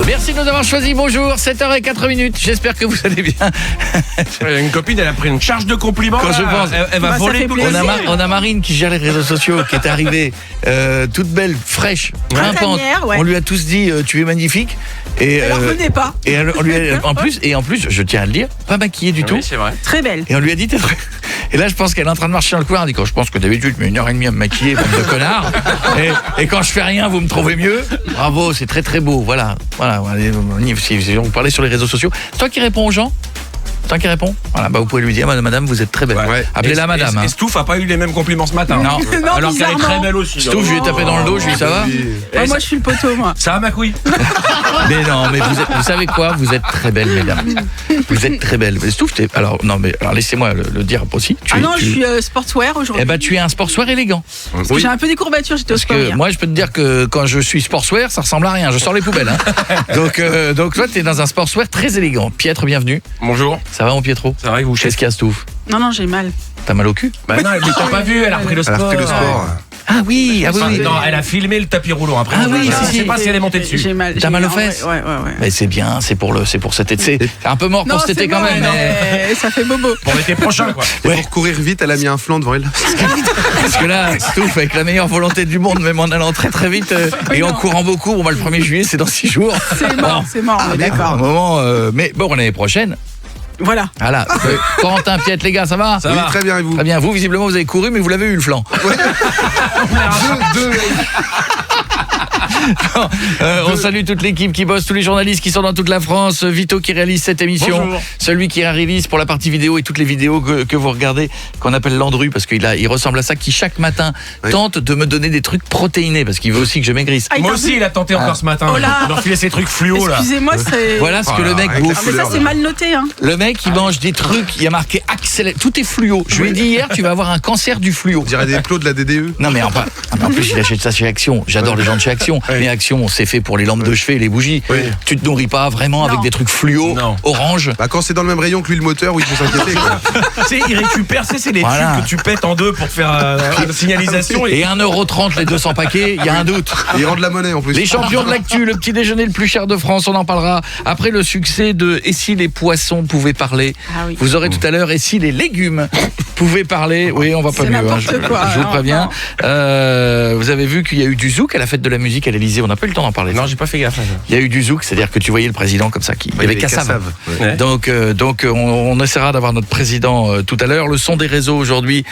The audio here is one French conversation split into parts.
Merci de nous avoir choisis. Bonjour, 7h04. J'espère que vous allez bien. Une copine, elle a pris une charge de compliments. Quand je pense, elle va voler tout on a Marine qui gère les réseaux sociaux, qui est arrivée toute belle, fraîche, grimpante. Ouais. On lui a tous dit tu es magnifique. Et elle en revenait pas. Et en plus, je tiens à le dire, pas maquillée du tout. Oui, c'est vrai. Très belle. Et on lui a dit t'es très... Et là, je pense qu'elle est en train de marcher dans le couloir. Elle dit quand je pense que d'habitude, je mets 1h30 à me maquiller, bande de connard. Et quand je fais rien, vous me trouvez mieux. Bravo, c'est très très beau. Voilà. Allez, si vous parlez sur les réseaux sociaux, c'est toi qui réponds aux gens. Voilà, vous pouvez lui dire madame, vous êtes très belle. Ouais. Appelez-la madame. Et Stouff a pas eu les mêmes compliments ce matin. Non. Alors qu'elle est très belle aussi. Stouff, je lui ai tapé dans le dos, je lui ai dit ça va. Moi je suis le poteau moi. Ça va ma couille. Mais non, mais vous savez quoi, vous êtes très belle mesdames. Vous êtes très belle. Stouff, alors laissez-moi le dire aussi. Je suis sportswear aujourd'hui. Eh ben tu es un sportswear élégant. Parce que j'ai un peu des courbatures, j'étais au sport hier. Moi je peux te dire que quand je suis sportswear, ça ressemble à rien, je sors les poubelles donc toi tu es dans un sportswear très élégant. Piètre, bienvenue. Bonjour. Ça va mon Pietro? Ça va, vous? Qu'est-ce qu'il y a, Stouff? Non, j'ai mal. T'as mal au cul? Bah non, mais t'as pas vu, elle a repris le sport. Ah oui. Non, elle a filmé le tapis roulant après. Ah oui, je sais pas si elle est montée dessus. J'ai mal. T'as mal aux fesses? Ouais. Mais c'est bien, c'est pour cet été. C'est un peu mort pour cet été quand même. Mais ça fait bobo. Pour l'été prochain, quoi. Et pour courir vite, elle a mis un flanc devant elle. Parce que là, Stouff, avec la meilleure volonté du monde, même en allant très très vite et en courant beaucoup, le 1er juillet, c'est dans 6 jours. C'est mort, on est d'accord. Un moment, mais bon, l'année prochaine. Voilà. Corentin, Piette, les gars, ça va? Ça va très bien, et vous? Très bien, vous visiblement vous avez couru mais vous l'avez eu le flanc. Deux. On salue toute l'équipe qui bosse, tous les journalistes qui sont dans toute la France, Vito qui réalise cette émission. Bonjour. Celui qui réalise pour la partie vidéo et toutes les vidéos que vous regardez, qu'on appelle Landru, parce qu'il ressemble à ça, qui chaque matin tente de me donner des trucs protéinés, parce qu'il veut aussi que je maigrisse. Moi aussi, il a tenté encore ce matin. Oh là. Il a enfilé ses trucs fluo là. Excusez-moi, c'est... Voilà ce que le mec avec bouffe. Mais ça c'est mal noté hein. Le mec il mange des trucs, il y a marqué accélère, tout est fluo. Je lui ai dit hier tu vas avoir un cancer du fluo. On dirait des plots de la DDE. Non mais en plus il achète ça chez Action. J'adore les gens de chez Action. Mais Action c'est fait pour les lampes de chevet et les bougies. Tu te nourris pas vraiment avec des trucs fluo, orange. Bah quand c'est dans le même rayon que l'huile moteur, oui, il faut s'inquiéter. Il récupère, c'est les tubes que tu pètes en deux pour faire une signalisation. Et 1,30 € les 200 paquets, il y a un doute. Et ils rendent la monnaie en plus. Les champions de l'actu, le petit déjeuner le plus cher de France, on en parlera après le succès de Et si les poissons pouvaient parler. Vous aurez tout à l'heure Et si les légumes pouvaient parler. Oui, on va pas mieux. Je vous préviens. Vous avez vu qu'il y a eu du zouk à la fête de la musique à l'Elysée. On n'a pas eu le temps d'en parler. Non, j'ai pas fait gaffe. Il y a eu du zouk, c'est-à-dire que tu voyais le président comme ça, il y avait Kassav. Donc on essaiera d'avoir notre président tout à l'heure. Le son des réseaux aujourd'hui,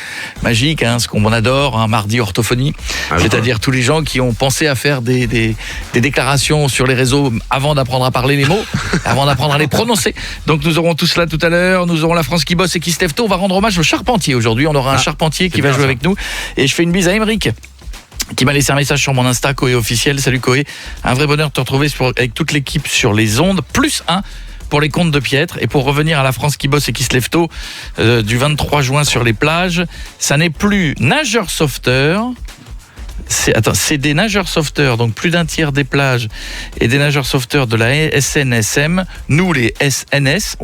magique, ce qu'on adore, mardi orthophonie, c'est-à-dire tous les gens qui ont pensé à faire des déclarations sur les réseaux avant d'apprendre à parler les mots, avant d'apprendre à les prononcer. Donc nous aurons tout cela tout à l'heure. Nous aurons la France qui bosse et qui se lève tôt. On va rendre hommage au charpentier aujourd'hui. On aura un charpentier qui va jouer avec nous. Et je fais une bise à Émeric, qui m'a laissé un message sur mon Insta, Coé officiel. Salut Coé, un vrai bonheur de te retrouver avec toute l'équipe sur les ondes, +1 pour les comptes de Piètre. Et pour revenir à la France qui bosse et qui se lève tôt, du 23 juin sur les plages, ça n'est plus nageur sauveteur. C'est des nageurs sauveteurs, donc plus d'un tiers des plages et des nageurs sauveteurs de la SNSM. Nous, les SNS,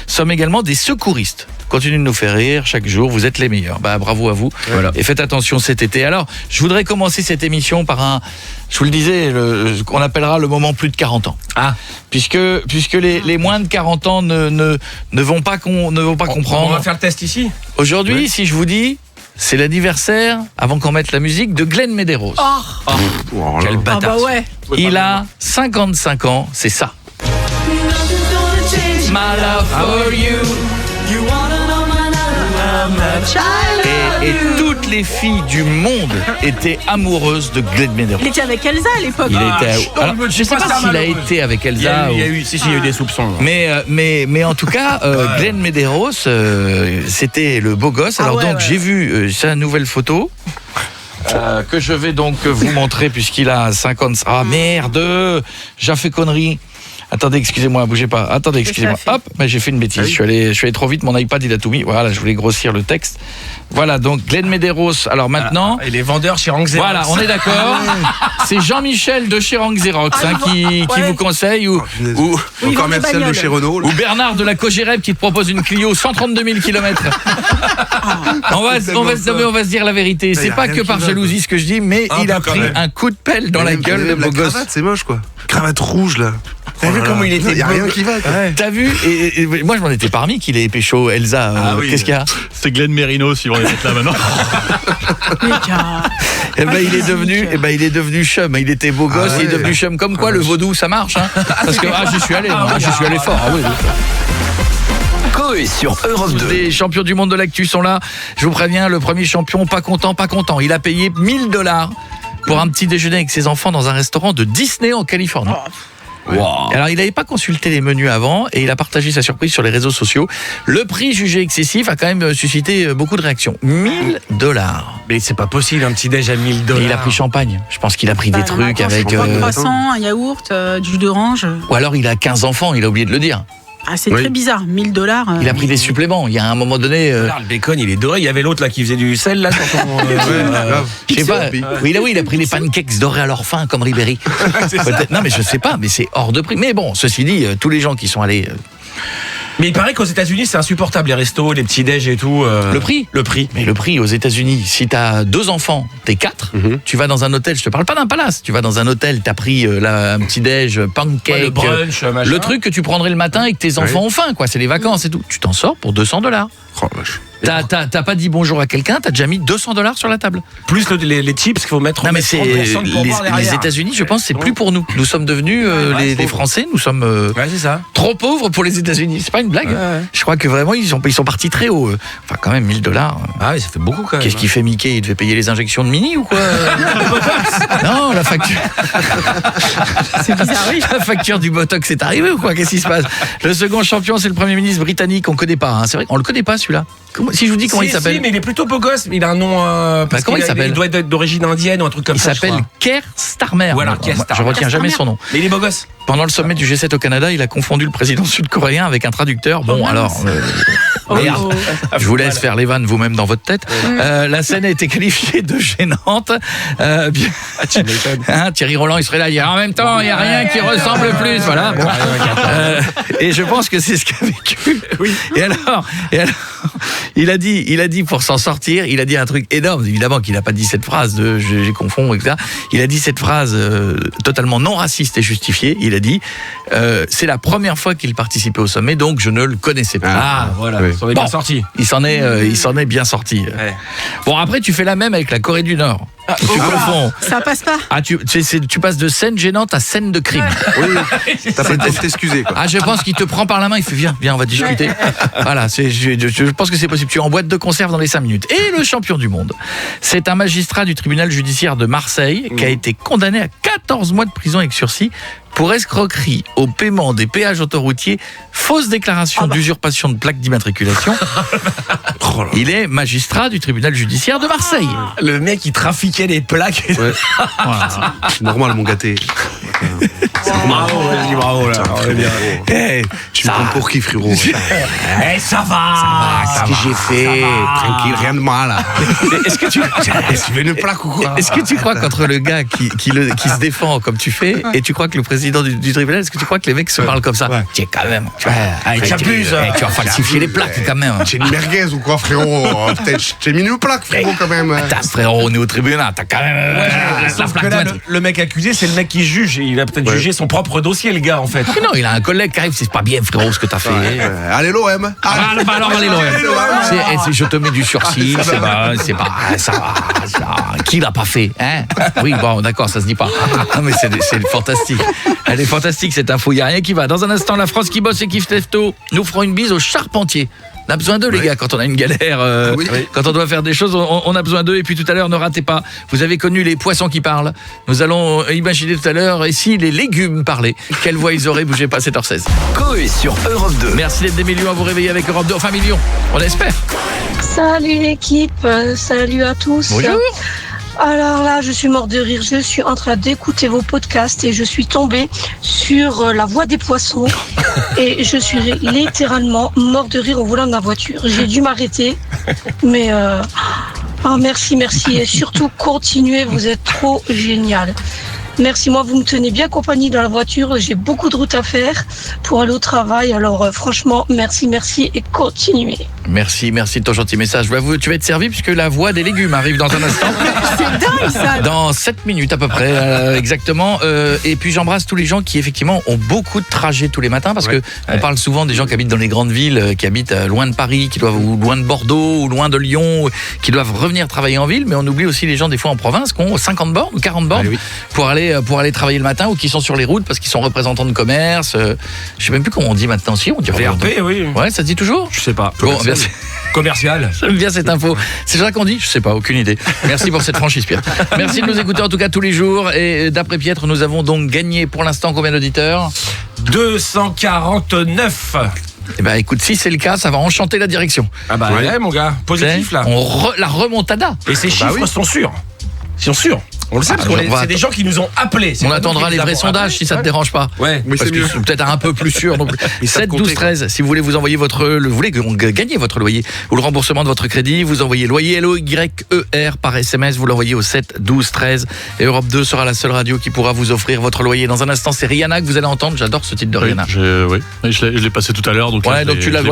sommes également des secouristes. Continuez de nous faire rire chaque jour, vous êtes les meilleurs. Bravo à vous. Et faites attention cet été. Alors, je voudrais commencer cette émission par je vous le disais, ce qu'on appellera le moment plus de 40 ans. Puisque les moins de 40 ans ne vont pas comprendre. On va faire le test ici. Aujourd'hui, si je vous dis, c'est l'anniversaire, avant qu'on mette la musique, de Glenn Medeiros. Quel bâtard. Il a 55 ans, c'est ça. My love for you. Et toutes les filles du monde étaient amoureuses de Glenn Medeiros. Il était avec Elsa à l'époque. Je ne sais pas s'il a été avec Elsa. Il y a eu des soupçons. Mais en tout cas, Glenn Medeiros, c'était le beau gosse. Alors j'ai vu sa nouvelle photo. Que je vais donc vous montrer puisqu'il a 50... Ah merde, j'ai fait connerie. Attendez, excusez-moi, bougez pas. Attendez, excusez-moi. Hop, mais j'ai fait une bêtise. Je suis allé trop vite, mon iPad il a tout mis. Voilà, je voulais grossir le texte. Voilà, donc Glenn Medeiros. Alors maintenant, et les vendeurs chez Rank Xerox. Voilà, on est d'accord. C'est Jean-Michel de chez Rank Xerox qui vous conseille ou commercial de chez Renault. Ou Bernard de la Cogéreb qui te propose une Clio 132 000 km. On va se dire la vérité. C'est pas que par jalousie ce que je dis, mais il a pris un coup de pelle dans la gueule, le beau gosse. Cravate, c'est moche quoi. Cravate rouge là. T'as vu comment il était Il n'y a rien qui va. T'as vu et moi je m'en étais parmi qu'il est pécho Elsa. Qu'est-ce qu'il y a? C'est Glenn Merino si on est là maintenant. Il est devenu chum. Il était beau gosse, il est devenu chum. Comme quoi le vaudou ça marche. Hein. Parce que j'y suis allé, j'y suis allé fort. Coé sur Europe 2. Les champions du monde de l'actu sont là. Je vous préviens, le premier champion, pas content. Il a payé $1000 pour un petit déjeuner avec ses enfants dans un restaurant de Disney en Californie. Wow. Alors il n'avait pas consulté les menus avant et il a partagé sa surprise sur les réseaux sociaux. Le prix jugé excessif a quand même suscité beaucoup de réactions. $1000. Mais c'est pas possible, un petit déj à $1000. Et il a pris champagne. Je pense qu'il a pris des trucs avec un croissant, un yaourt, du jus d'orange. Ou alors il a 15 enfants, il a oublié de le dire. Ah, c'est très bizarre, $1000. Il a pris des suppléments. Il y a un moment donné. Le bacon, il est doré. Il y avait l'autre là qui faisait du sel là. Je sais pas. Oui, il a pris des pancakes dorés à leur fin comme Ribéry. Non, mais je sais pas. Mais c'est hors de prix. Mais bon, ceci dit, tous les gens qui sont allés. Mais il paraît qu'aux États-Unis c'est insupportable les restos, les petits déj et tout. Le prix. Mais le prix aux États-Unis, si t'as 2 enfants, t'es 4. Tu vas dans un hôtel. Je te parle pas d'un palace. Tu vas dans un hôtel, t'as pris un petit déj, pancake, le brunch, machin. Le truc que tu prendrais le matin et que tes enfants ont faim, quoi. C'est les vacances et tout. Tu t'en sors pour $200. Oh, vache. T'as pas dit bonjour à quelqu'un, t'as déjà mis $200 sur la table. Plus les chips qu'il faut mettre. Non mais c'est les États-Unis, je pense, c'est plus pour nous. Nous sommes devenus les Français, nous sommes c'est ça. trop pauvres pour les États-Unis. C'est pas une blague. Je crois que vraiment ils sont partis très haut. Enfin quand même $1000. Ah oui, ça fait beaucoup quand même. Qu'est-ce qu'il fait Mickey? Il devait payer les injections de Minnie ou quoi? Non, la facture. C'est bizarre, oui. La facture du Botox est arrivée ou quoi? Qu'est-ce qui se passe? Le second champion, c'est le Premier ministre britannique. On connaît pas. Hein. C'est vrai, on le connaît pas celui-là. Si je vous dis comment il s'appelle? Si, mais il est plutôt beau gosse. Il a un nom. Comment il s'appelle? Il doit être d'origine indienne ou un truc comme ça. Il s'appelle Keir Starmer. Voilà, Keir Starmer. Je retiens jamais son nom. Mais il est beau gosse. Pendant le sommet du G7 au Canada, il a confondu le président sud-coréen avec un traducteur. Bon, alors. Merde. Je vous laisse faire les vannes vous-même dans votre tête. La scène a été qualifiée de gênante. Thierry Roland, il serait là. Il y a en même temps, il n'y a rien qui ressemble plus. Voilà. Bon. Et je pense que c'est ce qu'a vécu. Oui. Et alors, il a dit pour s'en sortir, il a dit un truc énorme. Évidemment qu'il n'a pas dit cette phrase de j'ai confonds, etc. Il a dit cette phrase totalement non raciste et justifiée. Il a dit c'est la première fois qu'il participait au sommet, donc je ne le connaissais pas. Ah voilà. Oui. Il s'en est bien sorti. Il s'en est bien sorti. Ouais. Bon, après, tu fais la même avec la Corée du Nord. Tu confonds. Ça passe pas. Tu passes de scène gênante à scène de crime. Oui, t'as pas le temps de t'excuser. Je pense qu'il te prend par la main, il fait viens, on va discuter. Voilà, je pense que c'est possible. Tu es en boîte de conserve dans les 5 minutes. Et le champion du monde, c'est un magistrat du tribunal judiciaire de Marseille qui a été condamné à 14 mois de prison avec sursis pour escroquerie au paiement des péages autoroutiers, fausse déclaration d'usurpation de plaques d'immatriculation. Il est magistrat du tribunal judiciaire de Marseille. Le mec, il trafiquait des plaques. Ouais. C'est normal, mon gâté. Bravo là. Tu me prends pour qui, frérot? Ça va. Qu'est-ce que j'ai fait? Tranquille, rien de mal. Est-ce que tu veux une plaque ou quoi? Est-ce que tu crois qu'entre le gars qui se défend comme tu fais et tu crois que le président du tribunal, est-ce que tu crois que les mecs se parlent comme ça? Tiens, quand même. Tu vas falsifier les plaques quand même. J'ai une merguez ou quoi, frérot? J'ai mis une plaque, frérot, quand même. Frérot, on est au tribunal, t'as quand même. Sauf que là, le mec accusé, c'est le mec qui juge. Il a peut-être jugé son propre dossier, le gars, en fait. Mais non, il a un collègue qui arrive, c'est pas bien, frérot, ce que t'as fait. Allez, l'OM. Alors, allez, l'OM. Je te mets du sursis, c'est pas. Ça va. Qui l'a pas fait, hein? Oui, bon, d'accord, ça se dit pas. Non, mais c'est fantastique. Elle est fantastique, cette info, il n'y a rien qui va. Dans un instant, la France qui bosse et qui se lève tôt, nous ferons une bise aux charpentiers. On a besoin d'eux, les gars, quand on a une galère, quand on doit faire des choses, on a besoin d'eux. Et puis tout à l'heure, ne ratez pas, vous avez connu les poissons qui parlent. Nous allons imaginer tout à l'heure, et si les légumes parlaient, quelle voix ils auraient, bougez pas, 7h16. Coé sur Europe 2. Merci d'être des millions à vous réveiller avec Europe 2, enfin millions, on espère. Salut l'équipe, salut à tous. Bonjour. Alors là, je suis mort de rire. Je suis en train d'écouter vos podcasts et je suis tombée sur la voix des poissons. Et je suis littéralement mort de rire au volant de ma voiture. J'ai dû m'arrêter. Mais merci. Et surtout, continuez, vous êtes trop génial. Merci, moi vous me tenez bien compagnie dans la voiture. J'ai beaucoup de route à faire pour aller au travail. Alors franchement, merci et continuez. Merci de ton gentil message. Tu vas être servi puisque la voix des légumes arrive dans un instant. C'est dingue ça. Dans 7 minutes à peu près, exactement. Et puis j'embrasse tous les gens qui effectivement ont beaucoup de trajets tous les matins parce que on parle souvent des gens qui habitent dans les grandes villes, qui habitent loin de Paris, ou loin de Bordeaux, ou loin de Lyon, qui doivent revenir travailler en ville, mais on oublie aussi les gens des fois en province qui ont 50 bornes ou 40 bornes pour aller travailler le matin ou qui sont sur les routes parce qu'ils sont représentants de commerce. Je sais même plus comment on dit maintenant. Si on dit VRP, oui. Ouais, ça se dit toujours. Je sais pas. Bon, merci. Commercial. J'aime bien cette info. C'est ça qu'on dit ? Je sais pas, aucune idée. Merci pour cette franchise, Pierre. Merci de nous écouter en tout cas tous les jours. Et d'après Pietre, nous avons donc gagné pour l'instant combien d'auditeurs ? 249. Eh ben écoute, si c'est le cas, ça va enchanter la direction. Ah bah ouais, mon gars, positif là. La remontada. Et ces chiffres sont sûrs. Ils sont sûrs. On le sait parce que c'est des gens qui nous ont appelés. On attendra les vrais sondages si ça te dérange pas. Ouais, oui, parce que c'est peut-être un peu plus sûr. Donc 7 12 13 si vous voulez vous envoyer vous voulez gagner votre loyer ou le remboursement de votre crédit, vous envoyez loyer LOYER par SMS, vous l'envoyez au 7 12 13 et Europe 2 sera la seule radio qui pourra vous offrir votre loyer. Dans un instant, c'est Rihanna que vous allez entendre, j'adore ce titre de Rihanna. Oui, je l'ai passé tout à l'heure donc ouais, donc tu l'as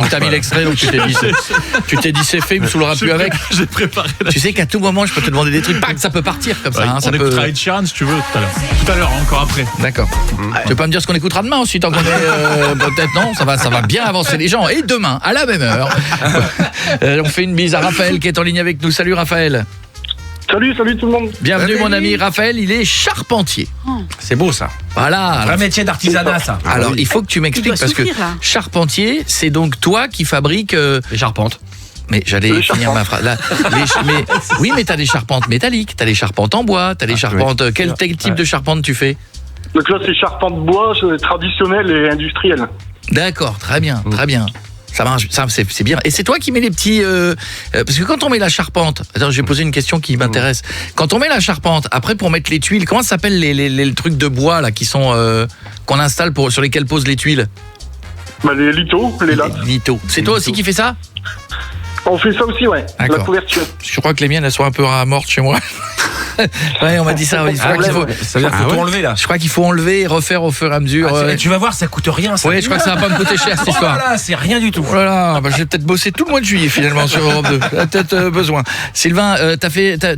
t'as mis l'extrait donc tu t'es dit c'est fait, il me saoulera plus avec. J'ai préparé. Tu sais qu'à tout moment, je peux te demander des trucs, ça peut partir comme ça, ça peut Ed Sheeran si tu veux tout à l'heure encore après. D'accord. Tu veux pas me dire ce qu'on écoutera demain aussi tant qu'on est peut-être non, ça va bien avancer les gens et demain à la même heure. On fait une bise à Raphaël qui est en ligne avec nous. Salut Raphaël. Salut tout le monde. Bienvenue mon ami Raphaël, il est charpentier. C'est beau ça. Voilà. Un métier d'artisanat ça. Alors il faut que tu m'expliques parce que charpentier, c'est donc toi qui fabriques les charpentes. Mais j'allais finir ma phrase. Oui, mais t'as des charpentes métalliques, t'as des charpentes en bois, t'as des charpentes. Quel type de charpente tu fais ? Donc là, c'est charpente bois, traditionnelle et industrielle. D'accord, très bien. Ça marche, ça c'est bien. Et c'est toi qui mets les petits parce que quand on met la charpente, attends, je vais poser une question qui m'intéresse. Quand on met la charpente, après pour mettre les tuiles, comment ça s'appelle les trucs de bois là qui sont qu'on installe sur lesquels posent les tuiles ? Les litos, les lattes. Les litos. C'est toi aussi qui fais ça ? On fait ça aussi, ouais. D'accord. La couverture. Je crois que les miennes, elles sont un peu mortes chez moi. Ouais, on m'a dit ça. Ça veut dire qu'il faut tout enlever là. Je crois qu'il faut enlever et refaire au fur et à mesure. Tu vas voir, ça coûte rien. Oui, je crois que ça va pas me coûter cher cette histoire. Voilà, c'est rien du tout. Voilà, je vais peut-être bosser tout le mois de juillet finalement sur Europe 2. T'as peut-être besoin. Sylvain,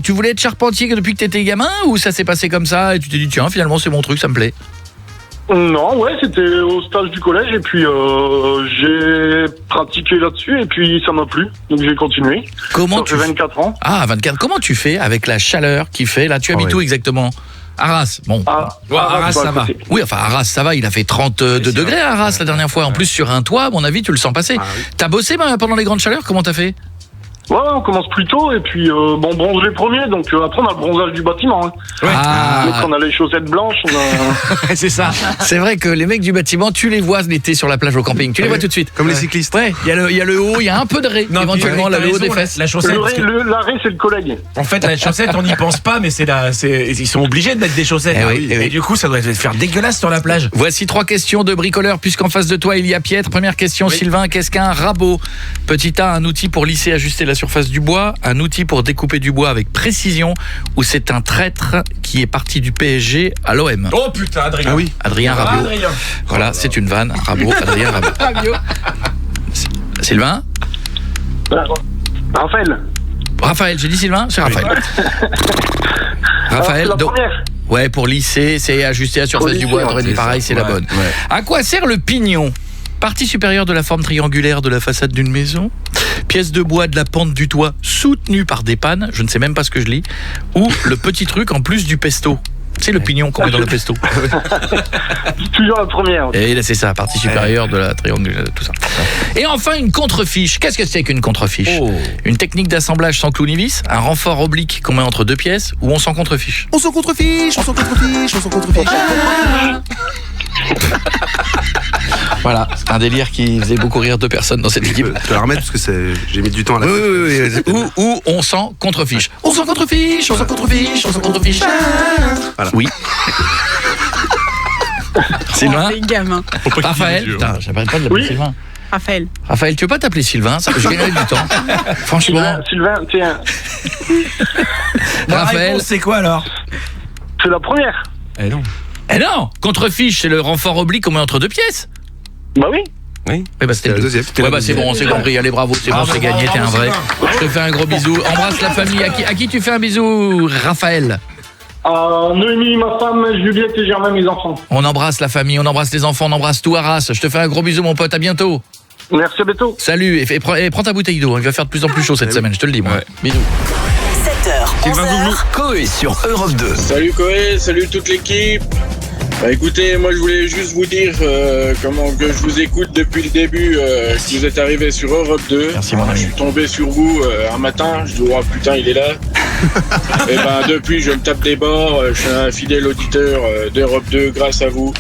tu voulais être charpentier depuis que t'étais gamin ou ça s'est passé comme ça et tu t'es dit tiens finalement c'est mon truc, ça me plaît? Non, ouais, c'était au stage du collège et puis j'ai pratiqué là-dessus et puis ça m'a plu, donc j'ai continué. Comment tu fais 24 ans. Ah, 24. Comment tu fais avec la chaleur qu'il fait là? Tu habites où exactement? Arras. Bon. Arras, ça va. Oui, enfin Arras, ça va. Il a fait 32 degrés à Arras la dernière fois. En plus sur un toit, à mon avis, tu le sens passer. T'as bossé pendant les grandes chaleurs? Comment t'as fait? Ouais, on commence plus tôt et puis bronze les premiers, donc après on a le bronzage du bâtiment. Hein. Ouais. Donc on a les chaussettes blanches. C'est ça. C'est vrai que les mecs du bâtiment, tu les vois l'été sur la plage au camping. Tu les vois tout de suite. Comme les cyclistes. Ouais. Il y a le haut, il y a un peu de raie. Éventuellement le haut des fesses. La chaussette. La raie, c'est le collègue. En fait, la chaussette, on n'y pense pas, mais ils sont obligés de mettre des chaussettes. Et du coup, ça doit faire dégueulasse sur la plage. Voici 3 questions de bricoleurs, puisqu'en face de toi il y a Pietre. Première question, Sylvain, qu'est-ce qu'un rabot? Petit A, un outil pour lisser et ajuster la surface du bois. Un outil pour découper du bois avec précision, ou c'est un traître qui est parti du PSG à l'OM? Oh putain, Adrien. Ah oui, Adrien Rabiot. Voilà, c'est une vanne. Rabiot, Adrien Rabiot. Sylvain? Raphaël, j'ai dit Sylvain? C'est Raphaël. Raphaël, donc, ouais, pour lisser, c'est ajuster la surface du bois. T'aurais dit pareil, c'est la bonne. Ouais. À quoi sert le pignon? Partie supérieure de la forme triangulaire de la façade d'une maison, pièce de bois de la pente du toit soutenue par des pannes, je ne sais même pas ce que je lis, ou le petit truc en plus du pesto. C'est le pignon qu'on met dans le pesto. Toujours la première. Et là c'est ça, partie supérieure de la triangulaire, tout ça. Et enfin une contrefiche. Qu'est-ce que c'est qu'une contrefiche? Une technique d'assemblage sans clou ni vis, un renfort oblique qu'on met entre deux pièces, ou on s'en contrefiche? On s'en contrefiche, on s'en contrefiche, on s'en contrefiche. Voilà, c'est un délire qui faisait beaucoup rire 2 personnes dans cette équipe. Tu vas la remettre parce que j'ai mis du temps à la ou on s'en contrefiche. On s'en contrefiche, on s'en contrefiche, on s'en contrefiche. Voilà. Oui. Sylvain. Gamin. Raphaël. Putain, j'arrête pas de l'appeler Sylvain. Raphaël, tu veux pas t'appeler Sylvain? Ça, je gagnerais du temps. Franchement. Sylvain, tiens. Raphaël, c'est quoi alors? C'est la première. Eh non. Eh non, contrefiche, c'est le renfort oblique qu'on met entre deux pièces. Bah oui. Oui, bah c'était la le deuxième. Ouais, bah c'est bon, on s'est compris. Allez, bravo, c'est bon, c'est gagné, t'es un vrai. Je te fais un gros bisou. Embrasse la famille. À qui tu fais un bisou, Raphaël? Noémie, ma femme, Juliette et Germain, mes enfants. On embrasse la famille, on embrasse les enfants, on embrasse tout Arras. Je te fais un gros bisou, mon pote, à bientôt. Merci, à bientôt. Salut, et prends ta bouteille d'eau, il va faire de plus en plus chaud cette semaine, je te le dis, moi. Bisous. 7h, 11h, Coé sur Europe 2. Salut Coé, salut toute l'équipe. Bah écoutez, moi je voulais juste vous dire comment que je vous écoute depuis le début, que vous êtes arrivé sur Europe 2. Merci, mon ami. Je suis tombé sur vous un matin, je dis oh putain il est là. Et ben depuis je me tape des bords, je suis un fidèle auditeur d'Europe 2 grâce à vous.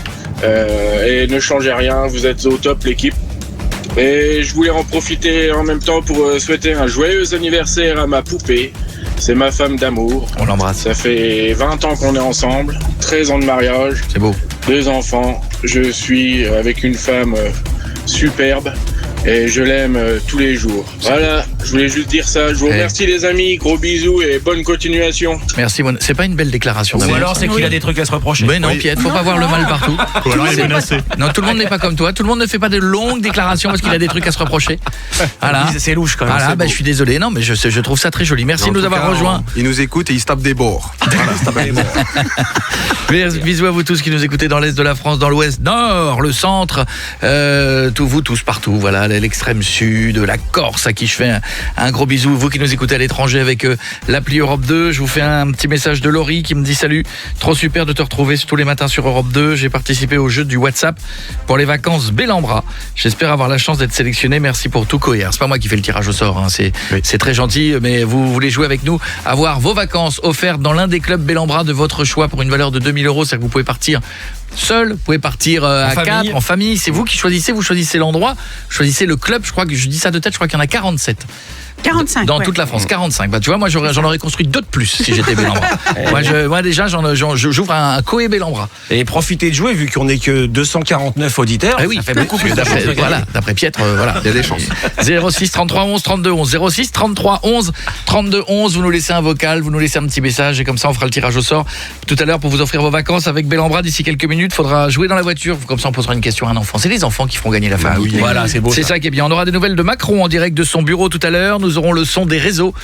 Et ne changez rien, vous êtes au top l'équipe. Et je voulais en profiter en même temps pour souhaiter un joyeux anniversaire à ma poupée. C'est ma femme d'amour. On l'embrasse. Ça fait 20 ans qu'on est ensemble, 13 ans de mariage. C'est beau. 2 enfants. Je suis avec une femme superbe et je l'aime tous les jours. Voilà, je voulais juste dire ça. Je vous remercie les amis, gros bisous et bonne continuation. Merci, c'est pas une belle déclaration. Ou alors c'est qu'il a des trucs à se reprocher. Mais non, Piet, faut pas voir le mal partout. Ou alors il est menacé. Non, tout le monde n'est pas comme toi. Tout le monde ne fait pas de longues déclarations parce qu'il a des trucs à se reprocher. Voilà. C'est louche quand même. Voilà, bah, je suis désolé. Non, mais je trouve ça très joli. Merci de nous avoir rejoints. Il nous écoute et il se tape des bords. Voilà, se tape des bords. Bisous à vous tous qui nous écoutez dans l'Est de la France, dans l'Ouest, Nord, le Centre, vous tous partout. Voilà, l'extrême Sud, la Corse, à qui je fais un gros bisou. Vous qui nous écoutez à l'étranger avec l'appli Europe 2, je vous fais un petit message de Laurie qui me dit salut, trop super de te retrouver tous les matins sur Europe 2. J'ai participé au jeu du WhatsApp pour les vacances Bellambra. J'espère avoir la chance d'être sélectionné. Merci pour tout, Coé. C'est pas moi qui fais le tirage au sort, hein. C'est très gentil, mais vous voulez jouer avec nous, avoir vos vacances offertes dans l'un des clubs Bellambra de votre choix pour une valeur de 2000 €. C'est-à-dire que vous pouvez partir seul, vous pouvez partir à 4, en famille. C'est vous qui choisissez, vous choisissez l'endroit, vous choisissez le club. Je crois que je dis ça de tête, je crois qu'il y en a 47. 45 dans toute la France, 45. Bah tu vois, moi j'en aurais construit 2 de plus si j'étais Bellambra. moi déjà j'ouvre un Coé Bellambra. Et profitez de jouer vu qu'on n'est que 249 auditeurs. Oui, ça fait beaucoup plus d'après Pietre, voilà, il y a des chances. 06 33 11 32 11 06 33 11 32 11, vous nous laissez un vocal, vous nous laissez un petit message et comme ça on fera le tirage au sort tout à l'heure pour vous offrir vos vacances avec Bellambra. D'ici quelques minutes, faudra jouer dans la voiture, comme ça on posera une question à un enfant. C'est les enfants qui feront gagner la famille. Oui, voilà, c'est beau. C'est ça qui est bien. On aura des nouvelles de Macron en direct de son bureau tout à l'heure. Nous aurons le son des réseaux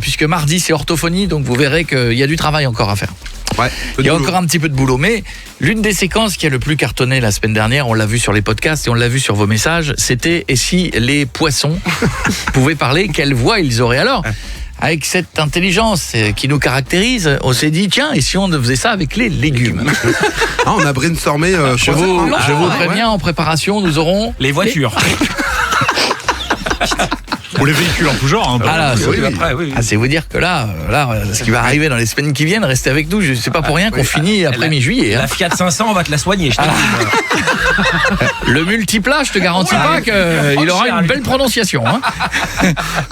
puisque mardi c'est orthophonie, donc vous verrez qu'il y a du travail encore à faire. Ouais, il y a encore un petit peu de boulot, mais l'une des séquences qui a le plus cartonné la semaine dernière, on l'a vu sur les podcasts et on l'a vu sur vos messages, c'était et si les poissons pouvaient parler, quelle voix ils auraient alors. Avec cette intelligence qui nous caractérise, on s'est dit tiens, et si on faisait ça avec les légumes. On a brainstormé. Je vous préviens, en préparation, nous aurons les voitures. Ou les véhicules en tout genre. Hein, c'est vous dire que là, ce qui va arriver dans les semaines qui viennent, restez avec nous. C'est pas pour rien qu'on finit après mi-juillet. La Fiat 500, on va te la soigner. Je le multiplat, je te garantis pas qu'il aura une belle prononciation. Hein.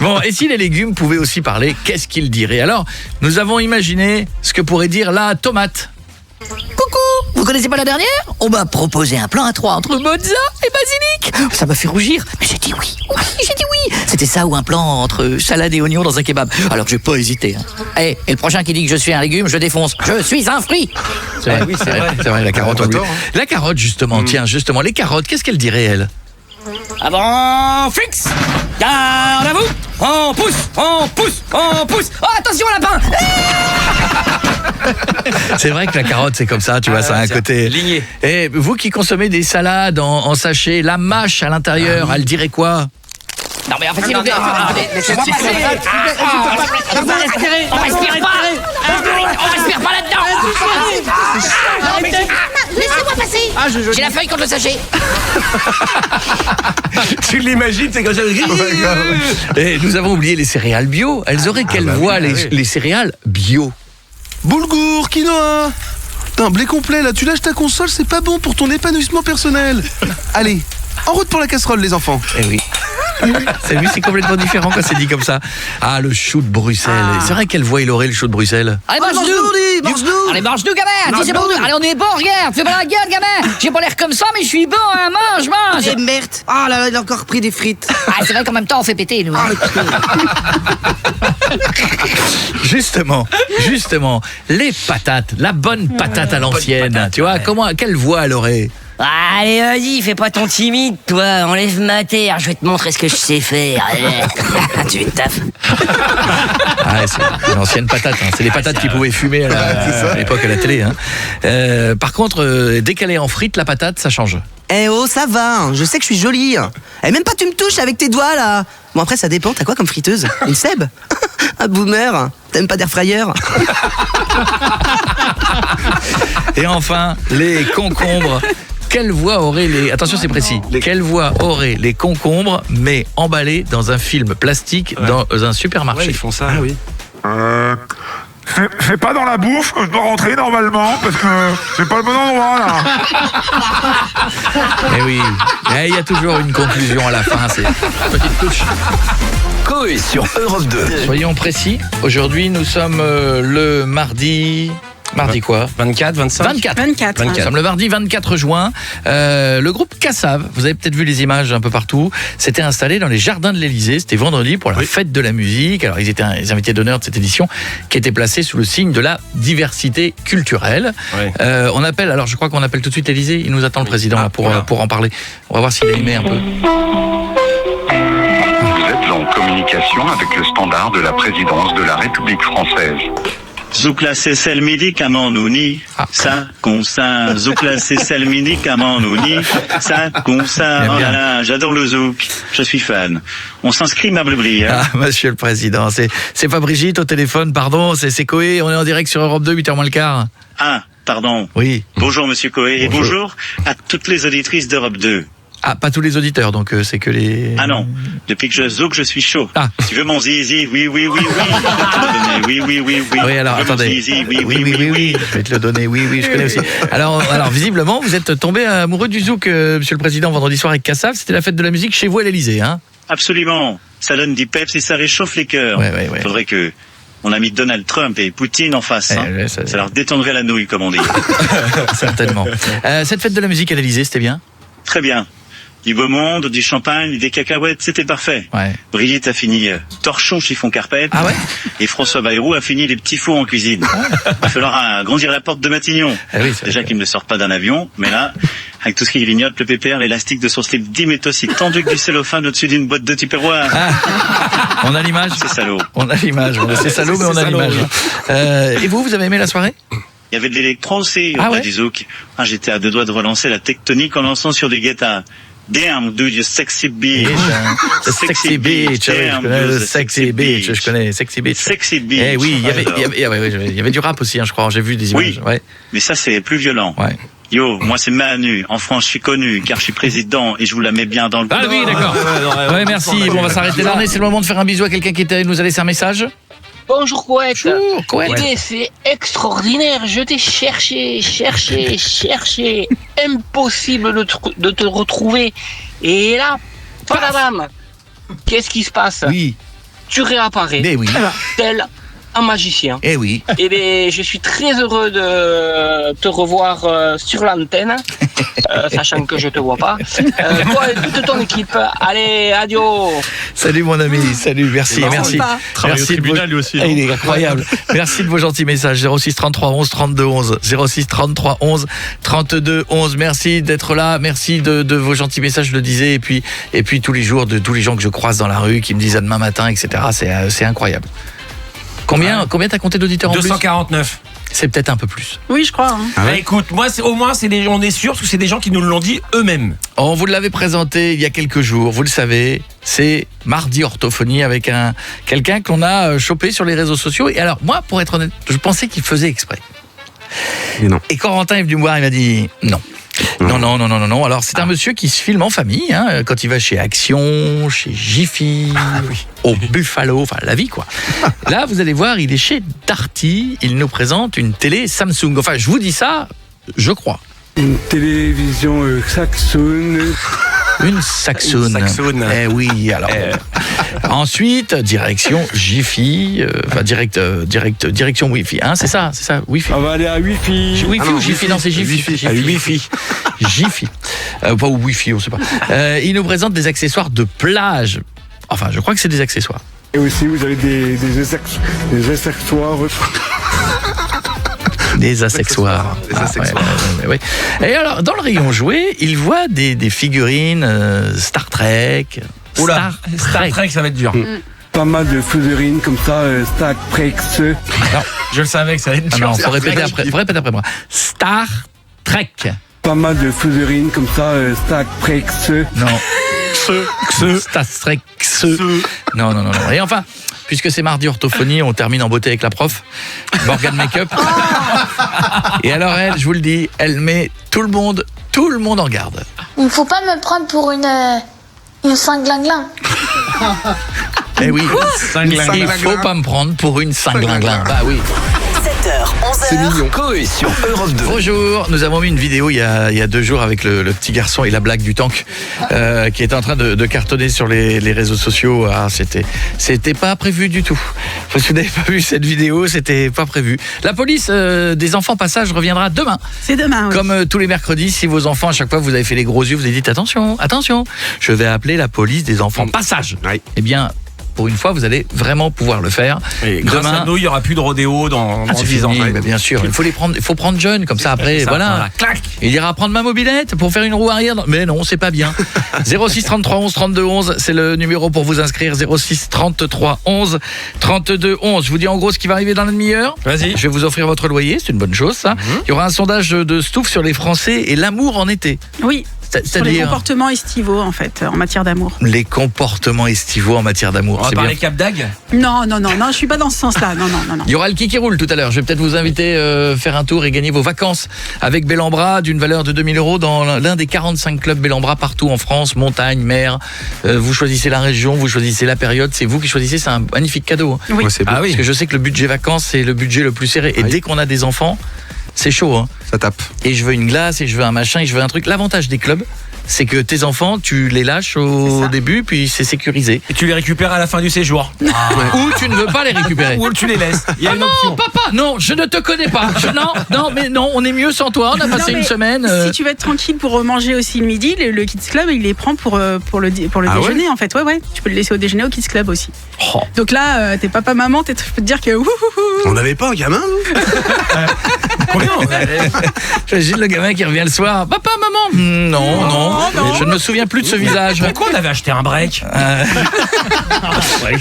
Bon, et si les légumes pouvaient aussi parler, qu'est-ce qu'ils diraient? Alors, nous avons imaginé ce que pourrait dire la tomate. Coucou, vous connaissez pas la dernière? On m'a proposé un plan à 3 entre mozza et basilic. Ça m'a fait rougir, mais j'ai dit oui. J'ai dit oui. C'était ça ou un plan entre salade et oignon dans un kebab. Alors j'ai pas hésité. Et le prochain qui dit que je suis un légume, je défonce. Je suis un fruit. C'est vrai, oui, c'est vrai, la carotte. La carotte, justement, tiens, justement, les carottes, qu'est-ce qu'elle dirait, elle? Avant fixe. Garde à vous. On pousse, on pousse, on pousse. Oh, attention lapin. C'est vrai que la carotte c'est comme ça, tu vois, ça a un côté ligné. Et vous qui consommez des salades en sachet, la mâche à l'intérieur, elle dirait quoi? Non mais en fait, on respire pas là-dedans. Laissez-moi passer. J'ai la feuille contre le sachet. Tu l'imagines, c'est comme ça. Et nous avons oublié les céréales bio. Elles auraient quelle voix les céréales bio? Boulgour, quinoa. Putain, blé complet là, tu lâches ta console, c'est pas bon pour ton épanouissement personnel. Allez, en route pour la casserole les enfants. Eh oui. C'est complètement différent quand c'est dit comme ça. Ah, le chou de Bruxelles. C'est vrai quelle voix il aurait le chou de Bruxelles? Allez, mange-nous. Allez, mange-nous, gamin. Dis, c'est bon. Allez, on est bon, regarde. Fais pas la gueule, gamin. J'ai pas l'air comme ça, mais je suis bon, hein. Mange. Eh merde. Ah là, il a encore pris des frites. Ah, c'est vrai qu'en même temps, on fait péter, nous. Justement, les patates, la bonne patate à l'ancienne. Tu vois, quelle voix elle aurait? Allez, vas-y, fais pas ton timide, toi. Enlève ma terre, je vais te montrer ce que je sais faire. Tu taffes. Ah, c'est l'ancienne patate. Hein. C'est les patates qui pouvaient fumer à l'époque à la télé. Hein. Par contre, dès qu'elle est en frites, la patate, ça change. Eh oh, ça va, je sais que je suis jolie. Et même pas tu me touches avec tes doigts, là. Bon, après, ça dépend, t'as quoi comme friteuse? Une Seb? Un boomer? T'aimes pas d'air fryer? Et enfin, les concombres. Quelle voix auraient les... Attention, c'est précis. Quelle voix auraient les concombres, mais emballés dans un film plastique dans un supermarché? Ouais, ils font ça, oui. C'est pas dans la bouffe que je dois rentrer normalement, parce que c'est pas le bon endroit, là. Eh oui, il y a toujours une conclusion à la fin, c'est une petite touche. Coé sur Europe 2. Soyons précis, aujourd'hui nous sommes le mardi... Mardi quoi? 24, 25 24. Nous sommes le mardi 24 juin. Le groupe Cassav, vous avez peut-être vu les images un peu partout, s'était installé dans les jardins de l'Élysée. C'était vendredi pour la fête de la musique. Alors ils étaient les invités d'honneur de cette édition qui était placée sous le signe de la diversité culturelle. On appelle, alors je crois qu'on appelle tout de suite l'Élysée. Il nous attend le président là, pour en parler. On va voir s'il est aimé un peu. Vous êtes en communication avec le standard de la présidence de la République française. Zoukla c'est le médicament nouni, ça consa. Zoukla c'est le médicament nouni, ça consa. Oh là là, j'adore le zouk, je suis fan. On s'inscrit ma blubrie. Ah, monsieur le président, c'est pas Brigitte au téléphone, pardon, c'est Coé, on est en direct sur Europe 2, 8h moins le quart. Ah, pardon. Oui. Bonjour monsieur Coé, et bonjour à toutes les auditrices d'Europe 2. Ah, pas tous les auditeurs, donc c'est que les... Ah non, depuis que je zouk, je suis chaud. Tu veux mon zizi? Oui. Oui. Oui, alors attendez. Zizi, oui. Je vais te le donner, oui, je connais aussi. Alors, visiblement, vous êtes tombé amoureux du zouk, monsieur le président, vendredi soir avec Cassav. C'était la fête de la musique chez vous à l'Élysée, hein? Absolument. Ça donne du peps et ça réchauffe les cœurs. Ouais. Faudrait que mon ami Donald Trump et Poutine en face. Ça leur détendrait la nouille, comme on dit. Certainement. Cette fête de la musique à l'Élysée, c'était bien? Très bien. Du beau monde, du champagne, des cacahuètes, c'était parfait. Brigitte a fini torchon chiffon carpette. Ah ouais? Et François Bayrou a fini les petits fours en cuisine. Il va falloir agrandir la porte de Matignon. Déjà qu'ils ne me sortent pas d'un avion, mais là, avec tout ce qui grignote, le pépère, l'élastique de son slip 10 mètres aussi tendu que du cellophane au-dessus d'une boîte de Tupperware. On a l'image? C'est salaud. On a l'image. C'est salaud, mais on a l'image. Et vous avez aimé la soirée? Il y avait de l'électro aussi, du zouk. J'étais à 2 doigts de relancer la tectonique en lançant sur des guettares. Damn, dude, you sexy bitch. Sexy bitch. Sexy bitch. Je connais Sexy bitch. Sexy bitch. Eh oui, il y avait du rap aussi, je crois. J'ai vu des images. Oui, mais ça, c'est plus violent. Yo, moi c'est Manu. En France, je suis connu car je suis président et je vous la mets bien dans le. Ah oui, d'accord. Ouais, merci. Bon, on va s'arrêter là. C'est le moment de faire un bisou à quelqu'un qui nous a laissé un message. Bonjour Couette. Bonjour Couette. C'est extraordinaire. Je t'ai cherché. Impossible de te retrouver. Et là, padam. Qu'est-ce qui se passe? Oui. Tu réapparais. Mais oui. Tel un magicien. Eh oui. Eh bien, je suis très heureux de te revoir sur l'antenne, sachant que je te vois pas. Toi et toute ton équipe, allez, adios. Salut mon ami, salut, merci. Travaille au tribunal lui aussi. Il est incroyable. Merci de vos gentils messages. 06 33 11 32 11. 06 33 11 32 11. Merci d'être là. Merci de vos gentils messages, je le disais. Et puis tous les jours, de tous les gens que je croise dans la rue, qui me disent à demain matin, etc. C'est incroyable. Combien t'as compté d'auditeurs en plus? 249. C'est peut-être un peu plus. Oui, je crois. Écoute, moi, au moins, on est sûr que c'est des gens qui nous l'ont dit eux-mêmes. On vous l'avait présenté il y a quelques jours, vous le savez, c'est Mardi Orthophonie avec quelqu'un qu'on a chopé sur les réseaux sociaux. Et alors, moi, pour être honnête, je pensais qu'il faisait exprès. Et non. Et Corentin est venu me voir, il m'a dit non. Non. Alors, c'est un monsieur qui se filme en famille, hein, quand il va chez Action, chez Jiffy, au Buffalo, enfin, la vie, quoi. Là, vous allez voir, il est chez Darty, il nous présente une télé Samsung. Enfin, je vous dis ça, je crois. Une télévision Samsung. Une Saxoon. Eh oui, alors. Ensuite, direction Jiffy, direction Wi-Fi. Hein, c'est ça, Wi-Fi. On va aller à Wi-Fi. Wi-Fi ou Jiffy? Non, c'est Jiffy. Wi-Fi. Jiffy. Pas ou Wi-Fi, on sait pas. Il nous présente des accessoires de plage. Enfin, je crois que c'est des accessoires. Et aussi, vous avez des accessoires. Les accessoires. Les accessoires. Ouais. Et alors, dans le rayon jouet, il voit des figurines Star Trek. Oula, Star Trek, ça va être dur. Pas mal de figurines comme ça, Star Trek. Non, je le savais que ça allait être dur. Non, faut répéter après moi. Star Trek. Pas mal de figurines comme ça, Star Trek. Non. Star Trek. Non. Et enfin, puisque c'est mardi orthophonie, on termine en beauté avec la prof, Morgane Makeup. Et alors elle, je vous le dis, elle met tout le monde en garde. Il ne faut pas me prendre pour une cinglinglin. Eh oui, il faut pas me prendre pour une cinglinglin. Bah oui. 7h, 11h. C'est mignon. Coé sur Europe 2. Bonjour, nous avons mis une vidéo il y a 2 jours avec le petit garçon et la blague du tank qui est en train de cartonner sur les réseaux sociaux. Ah, c'était pas prévu du tout. Si vous n'avez pas vu cette vidéo, c'était pas prévu. La police des enfants passage reviendra demain. C'est demain, oui. Comme tous les mercredis, si vos enfants, à chaque fois, vous avez fait les gros yeux, vous avez dit attention, je vais appeler la police des enfants passage. Eh bien, pour une fois, vous allez vraiment pouvoir le faire. Et grâce à nous, il n'y aura plus de rodéo dans 10 ans. Bien sûr, il faut prendre jeune, comme ça après, voilà. Clac. Il ira prendre ma mobilette pour faire une roue arrière. Mais non, c'est pas bien. 06 33 11 32 11, c'est le numéro pour vous inscrire. 06 33 11 32 11. Je vous dis en gros ce qui va arriver dans la demi-heure. Vas-y. Je vais vous offrir votre loyer, c'est une bonne chose ça. Il y aura un sondage de Stouff sur les Français et l'amour en été. Oui. Sur les comportements estivaux, en fait, en matière d'amour. Les comportements estivaux en matière d'amour. On va parler Cap d'Agde ? Non, je suis pas dans ce sens-là. Non. Il y aura le qui roule tout à l'heure. Je vais peut-être vous inviter faire un tour et gagner vos vacances avec Bellambra d'une valeur de 2000 € dans l'un des 45 clubs Bellambra partout en France, montagne, mer. Vous choisissez la région, vous choisissez la période, c'est vous qui choisissez, c'est un magnifique cadeau. Oui. Ouais, parce que je sais que le budget vacances, c'est le budget le plus serré. Et dès qu'on a des enfants, c'est chaud. Hein. Ça tape. Et je veux une glace, et je veux un machin, et je veux un truc. L'avantage des clubs, c'est que tes enfants, tu les lâches au début, puis c'est sécurisé. Et tu les récupères à la fin du séjour. Ou tu ne veux pas les récupérer. Ou tu les laisses. Il y a une option. Non, papa, non, je ne te connais pas. Non, on est mieux sans toi. On a passé une semaine. Si tu veux être tranquille pour manger aussi le midi, le Kids Club, il les prend pour le déjeuner, en fait. Ouais. Tu peux le laisser au déjeuner au Kids Club aussi. Oh. Donc là, t'es papa-maman, je peux te dire que... On n'avait pas un gamin, nous Combien on avait ? J'imagine le gamin qui revient le soir. Papa, maman. Non. Je ne me souviens plus de ce visage. Pourquoi on avait acheté un break ?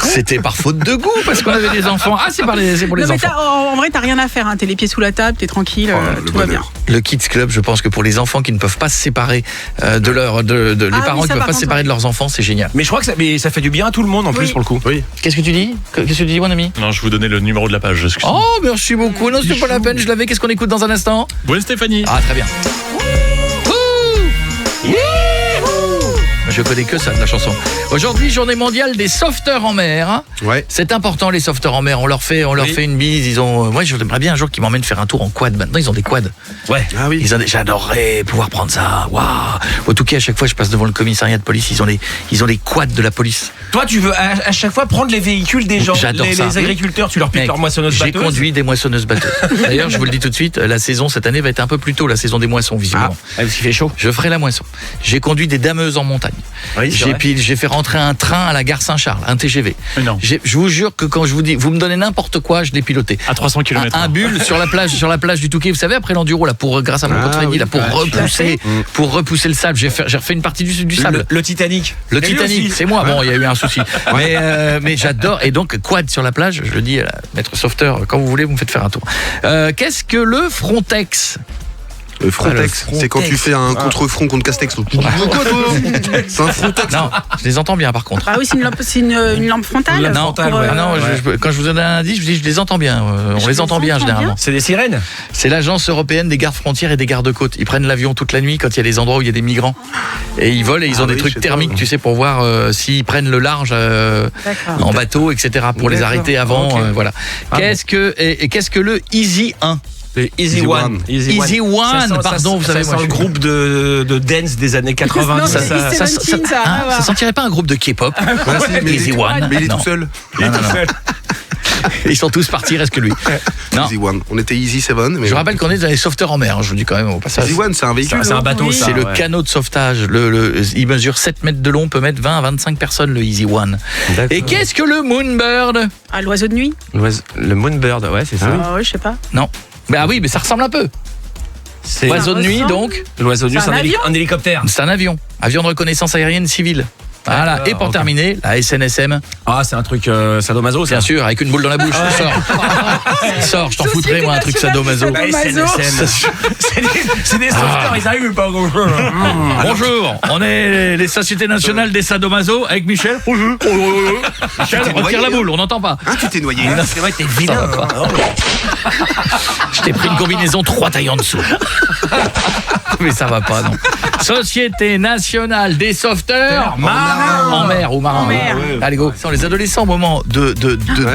C'était par faute de goût, parce qu'on avait des enfants. Ah, c'est pour les enfants. En vrai, t'as rien à faire. Hein. T'es les pieds sous la table, t'es tranquille, tout va bien. Le Kids Club, je pense que pour les enfants qui ne peuvent pas se séparer les parents qui ne peuvent pas se séparer de leurs enfants, c'est génial. Mais je crois que ça fait du bien à tout le monde en plus pour le coup. Oui. Qu'est-ce que tu dis, mon ami ? Non, je vous donnais le numéro de la page. Oh, merci beaucoup. Non, c'est pas la peine. Je l'avais. Qu'est-ce qu'on écoute dans un instant ? Ouais, Stéphanie. Ah, très bien. Je connais que ça de la chanson. Aujourd'hui, journée mondiale des sauveteurs en mer. Ouais. C'est important, les sauveteurs en mer. On leur fait une bise. Moi, j'aimerais bien un jour qu'ils m'emmènent faire un tour en quad. Maintenant, ils ont des quads. Ouais. Ah oui. J'adorerais pouvoir prendre ça. Waouh. Au Touquet, à chaque fois, je passe devant le commissariat de police. Ils ont les quads de la police. Toi, tu veux à chaque fois prendre les véhicules des gens. J'adore ça. Les agriculteurs, tu leur piques leur moissonneuse batteuse. J'ai conduit des moissonneuses batteuses. D'ailleurs, je vous le dis tout de suite, la saison cette année va être un peu plus tôt, la saison des moissons, visiblement. Parce qu'il fait chaud. Je ferai la moisson. J'ai conduit des dameuses en montagne. Oui, j'ai fait rentrer un train à la gare Saint-Charles, un TGV. Non. Je vous jure que quand je vous dis, vous me donnez n'importe quoi, je l'ai piloté. À 300 km/h. Un bulle sur la plage du Touquet. Vous savez, après l'enduro, là, grâce à mon pote Freddy, là, pour repousser le sable, j'ai refait une partie du sable. Le Titanic. Le Titanic, c'est moi. Bon, il y a eu un souci. Mais j'adore. Et donc, quad sur la plage, je le dis à la maître sauveteur, quand vous voulez, vous me faites faire un tour. Qu'est-ce que le Frontex ? Frontex, c'est quand tu fais un contre-front contre Castex. C'est un Frontex. Non, je les entends bien par contre. Ah oui, c'est une lampe frontale. Non, quand je vous donne un indice, je dis je les entends bien. On les entend bien généralement. C'est des sirènes. C'est l'agence européenne des gardes frontières et des gardes-côtes. Ils prennent l'avion toute la nuit quand il y a des endroits où il y a des migrants. Et ils volent et ils ont des trucs thermiques, tu sais, pour voir s'ils prennent le large en bateau, etc. pour les arrêter avant. Voilà. Qu'est-ce que le Easy 1 ? Easy One. Pardon, vous savez, moi, le groupe de dance des années 80. Ça sentirait pas un groupe de K-pop. Easy One. Mais il est tout seul. Ils sont tous partis, reste que lui. Non. Easy One. On était Easy 7. Mais... Je rappelle qu'on est dans les sauveteurs en mer, je vous dis quand même au passage. Easy One, c'est un véhicule. C'est un bateau, ça. C'est le canot de sauvetage. Il mesure 7 mètres de long, peut mettre 20 à 25 personnes, le Easy One. Et qu'est-ce que le Moonbird ? Ah, l'oiseau de nuit. Le Moonbird, ouais, c'est ça. Ouais, je sais pas. Non. Bah oui, mais ça ressemble un peu. C'est oiseau de nuit, donc. L'oiseau de nuit, C'est un hélicoptère. C'est un avion. Avion de reconnaissance aérienne civile. Voilà. D'accord, Et pour terminer, la SNSM. Ah, c'est un truc sadomaso, ça. Bien sûr, avec une boule dans la bouche. Sors, je t'en foutrais, moi, un truc sadomaso. La SNSM. C'est des sauveteurs, ils arrivent pas grand-chose. Bonjour, on est les Sociétés Nationales des Sadomaso avec Michel. Bonjour. Michel, retire la boule, on n'entend pas. Hein, tu t'es noyé. C'est vrai, t'es vilain. Je t'ai pris une combinaison 3 tailles en dessous. Mais ça va pas, non. Société Nationale des Sauveteurs en mer ou marins. Allez, go. Les adolescents, au moment de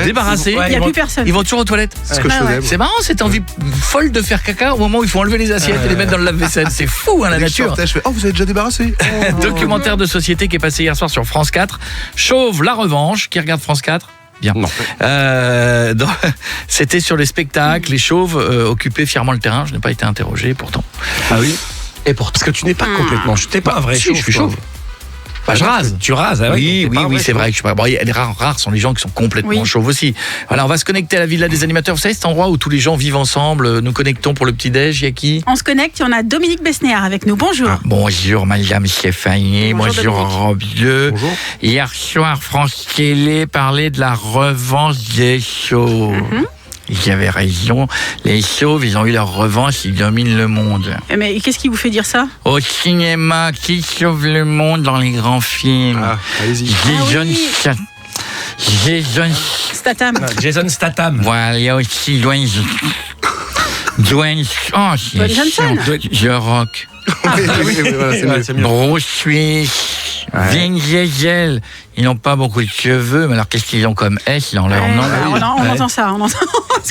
débarrasser, il n'y a plus personne. Ils vont toujours aux toilettes. C'est ce que je faisais. C'est marrant, cette envie folle de faire caca au moment où il faut enlever les assiettes et les mettre dans le lave-vaisselle. C'est fou, hein, la nature. Je fais, vous avez déjà débarrassé. Documentaire de société qui est passé hier soir sur France 4. Chauve la revanche. Qui regarde France 4 ? Bien. C'était sur les spectacles. Les chauves occupaient fièrement le terrain. Je n'ai pas été interrogé, pourtant. Ah oui. Et pourtant. Parce que tu n'es pas complètement. Tu n'es pas un vrai chauve. Je suis chauve. Bah, je rase. Tu rases, hein, oui, c'est vrai que je suis pas. Bon, les rares sont les gens qui sont complètement chauves aussi. Voilà, on va se connecter à la Villa des Animateurs. Vous savez, cet endroit où tous les gens vivent ensemble, nous connectons pour le petit-déj. Il y a qui ? On se connecte, il y en a Dominique Besnéard avec nous. Bonjour. Bonjour, madame Stéphanie. Bonjour, Robieux. Hier soir, France Télé parlait de la revanche des chauves. Ils avaient raison. Les chauves, ils ont eu leur revanche, ils dominent le monde. Mais qu'est-ce qui vous fait dire ça ? Au cinéma, qui sauve le monde dans les grands films ? Allez-y. Jason Statham. Voilà, il y a aussi Dwayne Johnson. The Rock. C'est mieux. Bruce Willis. Vin Diesel. Ils n'ont pas beaucoup de cheveux, mais alors qu'est-ce qu'ils ont comme S dans leur nom ? On entend ça, on entend.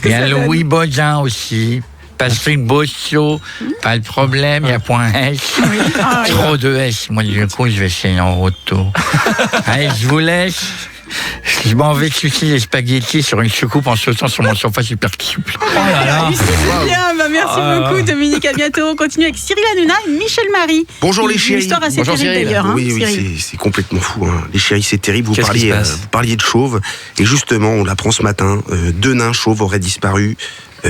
Il y a Louis Baudin aussi. Patrick Bosso, pas de problème, il y a point S. Trop de S. Moi, du coup, je vais essayer en roto. Allez, je vous laisse. Je m'en vais sucer les spaghettis sur une soucoupe en sautant sur mon sofa super souple. Merci beaucoup, Dominique. À bientôt. On continue avec Cyril Hanouna et Michel Marie. Bonjour les chéris. Une histoire assez terrible d'ailleurs. Oui, c'est complètement fou. Hein. Les chéris, c'est terrible. Vous parliez de chauves. Et justement, on l'apprend ce matin. 2 nains chauves auraient disparu.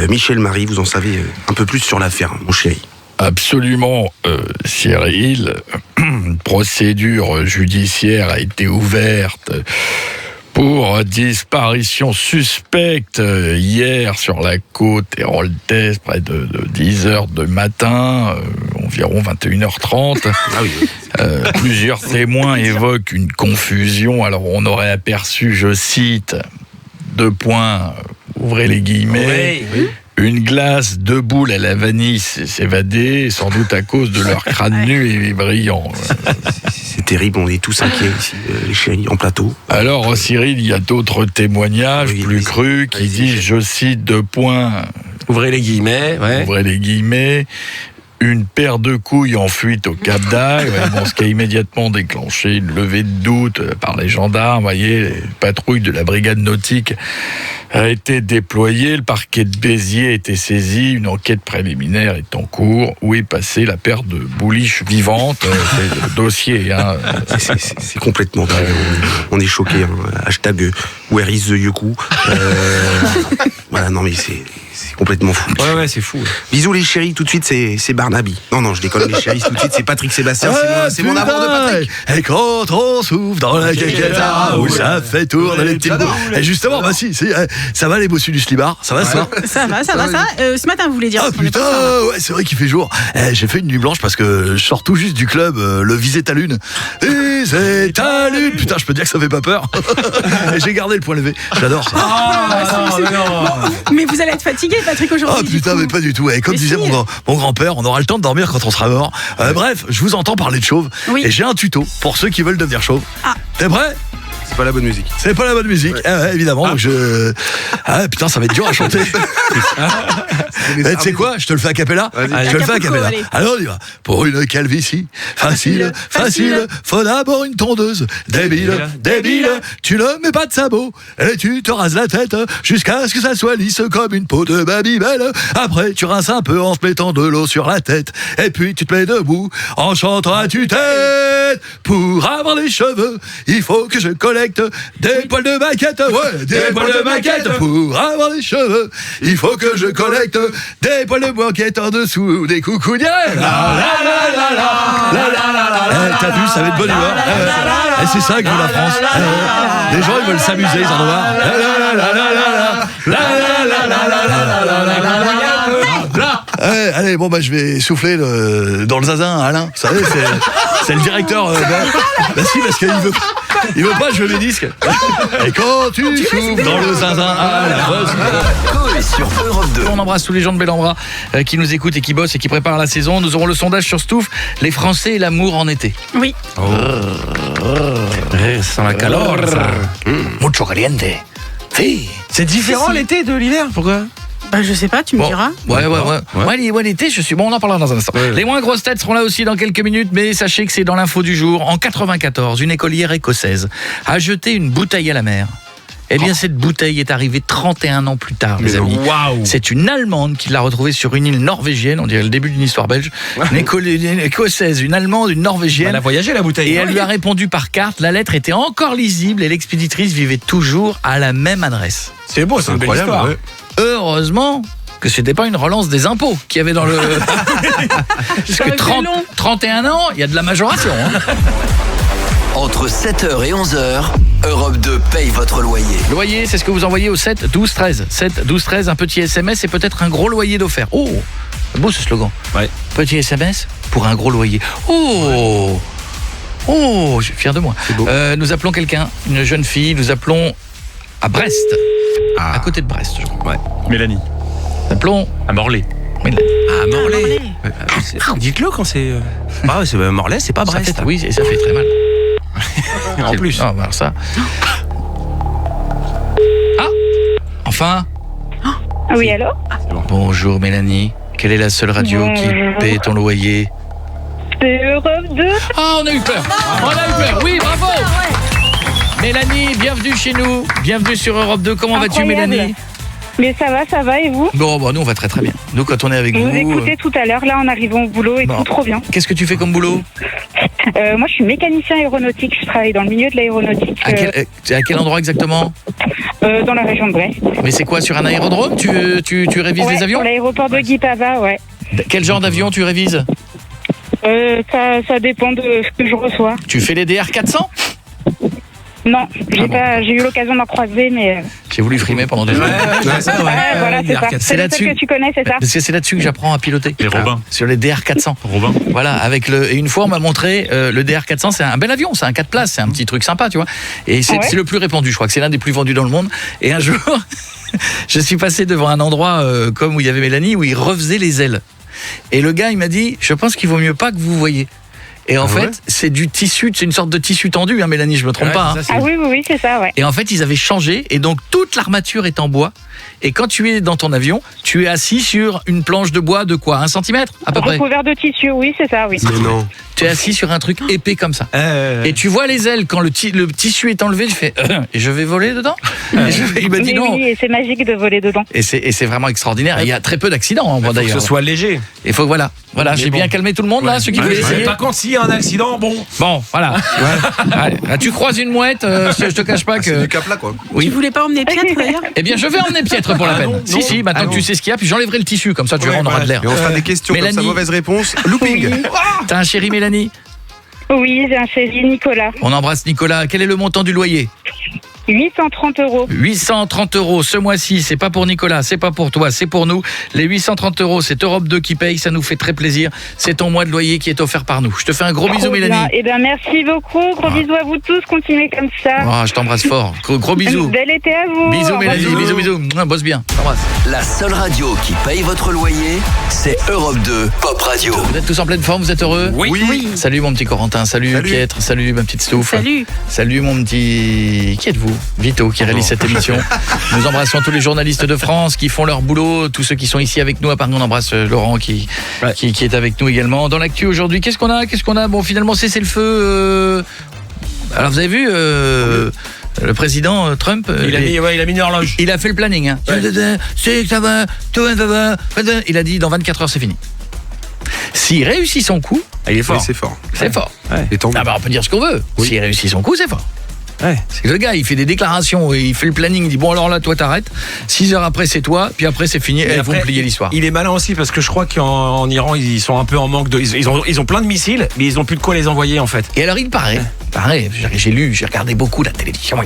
Michel Marie, vous en savez un peu plus sur l'affaire, mon chéri. Absolument, Cyril. Une procédure judiciaire a été ouverte pour disparition suspecte hier sur la côte héroltaise, près de 10h du matin, environ 21h30. Plusieurs témoins évoquent une confusion. Alors on aurait aperçu, je cite, 2 points, ouvrez les guillemets, une glace, 2 boules à la vanille s'évader, sans doute à cause de leur crâne nu et brillant. C'est terrible, on est tous inquiets ici, les chéris, en plateau. Alors, Cyril, il y a d'autres témoignages plus crus qui disent, je cite, 2 points. Ouvrez les guillemets. Ouvrez les guillemets. Une paire de couilles en fuite au Cap d'Agde, ce qui a immédiatement déclenché une levée de doute par les gendarmes. Vous voyez, les patrouilles de la brigade nautique a été déployée, le parquet de Béziers a été saisi, une enquête préliminaire est en cours. Où est passée la paire de bouliches vivantes ? C'est le dossier. Hein. C'est complètement dingue. On est choqués. Hein. Hashtag Where is the Yoku. Voilà, non mais c'est complètement fou. Ouais, c'est fou. Bisous les chéris, tout de suite c'est Barnaby. Non, je déconne, les chéris, tout de suite c'est Patrick Sébastien, c'est mon amour de Patrick. Et quand on souffle dans la caqueta, où ça fait tourner les petites boules. Et justement, ça va les bossus du slibard, ça va ça ? Ça va. Ce matin, vous voulez dire ? Ah putain, ouais, c'est vrai qu'il fait jour. J'ai fait une nuit blanche parce que je sors tout juste du club, le Viser ta lune. Viser ta lune. Putain, je peux dire que ça fait pas peur. Et j'ai gardé le point levé, j'adore ça. Mais vous allez être fatigué, Patrick, aujourd'hui. Ah putain, mais pas du tout. Comme disait mon grand-père, on aura le temps de dormir quand on sera mort. Bref, je vous entends parler de chauve. Et j'ai un tuto pour ceux qui veulent devenir chauve. T'es prêt ? C'est pas la bonne musique. C'est pas la bonne musique, évidemment. Donc putain, ça va être dur à chanter. Tu sais quoi ? Je te le fais a cappella. Je te le fais a cappella. Alors on y va. Pour une calvitie facile, faut d'abord une tondeuse. Débile, tu ne mets pas de sabots et tu te rases la tête jusqu'à ce que ça soit lisse comme une peau de Babybel. Après, tu rinces un peu en te mettant de l'eau sur la tête et puis tu te mets debout en chantant à tue-tête. Pour avoir les cheveux, il faut que je collecte collecte des poils de maquette, ouais, des poils de maquette pour avoir des cheveux. Il faut que je collecte des poils de maquette en dessous des coucounières. T'as vu, ça va être bonne humeur. C'est ça que veut la France. Les gens, ils veulent s'amuser, ils en ont marre. Allez, bon, je vais souffler dans le zinzin, Alain. Vous savez, c'est le directeur. Si, parce qu'il veut pas jouer les disques. Et quand tu souffles dans le zinzin, sur Europe 2. On embrasse tous les gens de Bellambra qui nous écoutent et qui bossent et qui préparent la saison. Nous aurons le sondage sur Stouff, les Français et l'amour en été. Oui. Sans la calor. Mucho caliente. Si. C'est différent l'été de l'hiver, pourquoi? Je sais pas, tu me diras. Ouais, l'été, je suis bon, on en parlera dans un instant. Les moins grosses têtes seront là aussi dans quelques minutes, mais sachez que c'est dans l'info du jour. En 94, une écolière écossaise a jeté une bouteille à la mer. Eh bien, cette bouteille est arrivée 31 ans plus tard, les amis. Waouh. C'est une Allemande qui l'a retrouvée sur une île norvégienne, on dirait le début d'une histoire belge. Une écossaise, une Allemande, une norvégienne. Elle a voyagé, la bouteille. Et elle lui a répondu par carte. La lettre était encore lisible et l'expéditrice vivait toujours à la même adresse. C'est beau, c'est une belle histoire. Ouais. Heureusement que c'était pas une relance des impôts qu'il y avait dans le... Parce que 31 ans, il y a de la majoration. Entre 7h et 11h, Europe 2 paye votre loyer. Loyer, c'est ce que vous envoyez au 7 12 13. 7 12 13, un petit SMS et peut-être un gros loyer d'offert. Oh, c'est beau ce slogan. Ouais. Petit SMS pour un gros loyer. Oh, je suis fier de moi. Nous appelons quelqu'un, une jeune fille, nous appelons à Brest. À côté de Brest, je crois. Ouais. Mélanie. Nous appelons à Morlaix. À Morlaix. Dites-le quand c'est... c'est Morlaix, c'est pas Brest. Oui, ça fait très mal. En plus. Ah, alors ça. Ah, enfin. Oui, allô? Bonjour Mélanie. Quelle est la seule radio qui paie ton loyer? C'est Europe 2. Ah, on a eu peur. Oui, bravo. Mélanie, bienvenue chez nous. Bienvenue sur Europe 2. Comment vas-tu, Mélanie? Mais ça va et vous? Bon, nous on va très très bien. Nous quand on est avec vous... Je vous écoutais tout à l'heure, là en arrivant au boulot et tout trop bien. Qu'est-ce que tu fais comme boulot? Moi je suis mécanicien aéronautique, je travaille dans le milieu de l'aéronautique. À quel endroit exactement? Dans la région de Brest. Mais c'est quoi, sur un aérodrome? Tu révises les avions? Sur l'aéroport de Guipava, ouais. Quel genre d'avion tu révises? Ça dépend de ce que je reçois. Tu fais les DR400? Non, j'ai eu l'occasion d'en croiser, mais... J'ai voulu frimer pendant des heures. Voilà, c'est ça. C'est là-dessus que tu connais, c'est ça? Parce que c'est là-dessus que j'apprends à piloter. Les Robins. Sur les DR400. Robin. Voilà, et une fois on m'a montré le DR400, c'est un bel avion, c'est un 4 places, c'est un petit truc sympa, tu vois. Et c'est le plus répandu, je crois que c'est l'un des plus vendus dans le monde. Et un jour, je suis passé devant un endroit comme où il y avait Mélanie, où il refaisait les ailes. Et le gars, il m'a dit, je pense qu'il vaut mieux pas que vous voyez. Et en fait, c'est du tissu, c'est une sorte de tissu tendu, hein, Mélanie, je me trompe pas. Ça, oui, c'est ça, ouais. Et en fait, ils avaient changé, et donc toute l'armature est en bois. Et quand tu es dans ton avion, tu es assis sur une planche de bois de quoi, 1 centimètre à peu près? Recouvert de tissu, oui, c'est ça, oui. Mais non. Tu es assis sur un truc épais comme ça. Et tu vois les ailes, quand le tissu est enlevé, je fais et je vais voler dedans? Il m'a dit non. Oui, et c'est magique de voler dedans. Et c'est vraiment extraordinaire. Il y a très peu d'accidents, en d'ailleurs. Il faut que ce soit léger. Il faut, voilà, j'ai bien calmé tout le monde, là, ceux qui voulaient essayer. Par contre, s'il y a un accident, bon, voilà. Tu croises une mouette, je te cache pas que... C'est du cap là, quoi. Oui. Tu voulais pas emmener Piètre, d'ailleurs? Eh bien, je vais emmener Piètre pour la peine. Si, maintenant que tu sais ce qu'il y a, puis j'enlèverai le tissu, comme ça tu verras, on aura de l'air. Et on fera des questions Mélanie. Comme ça, mauvaise réponse. Looping. T'as un chéri, Mélanie? Oui, j'ai un chéri, Nicolas. On embrasse Nicolas. Quel est le montant du loyer? 830 €. 830 € ce mois-ci, c'est pas pour Nicolas, c'est pas pour toi, c'est pour nous. Les 830 €, c'est Europe 2 qui paye, ça nous fait très plaisir. C'est ton mois de loyer qui est offert par nous. Je te fais un gros bisou, Mélanie. Eh bien, merci beaucoup. Gros bisous à vous tous. Continuez comme ça. Je t'embrasse fort. Gros bisous. Bel été à vous. Bisous, Mélanie. Bisous. Bosse bien. T'embrasse. La seule radio qui paye votre loyer, c'est Europe 2 Pop Radio. Vous êtes tous en pleine forme, vous êtes heureux? Oui. Salut mon petit Corentin, salut Pietre, salut ma petite Stouff. Salut mon petit... Qui êtes-vous? Vito qui réalise cette émission. Nous embrassons tous les journalistes de France qui font leur boulot, tous ceux qui sont ici avec nous. À part nous, on embrasse Laurent qui est avec nous également. Dans l'actu aujourd'hui, qu'est-ce qu'on a? Bon, finalement, c'est le feu. Alors, vous avez vu le président Trump, il a mis une horloge. Il a fait le planning. Hein. Ouais. C'est ça va, tout va. Il a dit dans 24 heures, c'est fini. S'il réussit son coup, il est fort. Oui, c'est fort. C'est fort. Ouais. On peut dire ce qu'on veut. S'il réussit son coup, c'est fort. C'est que le gars, il fait des déclarations, il fait le planning, il dit bon alors là, toi t'arrêtes. 6 heures après, c'est toi, puis après c'est fini. Et vont plier l'histoire. Il est malin aussi parce que je crois qu'en Iran, ils sont un peu en manque de. Ils ont plein de missiles, mais ils ont plus de quoi les envoyer en fait. Et alors il paraît, j'ai regardé beaucoup la télévision.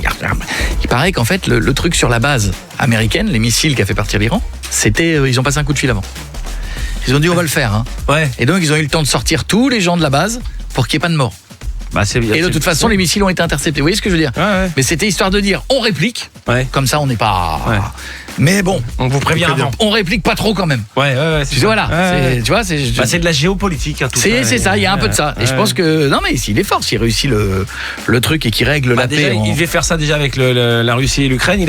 Il paraît qu'en fait le truc sur la base américaine, les missiles qui a fait partir l'Iran, c'était ils ont passé un coup de fil avant. Ils ont dit on va le faire. Hein. Ouais. Et donc ils ont eu le temps de sortir tous les gens de la base pour qu'il n'y ait pas de mort. Et de toute façon, les missiles ont été interceptés. Vous voyez ce que je veux dire ? Mais c'était histoire de dire, on réplique. Comme ça, on n'est pas. Mais bon, on vous prévient avant. On réplique pas trop quand même. Tu vois, c'est de la géopolitique. Hein, tout c'est ça. Il y a un peu de ça. Et je pense que non, mais s'il est fort, s'il réussit le truc et qu'il règle la déjà, paix. Il devait faire ça déjà avec la Russie et l'Ukraine.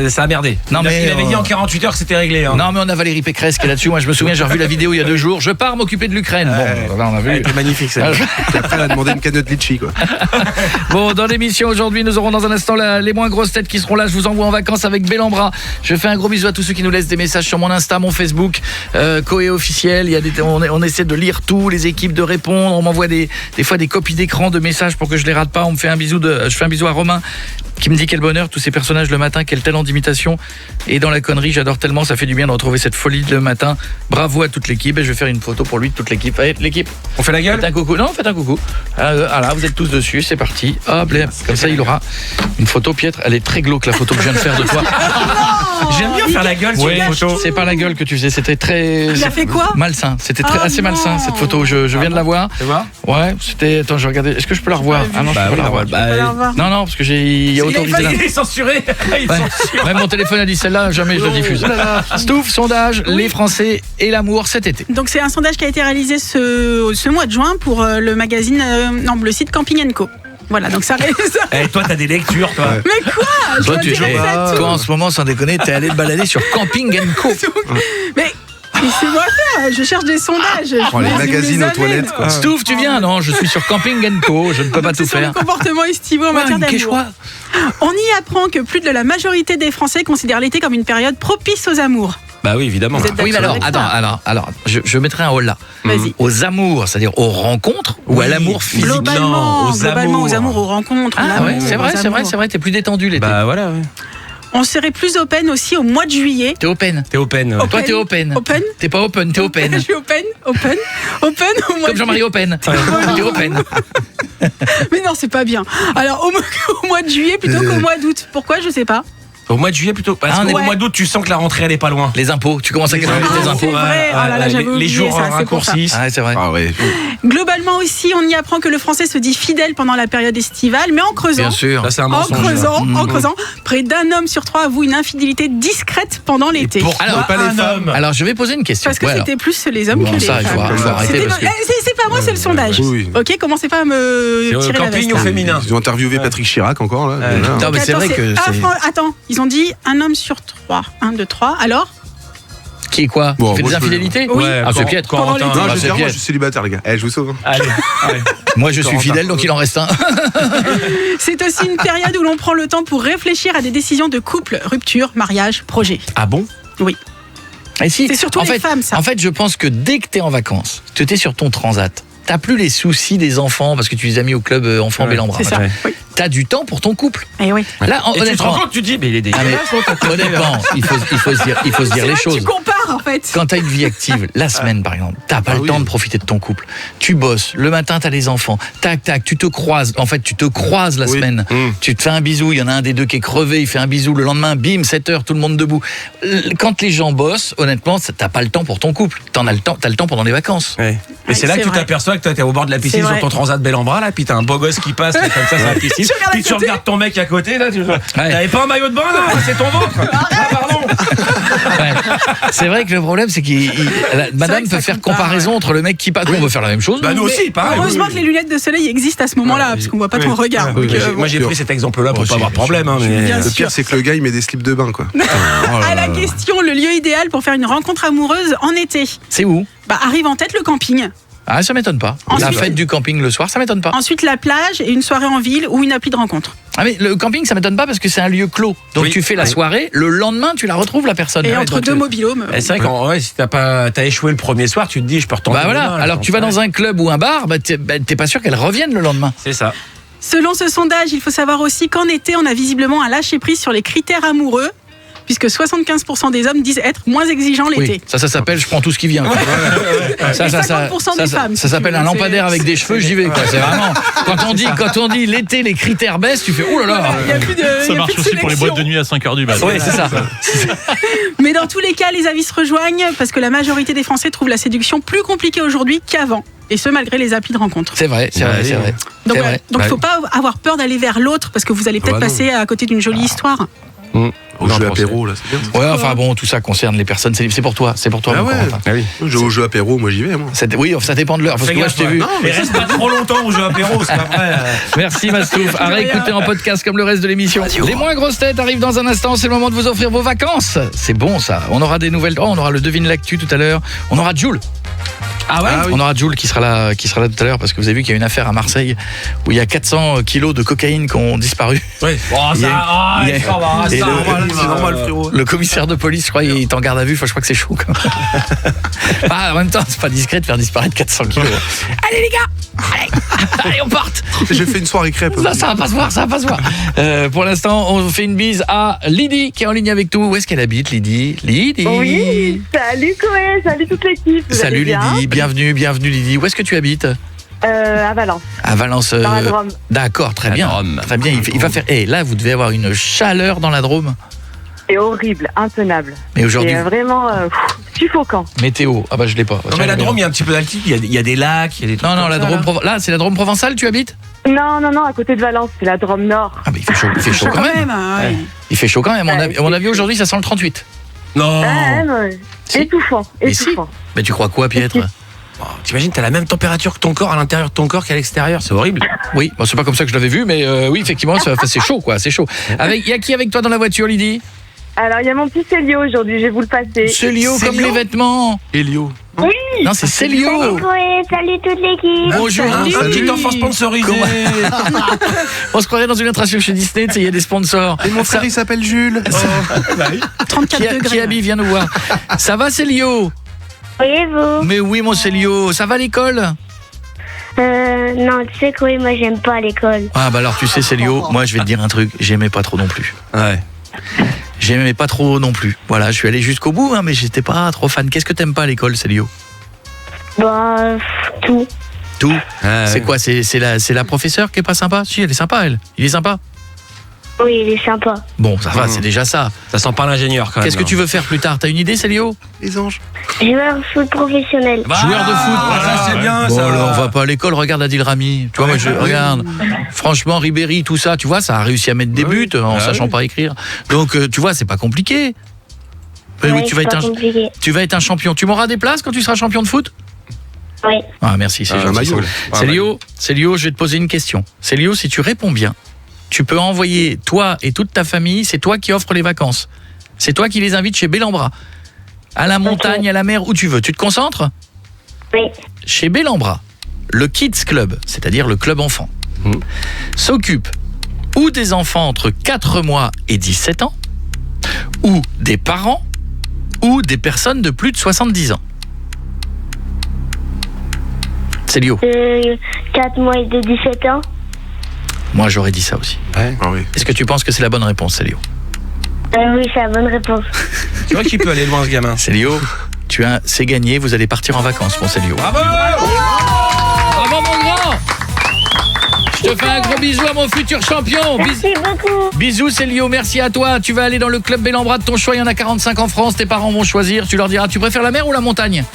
Ça a merdé. Non, il avait dit en 48 heures que c'était réglé. Hein. Non, mais on a Valérie Pécresse qui est là-dessus. Moi, je me souviens, j'ai revu la vidéo il y a 2 jours. Je pars m'occuper de l'Ukraine. Bon, là, on a vu. C'était magnifique. Ça. Après, elle a demandé une canette litchi, quoi. Bon, dans l'émission aujourd'hui, nous aurons dans un instant les moins grosses têtes qui seront là. Je vous envoie en vacances avec Bellambra. Je fais un gros bisou à tous ceux qui nous laissent des messages sur mon Insta, mon Facebook, Coé officiel. Il y a on essaie de lire tout, les équipes de répondre. On m'envoie des fois des copies d'écran de messages pour que je les rate pas. Je fais un bisou à Romain qui me dit quel bonheur, tous ces personnages le matin, quel talent d'imitation. Et dans la connerie, j'adore tellement, ça fait du bien de retrouver cette folie le matin. Bravo à toute l'équipe et je vais faire une photo pour lui de toute l'équipe. Allez, l'équipe. On fait la gueule ? Faites un coucou. Non, faites un coucou. Voilà, vous êtes tous dessus, c'est parti. Hop, comme ça, il aura une photo piètre. Elle est très glauque, la photo que je viens de faire de toi. J'aime bien faire la gueule sur les photos. C'est pas la gueule que tu faisais, c'était très... Il a fait quoi ? Malsain. C'était assez malsain, cette photo. Je viens de la voir. Tu vois ? Ouais, c'était... Attends, je regardais. Est-ce que je peux la revoir ? Ah non, je peux pas la revoir. Non, parce que il y a autorisé là. Il est censuré. Même mon téléphone a dit celle-là, jamais je la diffuse. Stouff, sondage, les Français et l'amour cet été. Donc c'est un sondage qui a été réalisé ce mois de juin pour le magazine, le site Camping & Co. Voilà, donc ça... toi, t'as des lectures, toi. Mais quoi ? Toi, en ce moment, sans déconner, t'es allé te balader sur Camping & Co. Mais... Laissez-moi faire, je cherche des sondages. Les magazines aux toilettes, quoi. Stouff, tu viens ? Non, je suis sur Camping & Co, je ne peux pas tout faire. Le comportement estivaux en matière d'amour. On y apprend que plus de la majorité des Français considèrent l'été comme une période propice aux amours. Bah oui, évidemment. Oui, mais alors, je mettrai un holà. Vas-y. Aux amours, c'est-à-dire aux rencontres ou à l'amour physique ? Globalement, aux amours, aux rencontres. Ah ouais, c'est vrai, t'es plus détendu l'été. Bah voilà, ouais. On serait plus open aussi au mois de juillet. T'es open. Ouais. Toi, t'es open. Open. T'es pas open, t'es open. Je suis open au mois comme Jean-Marie Open. T'es open. Mais non, c'est pas bien. Alors, au mois de juillet plutôt qu'au mois d'août. Pourquoi ? Je sais pas. Au mois de juillet plutôt. Parce qu'au mois d'août, tu sens que la rentrée, elle est pas loin. Les impôts, tu commences à calculer tes impôts. C'est vrai. Les jours raccourcissent. Ah, c'est vrai. Ah ouais. Globalement aussi, on y apprend que le Français se dit fidèle pendant la période estivale, mais en creusant. Bien sûr. Ça, c'est un mensonge. En creusant, près d'un homme sur 3 avoue une infidélité discrète pendant l'été. Alors, pas les femmes. Alors, je vais poser une question. Parce que c'était plus les hommes que les femmes. Il faut arrêter. C'est pas moi, c'est le sondage. Oui. Ok, commencez pas à me tirer la veste. Camping au féminin. Ils ont interviewé Patrick Chirac encore, là. Non, mais c'est vrai que Attends, ils ont dit un homme sur 3. 1, 2, 3. Alors ? Qui est quoi ? Bon, Qui fait des infidélités ? Oui. C'est piètre. Non, je suis célibataire, les gars. Je vous sauve. Allez. Moi, je suis fidèle, donc il en reste un. C'est aussi une période où l'on prend le temps pour réfléchir à des décisions de couple, rupture, mariage, projet. Ah bon ? Oui. Et si, c'est surtout les femmes, ça. En fait, je pense que dès que t'es en vacances, que t'es sur ton transat, t'as plus les soucis des enfants parce que tu les as mis au club enfants Bellambra. C'est ça. Oui. T'as du temps pour ton couple. Et oui. Là, et tu te rends compte, tu dis, mais il est dégueulasse. Honnêtement, il faut se dire les choses. Tu compares en fait. Quand t'as une vie active, la semaine par exemple, t'as pas le temps de profiter de ton couple. Tu bosses, le matin t'as les enfants, tac, tu te croises. En fait, tu te croises la semaine. Tu te fais un bisou, il y en a un des deux qui est crevé, il fait un bisou, le lendemain, bim, 7h, tout le monde debout. Quand les gens bossent, honnêtement, t'as pas le temps pour ton couple. T'as le temps pendant les vacances. Ouais. Mais c'est là que tu t'aperçois que toi t'es au bord de la piscine sur ton transat Bellambra, là, puis t'as un beau gosse qui passe là, comme ça sur la piscine. Puis tu regardes ton mec à côté, là, t'avais pas un maillot de bain, là, c'est ton ventre. Pardon. C'est vrai que le problème, c'est que madame peut faire comparaison entre le mec qui passe. On veut faire la même chose. Bah nous aussi, pareil. Heureusement que les lunettes de soleil existent à ce moment-là, parce qu'on voit pas ton regard. Moi j'ai pris cet exemple-là pour pas avoir de problème. Le pire, c'est que le gars, il met des slips de bain, quoi. À la question, le lieu idéal pour faire une rencontre amoureuse en été. C'est où ? Arrive en tête le camping. Ah, ça m'étonne pas. La fête du camping le soir, ça m'étonne pas. Ensuite, la plage et une soirée en ville ou une appli de rencontre. Ah mais le camping, ça m'étonne pas parce que c'est un lieu clos. Donc tu fais la soirée, le lendemain, tu la retrouves la personne. Et entre deux mobilhomes. C'est vrai qu'en si t'as échoué le premier soir, tu te dis je peux retourner. Bah voilà. Alors que tu vas dans un club ou un bar, t'es pas sûr qu'elle revienne le lendemain. C'est ça. Selon ce sondage, il faut savoir aussi qu'en été, on a visiblement un lâcher-prise sur les critères amoureux, puisque 75% des hommes disent être moins exigeants l'été. Oui, ça s'appelle je prends tout ce qui vient. Quoi. Ça, 50% des femmes. Ça s'appelle un lampadaire avec des cheveux, j'y vais. Quoi. C'est vraiment quand on dit l'été, les critères baissent, tu fais oh là là. Ça marche aussi pour les boîtes de nuit à 5h du matin. Oui, c'est ça. Mais dans tous les cas, les avis se rejoignent parce que la majorité des Français trouvent la séduction plus compliquée aujourd'hui qu'avant. Et ce, malgré les applis de rencontre. C'est vrai. Donc, il ne faut pas avoir peur d'aller vers l'autre parce que vous allez peut-être passer à côté d'une jolie histoire. Au jeu apéro, là, c'est bien. Ouais, enfin bon, tout ça concerne les personnes. C'est pour toi. Ah ouais. Au jeu apéro, moi j'y vais. Moi. Oui, ça dépend de l'heure. Parce que moi, je t'ai vu. Mais reste pas trop longtemps au jeu apéro, c'est pas vrai. Merci Mastouf. À réécouter en podcast comme le reste de l'émission. Les moins grosses têtes arrivent dans un instant. C'est le moment de vous offrir vos vacances. C'est bon ça. On aura des nouvelles. On aura le devine l'actu tout à l'heure. On aura Jules. Ah ouais. On aura Jules qui sera là tout à l'heure parce que vous avez vu qu'il y a une affaire à Marseille où il y a 400 kilos de cocaïne qui ont disparu. Oui. C'est normal, frérot. Le commissaire de police, je crois, il est en garde à vue. Enfin, je crois que c'est chaud quand même. En même temps, c'est pas discret de faire disparaître 400 kilos. Allez les gars, allez, on parte. J'ai fait une soirée crêpe. Ça va pas se voir. Pour l'instant, on fait une bise à Lydie qui est en ligne avec nous. Où est-ce qu'elle habite, Lydie? Oui. Salut Coé, salut toute l'équipe. Salut Lydie. Bienvenue Lydie. Où est-ce que tu habites? À Valence. À Valence. Dans la Drôme. D'accord, très bien. Très bien. Il va faire. Là, vous devez avoir une chaleur dans la Drôme. C'est horrible, intenable. Mais aujourd'hui. C'est vraiment suffocant. Météo. Ah bah je l'ai pas. Non mais la Drôme, il y a un petit peu d'altitude. Il y a des lacs, il y a des trucs. Non, la Drôme. Là, c'est la Drôme provençale. Tu habites? Non, à côté de Valence, c'est la Drôme Nord. Ah mais il fait chaud quand même. Ouais. Il fait chaud quand même. À mon avis, aujourd'hui, ça sent le 38. Non. Étouffant. Mais tu crois quoi, Pietre? T'imagines, t'as la même température que ton corps à l'intérieur de ton corps qu'à l'extérieur, c'est horrible. Oui, c'est pas comme ça que je l'avais vu, mais oui, effectivement, c'est chaud, quoi, c'est chaud. Il y a qui avec toi dans la voiture, Lydie? Alors, il y a mon petit Célio aujourd'hui, je vais vous le passer. Célio comme les vêtements. Elio. Oui. Non, c'est Célio. Salut toute l'équipe. Bonjour. Un petit enfant sponsorisé. On se croirait dans une attraction chez Disney, il y a des sponsors. Et mon frère, il s'appelle Jules. 34 degrés. Kiabi vient nous voir. Ça va, Célio? Oui, et vous? Mais oui, mon Célio. Ça va à l'école? Non, tu sais quoi, moi j'aime pas l'école. Ah bah alors tu sais Célio, moi je vais te dire un truc, j'aimais pas trop non plus. Ouais. J'aimais pas trop non plus. Voilà, je suis allé jusqu'au bout, mais j'étais pas trop fan. Qu'est-ce que t'aimes pas à l'école, Célio? Bah, tout. Tout. C'est quoi? C'est la professeure qui est pas sympa? Si, elle est sympa, elle. Il est sympa? Oui, il est sympa. Bon, ça va, c'est déjà ça. Ça sent pas l'ingénieur quand même. Qu'est-ce que tu veux faire plus tard? T'as une idée, Célio? Les anges. Joueur de foot professionnel. Joueur de foot. Ça c'est bien. Bon, ça. alors, on va pas à l'école, regarde Adil Rami. Tu vois, moi je regarde. Franchement, Ribéry, tout ça, tu vois, ça a réussi à mettre des buts en sachant pas écrire. Donc, tu vois, c'est pas compliqué. Oui, tu vas être un champion. Tu m'auras des places quand tu seras champion de foot? Oui. Ah, merci, c'est gentil. Célio, je vais te poser une question. Célio, si tu réponds bien, tu peux envoyer toi et toute ta famille, c'est toi qui offres les vacances. C'est toi qui les invites chez Bellambra. À la montagne, à la mer, où tu veux. Tu te concentres? Oui. Chez Bellambra, le Kids Club, c'est-à-dire le club enfant, s'occupe ou des enfants entre 4 mois et 17 ans, ou des parents, ou des personnes de plus de 70 ans. Célio. 4 mois et de 17 ans. Moi, j'aurais dit ça aussi. Ouais. Ah oui. Est-ce que tu penses que c'est la bonne réponse, Célio? Oui, c'est la bonne réponse. Tu vois qu'il peut aller loin, ce gamin. Célio, c'est gagné, vous allez partir en vacances, mon Célio. Bravo! Bravo, mon grand! Je te fais un gros bisou à mon futur champion. Merci beaucoup. Bisous, Célio, merci à toi. Tu vas aller dans le club Bellambra de ton choix, il y en a 45 en France, tes parents vont choisir. Tu leur diras, tu préfères la mer ou la montagne?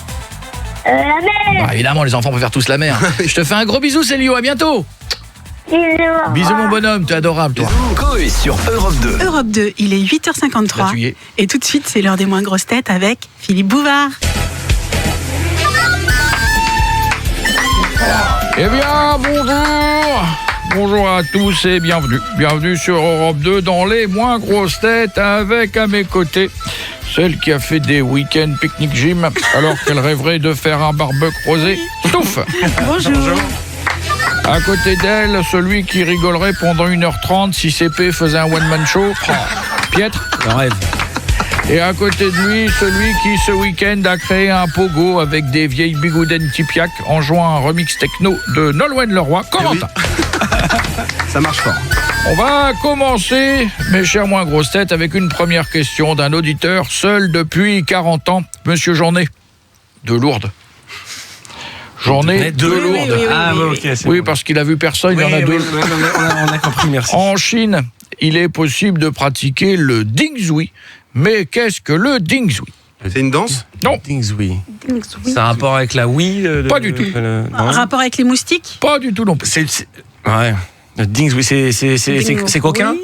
La mer. Bah, évidemment, les enfants préfèrent tous la mer. Je te fais un gros bisou, Célio, à bientôt. Bisous mon bonhomme, t'es adorable toi. Coé sur Europe 2. Europe 2, il est 8h53. Et tout de suite, c'est l'heure des moins grosses têtes avec Philippe Bouvard. Eh bien, bonjour. Bonjour à tous et bienvenue. Bienvenue sur Europe 2 dans les moins grosses têtes avec à mes côtés celle qui a fait des week-ends pique-nique gym alors qu'elle rêverait de faire un barbecue rosé. Touffe. Bonjour. À côté d'elle, celui qui rigolerait pendant 1h30 si CP faisait un one-man show. Pietre, le rêve. Et à côté de lui, celui qui, ce week-end, a créé un pogo avec des vieilles bigoudènes Tipiak en jouant un remix techno de Nolwenn Leroy, Corentin. Ça marche fort. On va commencer, mes chers moins grosses têtes, avec une première question d'un auditeur seul depuis 40 ans, Monsieur Journet, de Lourdes. Journée de Lourdes. Oui, parce qu'il a vu personne, il y en a deux. On a compris, merci. En Chine, il est possible de pratiquer le Dingzhui. Mais qu'est-ce que le Dingzhui? C'est une danse? Non. Dingzhui. C'est un rapport avec la Wii? Pas du tout. Un rapport avec les moustiques? Pas du tout non plus. Ouais. Le Dingzhui, c'est coquin?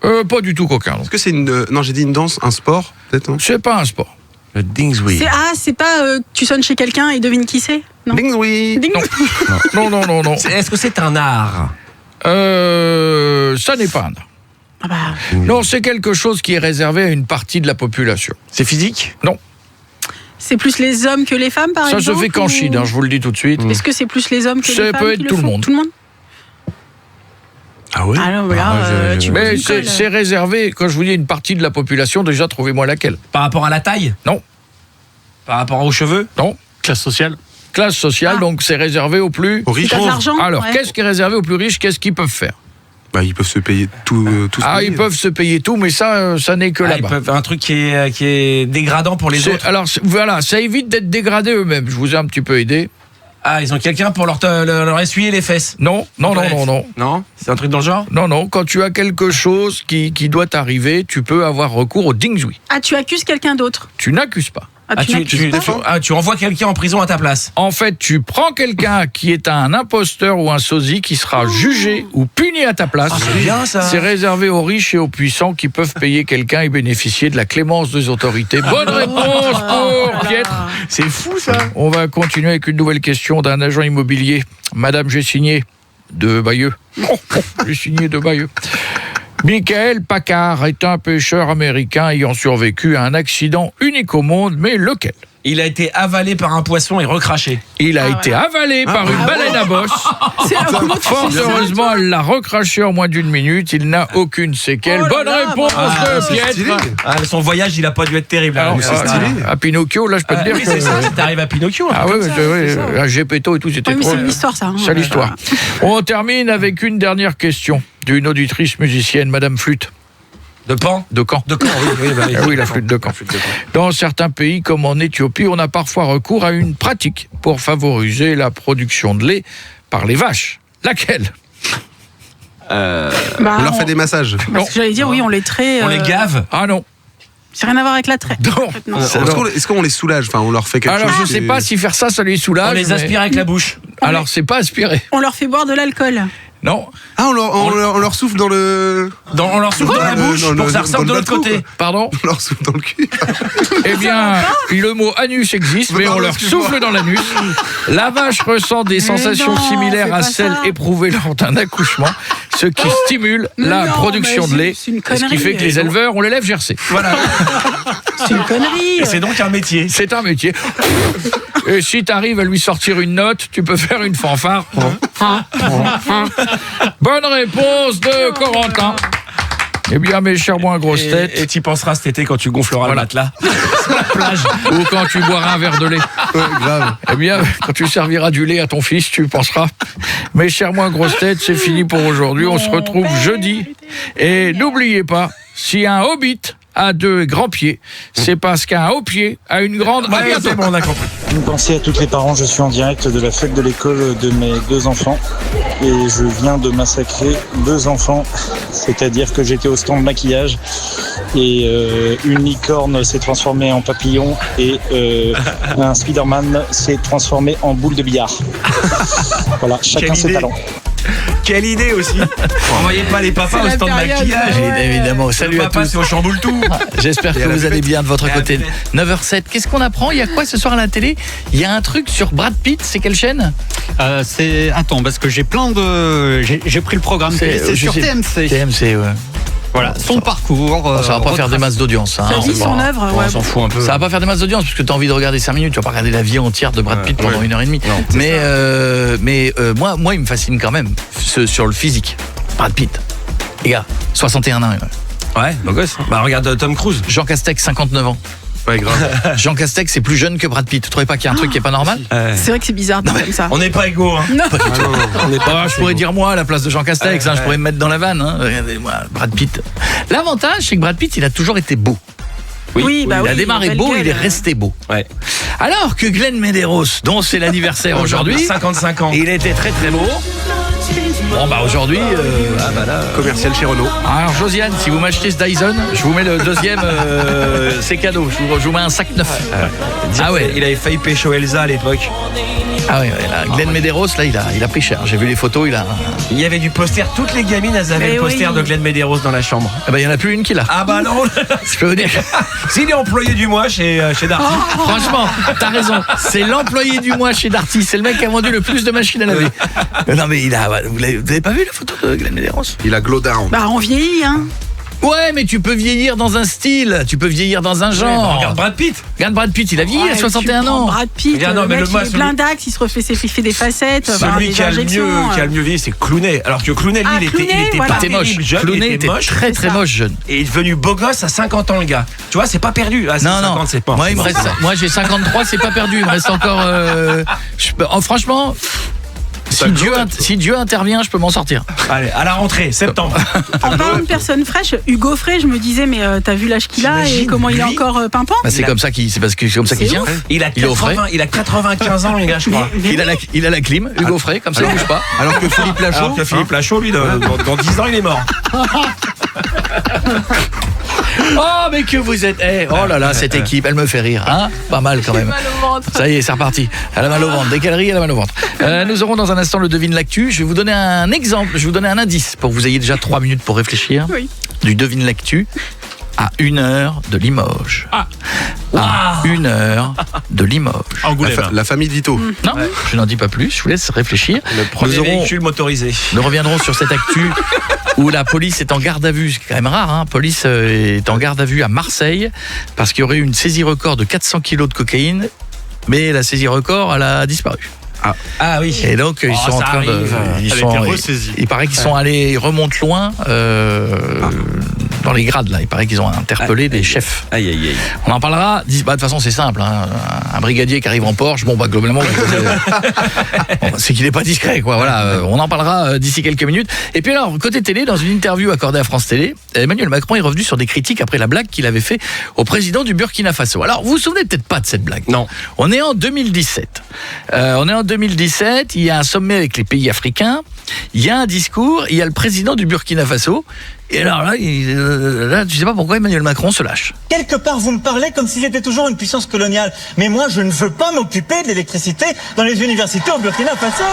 Pas du tout coquin. Est-ce que c'est une... Non, j'ai dit une danse, un sport, peut-être? C'est pas un sport. Le Dingzhui. C'est pas tu sonnes chez quelqu'un et devine qui c'est? Non. Dingzhui. Non. Est-ce que c'est un art? Ça n'est pas un art. Ah bah. Non, c'est quelque chose qui est réservé à une partie de la population. C'est physique? Non. C'est plus les hommes que les femmes, par exemple? Ça se fait qu'en Chine, je vous le dis tout de suite. Est-ce que c'est plus les hommes que les femmes? Ça peut être tout le monde. Tout le monde? Ah oui? Alors là, mais c'est réservé, quand je vous dis une partie de la population, déjà trouvez-moi laquelle. Par rapport à la taille? Non. Par rapport aux cheveux? Non. Classe sociale? Classe sociale, donc c'est réservé aux plus riches. Alors, qu'est-ce qui est réservé aux plus riches? Qu'est-ce qu'ils peuvent faire? Ils peuvent se payer tout. Ils peuvent se payer tout, mais ça n'est que là-bas. Un truc qui est dégradant pour les autres. Alors voilà, ça évite d'être dégradé eux-mêmes. Je vous ai un petit peu aidé. Ah, ils ont quelqu'un pour leur essuyer les fesses? Non. Non? C'est un truc dans le genre? Non. Quand tu as quelque chose qui doit t'arriver, tu peux avoir recours au Dingzhui. Ah, tu accuses quelqu'un d'autre? Tu n'accuses pas. Tu envoies quelqu'un en prison à ta place? En fait, tu prends quelqu'un qui est un imposteur ou un sosie qui sera jugé ou puni à ta place. C'est bien ça. C'est réservé aux riches et aux puissants qui peuvent payer quelqu'un et bénéficier de la clémence des autorités. Bonne réponse pour Pietre. C'est fou ça. On va continuer avec une nouvelle question d'un agent immobilier. Madame, j'ai signé de Bayeux. J'ai signé de Bayeux. Michael Packard est un pêcheur américain ayant survécu à un accident unique au monde, mais lequel? Il a été avalé par un poisson et recraché. Il a été avalé par une baleine à bosse. Fort heureusement, elle l'a recraché en moins d'une minute. Il n'a aucune séquelle. Bonne réponse de Pietre. Son voyage, il a pas dû être terrible. À Pinocchio, là, je peux te dire que... C'est ça, t'arrives à Pinocchio. Ah oui, à Gepetto et tout, c'était trop... C'est l'histoire, ça. C'est l'histoire. On termine avec une dernière question d'une auditrice musicienne, Madame Flûte. De Pan? De Caen. De Caen, oui. Oui, la flûte de Caen. Dans certains pays, comme en Éthiopie, on a parfois recours à une pratique pour favoriser la production de lait par les vaches. Laquelle? On leur fait des massages. Parce que j'allais dire, oui, on les traite. On les gave? Ah non. C'est rien à voir avec la traite. Non. Est-ce qu'on les soulage? Enfin, on leur fait quelque chose? Alors, je sais pas si faire ça les soulage. On les aspire avec la bouche. Alors, c'est pas aspiré. On leur fait boire de l'alcool. Non. Ah, on leur souffle dans le... On leur souffle dans la bouche pour que ça ressorte de l'autre côté. Pardon? On leur souffle dans le cul. Eh bien, le mot anus existe, mais on leur souffle dans l'anus. La vache ressent des sensations similaires à celles éprouvées lors d'un accouchement, ce qui stimule la production de lait, ce qui fait que les éleveurs ont les lèvres gercées. Voilà. C'est une connerie. Et c'est donc un métier. C'est un métier. Et si tu arrives à lui sortir une note, tu peux faire une fanfare. Bonne réponse de Corentin. Eh bien, mes chers moins grosses têtes. Et tu y penseras cet été quand tu gonfleras le matelas sur la plage. Ou quand tu boiras un verre de lait. Grave. Eh bien, quand tu serviras du lait à ton fils, tu penseras. Mes chers moins grosses têtes, c'est fini pour aujourd'hui. On se retrouve jeudi. Et n'oubliez pas, si un hobbit a deux grands pieds, c'est parce qu'un haut pied a une grande... c'est bon, on a compris. Une pensée à tous les parents, je suis en direct de la fête de l'école de mes deux enfants et je viens de massacrer deux enfants, c'est-à-dire que j'étais au stand maquillage et une licorne s'est transformée en papillon et un Spider-Man s'est transformé en boule de billard. Voilà, chacun ses talents. Quelle idée aussi. Envoyez pas les papas au stand maquillage. Évidemment, salut à tous. C'est au chamboule tout. J'espère que vous allez bien de votre côté. 9h07. Qu'est-ce qu'on apprend? Il y a quoi ce soir à la télé? Il y a un truc sur Brad Pitt. C'est quelle chaîne? Attends, parce que j'ai plein de... J'ai pris le programme. C'est sur TMC. TMC, ouais. Voilà, son parcours. Ça va pas faire des masses d'audience. Sa vie, son œuvre, on s'en fout un peu. Ça va pas faire des masses d'audience parce que tu as envie de regarder 5 minutes. Tu vas pas regarder la vie entière de Brad Pitt pendant 1h30. Mais moi, il me fascine quand même sur le physique. Brad Pitt. Les gars, 61 ans. Ouais, beau gosse. Bah regarde Tom Cruise. Jean Castex, 59 ans. Ouais, grave. Jean Castex, c'est plus jeune que Brad Pitt. Vous trouvez pas qu'il y a un truc qui est pas normal? C'est vrai que c'est bizarre de comme ça. On n'est pas égaux. Hein. Non. On est pas, je pourrais dire moi à la place de Jean Castex, je pourrais me mettre dans la vanne. Regardez-moi, Brad Pitt. L'avantage, c'est que Brad Pitt, il a toujours été beau. Oui, il a démarré beau, il est resté beau. Ouais. Alors que Glenn Medeiros, dont c'est l'anniversaire aujourd'hui, 55 ans. Il était très très beau. Bon bah aujourd'hui, commercial chez Renault. Alors Josiane, si vous m'achetez ce Dyson, je vous mets le deuxième, c'est cadeau. Je vous mets un sac neuf. Ouais. Il avait failli pécho Elsa à l'époque. Ah ouais, là, Glenn Medeiros, là, il a pris cher. J'ai vu les photos, Il y avait du poster. Toutes les gamines, elles avaient le poster de Glenn Medeiros dans la chambre. Ah bah il y en a plus une qui l'a. Ah bah non. Je peux vous dire. S'il est employé du mois chez Darty. Franchement, t'as raison. C'est l'employé du mois chez Darty. C'est le mec qui a vendu le plus de machines à laver. Non mais vous l'avez pas vu la photo de Glenn Medeiros? Il a glow down. Bah on vieillit, hein. Ouais, mais tu peux vieillir dans un style, tu peux vieillir dans un genre. Regarde Brad Pitt. Regarde Brad Pitt, il a vieilli à 61 ans. Brad Pitt, le mec, il est plein d'axes, il se fait des facettes. Celui qui a le mieux vieilli, c'est Clooney. Alors que Clooney, lui, il était pas terrible jeune. Clooney était moche, très moche jeune. Et il est devenu beau gosse à 50 ans, le gars. Tu vois, c'est pas perdu. Ah, 50, c'est pas. Moi, j'ai 53, c'est pas perdu. Il me reste encore. Franchement. Si Dieu intervient, je peux m'en sortir. Allez, à la rentrée, septembre. En parlant de personne fraîche, Hugo Frey, je me disais, mais t'as vu l'âge qu'il a et comment il est encore pimpant? C'est comme ça qu'il vient. Il a 95 ans, les gars, je crois. Il a la clim, Hugo Frey, comme ça il bouge pas. Alors que Philippe Lachaud, lui, dans 10 ans, il est mort. Oh mais que vous êtes oh là là, cette équipe, elle me fait rire, hein. Pas mal quand même. Ça y est, c'est reparti. Elle a mal au ventre, dès qu'elle rit, elle a mal au ventre. Nous aurons dans un instant le devine l'actu. Je vais vous donner un exemple, je vais vous donner un indice pour que vous ayez déjà 3 minutes pour réfléchir. Oui. Du devine l'actu à 1 heure de Limoges. À 1 heure de Limoges. La famille de Vito. Non, je n'en dis pas plus, je vous laisse réfléchir. Le premier véhicule motorisé. Nous reviendrons sur cette actu où la police est en garde à vue, c'est quand même rare, hein. Police est en garde à vue à Marseille parce qu'il y aurait eu une saisie record de 400 kilos de cocaïne, mais la saisie record, elle a disparu. Ah oui. Et donc ils sont en train de il paraît qu'ils sont allés, ils remontent loin dans les grades là, il paraît qu'ils ont interpellé des chefs. Aïe. On en parlera, de toute façon c'est simple, hein. Un brigadier qui arrive en Porsche, globalement c'est qu'il n'est pas discret quoi, voilà, on en parlera d'ici quelques minutes. Et puis alors, côté télé, dans une interview accordée à France Télé, Emmanuel Macron est revenu sur des critiques après la blague qu'il avait fait au président du Burkina Faso. Alors, vous vous souvenez peut-être pas de cette blague? Non. On est en 2017. Il y a un sommet avec les pays africains, il y a un discours, il y a le président du Burkina Faso, et alors là, je sais pas pourquoi Emmanuel Macron se lâche. Quelque part, vous me parlez comme si j'étais toujours une puissance coloniale. Mais moi, je ne veux pas m'occuper de l'électricité dans les universités au Burkina Faso.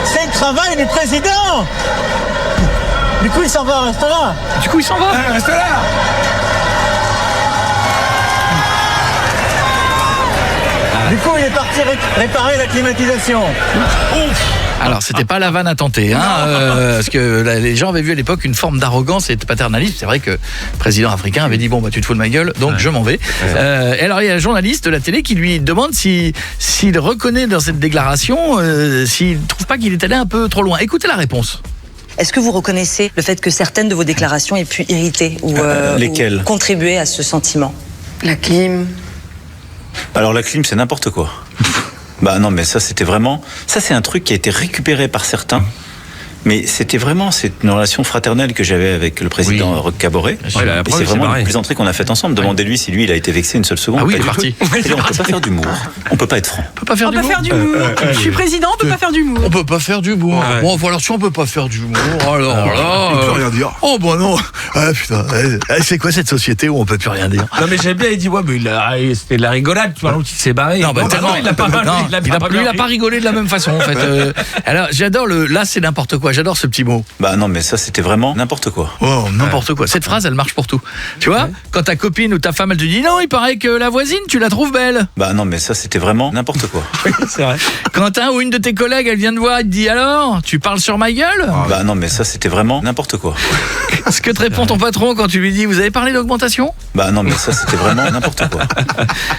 C'est le travail du président. Du coup, il s'en va, reste là. Reste là. Du coup, il est parti réparer la climatisation. Alors, c'était pas la vanne à tenter, hein, parce que les gens avaient vu à l'époque une forme d'arrogance et de paternalisme. C'est vrai que le président africain avait dit, bon, bah, tu te fous de ma gueule, donc je m'en vais. Et alors, il y a un journaliste de la télé qui lui demande s'il reconnaît dans cette déclaration, s'il trouve pas qu'il est allé un peu trop loin. Écoutez la réponse. Est-ce que vous reconnaissez le fait que certaines de vos déclarations aient pu irriter ou contribuer à ce sentiment? La clim. Alors la clim, c'est n'importe quoi. Bah non, mais ça c'était vraiment... Ça c'est un truc qui a été récupéré par certains. Mais c'était vraiment une relation fraternelle que j'avais avec le président Roch Kaboré. Et c'est vraiment une plaisanterie qu'on a faite ensemble. Demandez-lui si lui, il a été vexé une seule seconde. Ah oui, il est parti. On peut pas faire d'humour. On peut pas être franc. On peut pas faire d'humour. Je suis président, on peut pas faire d'humour. On peut pas faire d'humour. Bon, alors si on peut pas faire d'humour, alors là... On peut rien dire. Oh bah non. Ah putain, c'est quoi cette société où on peut plus rien dire? Non mais j'aime bien, il dit, ouais, mais c'était de la rigolade, tu vois, l'autre il s'est barré. Non, bah tellement, il a pas rigolé de la même façon, en fait. Alors, j'adore là, c'est n'importe quoi, j'adore ce petit mot. Bah non, mais ça c'était vraiment n'importe quoi. Oh, n'importe quoi. Cette phrase, elle marche pour tout. Tu vois, quand ta copine ou ta femme, elle te dit non, il paraît que la voisine, tu la trouves belle. Bah non, mais ça c'était vraiment n'importe quoi. C'est vrai. Quand un ou une de tes collègues, elle vient te voir, elle te dit alors, tu parles sur ma gueule. Bah non, mais ça c'était vraiment n'importe quoi. Ce que te répond ton patron quand tu lui dis vous avez parlé d'augmentation? Bah non, mais ça c'était vraiment n'importe quoi.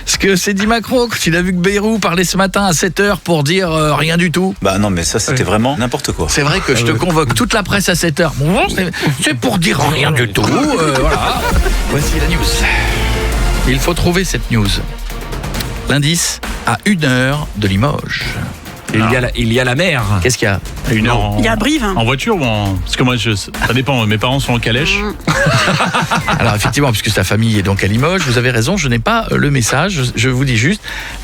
Ce que s'est dit Macron quand il a vu que Bayrou parlait ce matin à 7h pour dire rien du tout. Bah non, mais ça c'était vraiment n'importe quoi. C'est vrai que je te convoque toute la presse à 7h. Bon, c'est pour dire rien du tout. Voilà. Voici la news. Il faut trouver cette news. L'indice à 1 heure de Limoges. Il y a la mer. Qu'est-ce qu'il y a? À 1 heure Il y a Brive. En voiture ou en... Parce que moi, ça dépend. Mes parents sont en calèche. Alors effectivement, puisque sa famille est donc à Limoges, vous avez raison, je n'ai pas le message. Je vous dis juste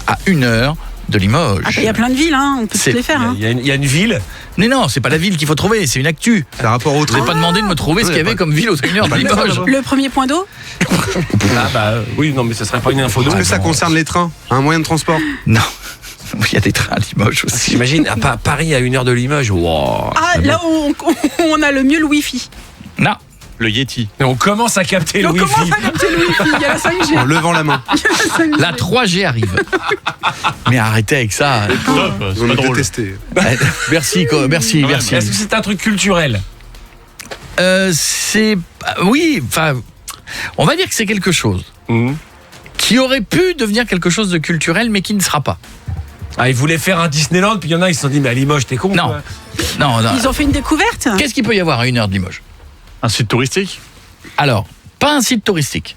à 1 heure de Limoges. Il y a plein de villes, on peut toutes les faire. Il y a une ville. Mais non, c'est pas la ville qu'il faut trouver, c'est une actu. C'est un rapport au train. Je n'ai pas demandé de me trouver ce qu'il y avait comme ville au 1 heure de Limoges. Le premier point d'eau. Oui, non, mais ça serait pas une info d'eau. Est-ce que ça concerne les trains? Un moyen de transport? Non. Il y a des trains à Limoges aussi. J'imagine, à Paris à 1 heure de Limoges. Wow. Là où on a le mieux le Wi-Fi. Non. Le Yeti. Et on commence à capter le Wi-Fi. Il y a la 5G. En levant la main. La 3G arrive. Mais arrêtez avec ça. Top, c'est pas drôle. Merci. Est-ce que c'est un truc culturel? Oui, enfin, on va dire que c'est quelque chose qui aurait pu devenir quelque chose de culturel, mais qui ne sera pas. Ils voulaient faire un Disneyland, puis il y en a, ils se sont dit, mais à Limoges, t'es con. Non. Non. Ils ont fait une découverte. Qu'est-ce qu'il peut y avoir à 1 heure de Limoges? Un site touristique? Alors, pas un site touristique.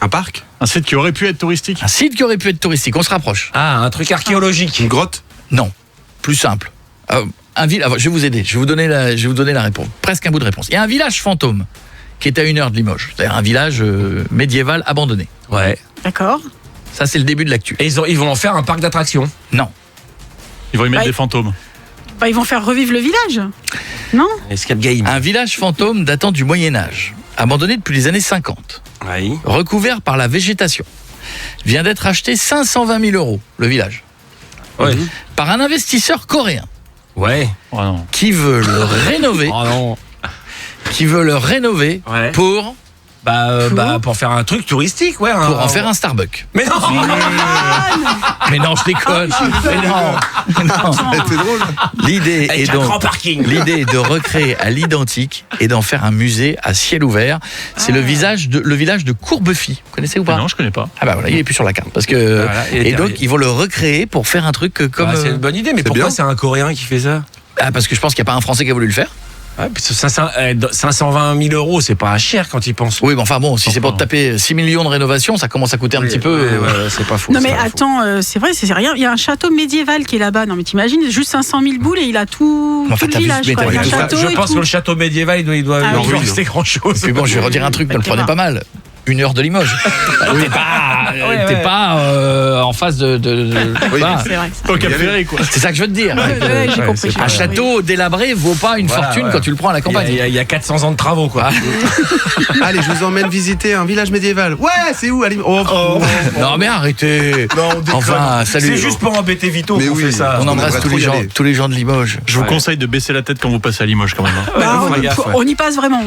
Un parc? Un site qui aurait pu être touristique? Un site qui aurait pu être touristique, on se rapproche. Un truc archéologique. Une grotte? Non, plus simple. Je vais vous aider, je vais vous donner la réponse. Presque un bout de réponse. Il y a un village fantôme qui est à 1 heure de Limoges. C'est-à-dire un village médiéval abandonné. Ouais. D'accord. Ça, c'est le début de l'actu. Et ils vont en faire un parc d'attractions? Non. Ils vont y mettre des fantômes? Ils vont faire revivre le village. Non? Escape game. Un village fantôme datant du Moyen-Âge, abandonné depuis les années 50, recouvert par la végétation, vient d'être acheté 520 000 € le village. Par un investisseur coréen. Qui veut le rénover. Qui veut le rénover pour... pour faire un truc touristique, pour en faire un Starbucks. Mais non. Mais non, je déconne. Mais non. C'est drôle. L'idée est donc l'idée est de recréer à l'identique et d'en faire un musée à ciel ouvert. C'est le village de Courbefy. Vous connaissez ou pas? Non, je connais pas. Voilà, il est plus sur la carte parce que et donc ils vont le recréer pour faire un truc comme. C'est une bonne idée, mais pourquoi c'est un Coréen qui fait ça? Parce que je pense qu'il n'y a pas un Français qui a voulu le faire. 520 000 €, c'est pas cher quand ils pensent. Oui, mais enfin bon, si c'est pour taper 6 millions de rénovations, ça commence à coûter un petit peu. C'est pas fou. Non mais attends, c'est vrai, c'est rien. Il y a un château médiéval qui est là-bas. Non mais t'imagines, juste 500 000 boules et il a tout le village. Je pense que le château médiéval, il doit rester grand chose. Puis bon, je vais redire un truc, ne le prenez pas mal. 1 heure de Limoges. T'es pas en face de c'est vrai. Au Cap Ferré, quoi. C'est ça que je veux te dire. J'ai compris. Un château délabré vaut pas une fortune quand tu le prends à la campagne. Il y a 400 ans de travaux, quoi. Allez, je vous emmène visiter un village médiéval. Ouais, c'est où? Non mais arrêtez. Enfin, salut. C'est juste pour embêter Vito qu'on fait ça. On embrasse tous les gens de Limoges. Je vous conseille de baisser la tête quand vous passez à Limoges, quand même. On y passe vraiment.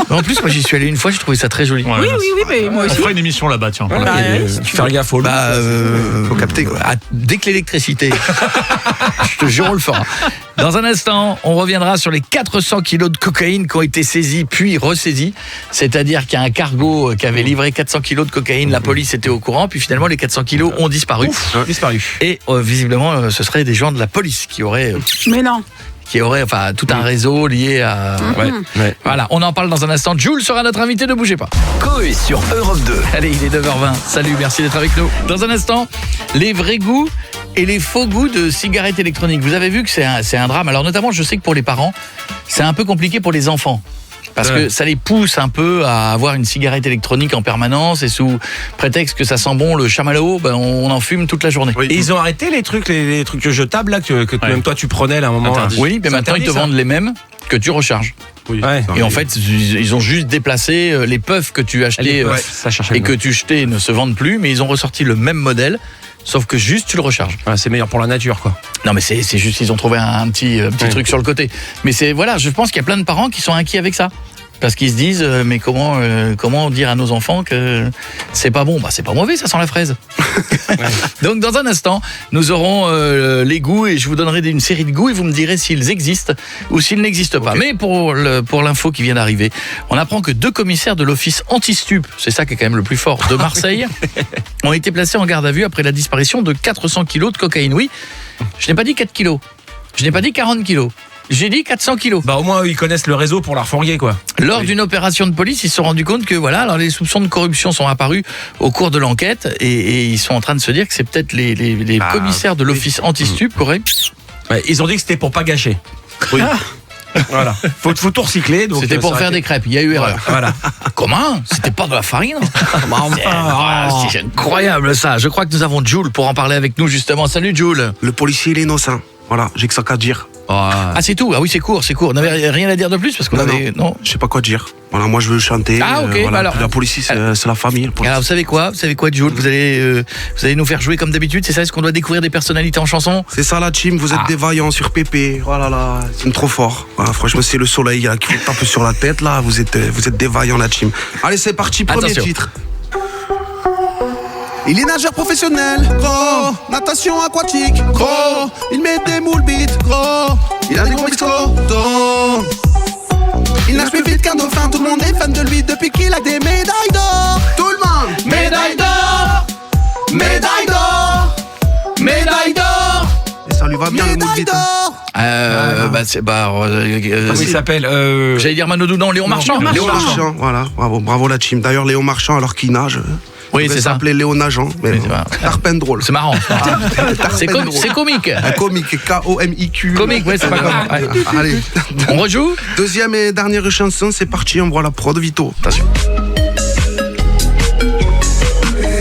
En plus, moi j'y suis allé une fois, j'ai trouvé ça très joli. Oui, mais moi aussi. On fera une émission là-bas, tiens. Tu fais gaffe au faut capter quoi. Dès que l'électricité, je te jure, on le fera. Dans un instant, on reviendra sur les 400 kilos de cocaïne qui ont été saisis puis ressaisis. C'est-à-dire qu'il y a un cargo qui avait livré 400 kilos de cocaïne, la police était au courant, puis finalement les 400 kilos ont disparu. Et visiblement, ce seraient des gens de la police qui auraient... Mais non. Qui aurait tout un réseau lié à... Voilà, on en parle dans un instant. Jules sera notre invité, ne bougez pas. Coé sur Europe 2. Allez, il est 9h20. Salut, merci d'être avec nous. Dans un instant, les vrais goûts et les faux goûts de cigarettes électroniques. Vous avez vu que c'est un drame. Alors notamment, je sais que pour les parents, c'est un peu compliqué pour les enfants. Parce que ça les pousse un peu à avoir une cigarette électronique en permanence et sous prétexte que ça sent bon le chamallow, on en fume toute la journée. Et ils ont arrêté les trucs jetables là que même toi tu prenais là à un moment. Oui, mais maintenant ils te vendent les mêmes que tu recharges. Et en fait, ils ont juste déplacé les puffs que tu achetais et que tu jetais ne se vendent plus, mais ils ont ressorti le même modèle. Sauf que juste tu le recharges. C'est meilleur pour la nature, quoi. Non mais c'est juste ils ont trouvé un petit truc sur le côté. Mais je pense qu'il y a plein de parents qui sont inquiets avec ça. Parce qu'ils se disent mais comment dire à nos enfants que c'est pas bon? C'est pas mauvais, ça sent la fraise. Donc dans un instant, nous aurons les goûts et je vous donnerai une série de goûts et vous me direz s'ils existent ou s'ils n'existent pas. Mais pour l'info qui vient d'arriver, on apprend que 2 commissaires de l'office anti-stup, c'est ça qui est quand même le plus fort, de Marseille, ont été placés en garde à vue après la disparition de 400 kilos de cocaïne. Oui, Je n'ai pas dit 4 kilos. Je n'ai pas dit 40 kilos. J'ai dit 400 kilos. Bah au moins ils connaissent le réseau pour la refourguer quoi. Lors d'une opération de police, ils se sont rendus compte que voilà, alors les soupçons de corruption sont apparus au cours de l'enquête et ils sont en train de se dire que c'est peut-être les commissaires de l'office anti-stup, correct. Ouais, ils ont dit que c'était pour pas gâcher. Oui. Voilà. Faut tout recycler. C'était pour faire des crêpes. Il y a eu erreur. Voilà. Comment ? C'était pas de la farine ? C'est incroyable ça. Je crois que nous avons Jules pour en parler avec nous justement. Salut Jules. Le policier il est innocent. Voilà, j'ai que ça qu'à dire. Ah c'est tout. Ah oui c'est court. On n'avait rien à dire de plus parce qu'on avait non. Je sais pas quoi dire. Voilà, moi je veux chanter. Ah ok. Voilà. Alors, la police c'est la famille. Alors vous savez quoi Jules, vous allez nous faire jouer comme d'habitude. C'est ça, est-ce qu'on doit découvrir des personnalités en chanson ? C'est ça la team. Vous êtes des vaillants sur Pépé. Voilà là, c'est trop fort. Voilà, franchement c'est le soleil là, qui vous tape sur la tête là. Vous êtes des vaillants la team. Allez c'est parti, premier titre. Il est nageur professionnel, gros, natation aquatique, gros, il met des moules bites, gros, il a des gros biscots, il nage plus vite qu'un dauphin, tout le monde est fan de lui depuis qu'il a des médailles d'or. Tout le monde, médaille d'or, médaille d'or, médaille d'or. Et ça lui va bien le moule vite. Comment il s'appelle J'allais dire Manodou, non, Léon Marchand. Léon Marchand, voilà, bravo la team. D'ailleurs Léon Marchand alors qu'il nage. Oui, c'est ça. S'appelait Léon Nageant, mais Tarpin drôle. C'est marrant. C'est comique. Comique, K-O-M-I-Q. Comique, ouais, c'est pas comme. Allez. On rejoue ? Deuxième et dernière chanson, c'est parti, on voit la prod Vito. Attention.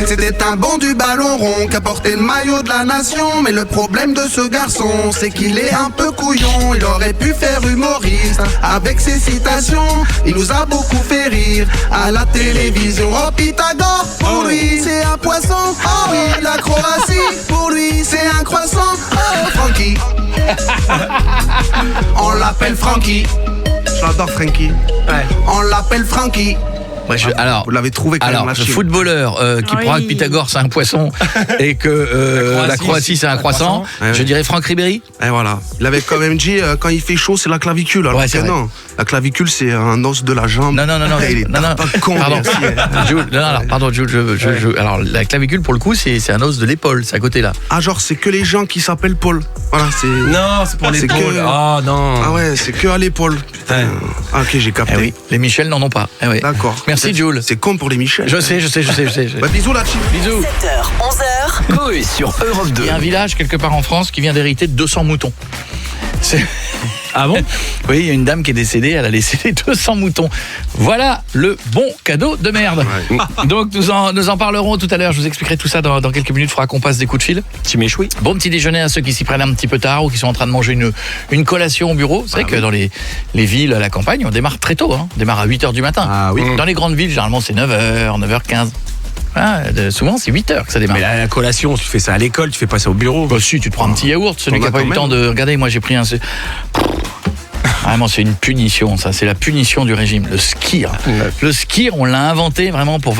C'était un bon du ballon rond qui a porté le maillot de la nation. Mais le problème de ce garçon, c'est qu'il est un peu couillon. Il aurait pu faire humoriste avec ses citations. Il nous a beaucoup fait rire à la télévision. Oh Pythagore, pour lui c'est un poisson. Oh oui, la Croatie, pour lui c'est un croissant. Oh Francky, on l'appelle Francky. J'adore Francky. Ouais. On l'appelle Francky. Ouais, alors, vous l'avez trouvé quand même, le footballeur qui croit que Pythagore c'est un poisson et que la Croatie c'est un croissant, je dirais Franck Ribéry. Et voilà. Il avait quand même dit quand il fait chaud c'est la clavicule. Alors que non, la clavicule c'est un os de la jambe. Non. Il est pas con. Pardon, Jules, alors la clavicule pour le coup c'est un os de l'épaule, c'est à côté là. Ah genre c'est que les gens qui s'appellent Paul. Voilà, c'est. Non, c'est pour l'épaule. Ah non. Ah ouais, c'est que à l'épaule. Putain. Ah, ok, j'ai capté. Eh oui, les Michel n'en ont pas. Eh oui. D'accord. Merci Jules. C'est con pour les Michel. Je sais. Bah, bisous la team. Bisous. 7h, 11h. Coé sur Europe 2. Il y a un village quelque part en France qui vient d'hériter 200 moutons. Ah bon ? Oui, il y a une dame qui est décédée, elle a laissé les 200 moutons. Voilà le bon cadeau de merde. Ouais. Donc nous en parlerons tout à l'heure, je vous expliquerai tout ça dans quelques minutes, il faudra qu'on passe des coups de fil. Tu m'échouis. Bon petit déjeuner à ceux qui s'y prennent un petit peu tard ou qui sont en train de manger une collation au bureau. C'est vrai que dans les villes, à la campagne, on démarre très tôt, on démarre à 8h du matin. Ah oui. Dans les grandes villes, généralement c'est 9h, 9h15. Ah, souvent c'est 8h que ça démarre. Mais la collation, tu fais ça à l'école, tu fais pas ça au bureau. Bah si, tu te prends un petit yaourt, celui qui n'a pas eu le temps de regarder. Moi j'ai pris un. Vraiment, c'est une punition, ça. C'est la punition du régime. Le skir. Le skir, on l'a inventé vraiment pour.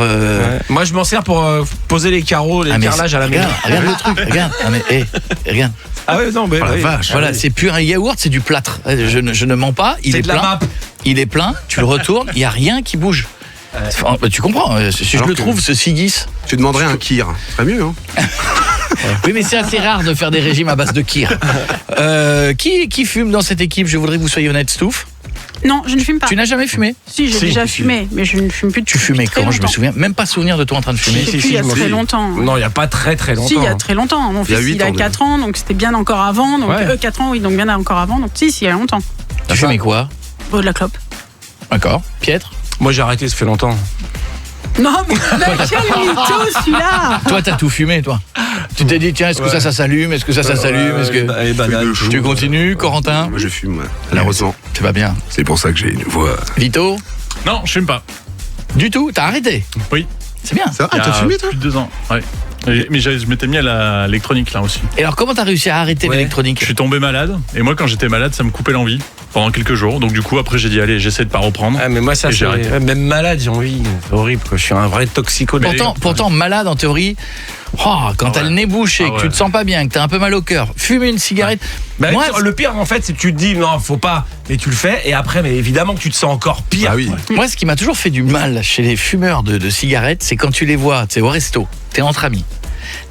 Moi, je m'en sers pour poser les carreaux, les carrelages à la maison. Regarde le truc. Regarde. Non, mais, regarde. Ah ouais, non, mais la vache. Voilà, c'est plus un yaourt, c'est du plâtre. Je ne ments pas. Il est plein. La map. Il est plein. Tu le retournes. Il y a rien qui bouge. Tu comprends. Si je le trouve, ce Sigis. Tu demanderais un kir. C'est pas mieux, hein. Oui, mais c'est assez rare de faire des régimes à base de kir. Qui fume dans cette équipe ? Je voudrais que vous soyez honnête, Stouff. Non, je ne fume pas. Tu n'as jamais fumé ? Si, j'ai déjà fumé, mais je ne fume plus. Tu fumais quand ? Je me souviens même pas souvenir de toi en train de fumer. Il y a très longtemps. Non, il n'y a pas très longtemps. Si, il y a très longtemps. Mon fils, il a 4 ans, donc c'était bien encore avant. Donc 4 ans, oui, donc bien encore avant. Donc si, il y a longtemps. Tu fumais quoi ? De la clope. D'accord. Pietre ? Moi, j'ai arrêté, ça fait longtemps. Non, mais quel mytho celui-là. Toi, t'as tout fumé, toi. Tu t'es dit, tiens, est-ce que ça s'allume ? Est-ce que ça s'allume ? Est-ce que tu continues, Corentin ? Moi, je fume, malheureusement. Tu vas bien. C'est pour ça que j'ai une voix. Vito ? Non, je fume pas. Du tout ? T'as arrêté ? Oui. C'est bien. Ça, t'as fumé, toi ? Plus de 2 ans, ouais. Mais je m'étais mis à l'électronique là aussi. Et alors comment t'as réussi à arrêter l'électronique ? Je suis tombé malade et moi quand j'étais malade ça me coupait l'envie pendant quelques jours, donc du coup après j'ai dit allez j'essaie de pas reprendre. Ah mais moi ça j'ai arrêté. Même malade j'ai envie, c'est horrible quoi. Je suis un vrai toxico. Pourtant malade en théorie. Quand t'as le nez bouché, que tu te sens pas bien, que t'as un peu mal au cœur, fumer une cigarette. Bah, moi, le pire en fait c'est que tu te dis non faut pas, mais tu le fais et après mais évidemment que tu te sens encore pire. Ah oui. Moi ce qui m'a toujours fait du mal chez les fumeurs de cigarettes, c'est quand tu les vois, tu sais au resto, t'es entre amis,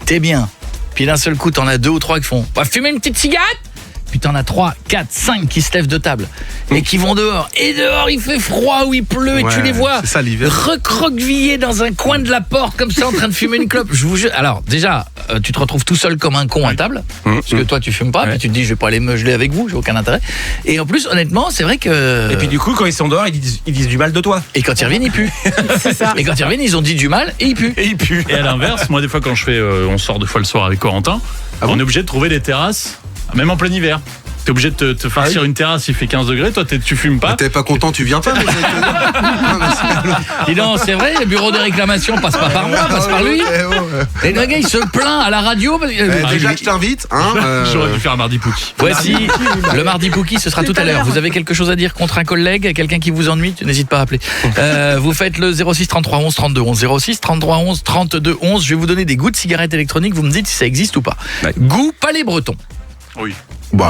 t'es bien, puis d'un seul coup, t'en as 2 ou 3 qui font « On va fumer une petite cigarette ?» Puis t'en as 3, 4, 5 qui se lèvent de table et qui vont dehors. Et dehors, il fait froid ou il pleut et tu les vois recroquevillés dans un coin de la porte comme ça en train de fumer une clope. Je vous jure. Alors déjà, tu te retrouves tout seul comme un con à table parce que toi tu fumes pas, puis tu te dis je vais pas aller me geler avec vous, j'ai aucun intérêt. Et en plus, honnêtement, c'est vrai que... Et puis du coup, quand ils sont dehors, ils disent du mal de toi. Et quand ils reviennent, ils puent. C'est ça. Et quand ils reviennent, ils ont dit du mal et ils puent. Et à l'inverse, moi des fois quand je fais, on sort des fois le soir avec Corentin, on est obligé de trouver des terrasses. Même en plein hiver. T'es obligé de te farcir une terrasse, il fait 15 degrés, toi tu fumes pas. T'es pas content, tu viens pas. Dis donc, c'est vrai, le bureau des réclamations passe pas par moi, passe par lui. Et le gars il se plaint à la radio. Déjà que je t'invite. J'aurais dû faire un mardi Pookie. Voici, le mardi Pookie, ce sera tout à l'heure. Vous avez quelque chose à dire contre un collègue, quelqu'un qui vous ennuie, n'hésite pas à appeler. Vous faites le 06 33 11 32 11, 06 33 11 32 11. Je vais vous donner des goûts de cigarettes électroniques, vous me dites si ça existe ou pas. Goût palais breton. Oui.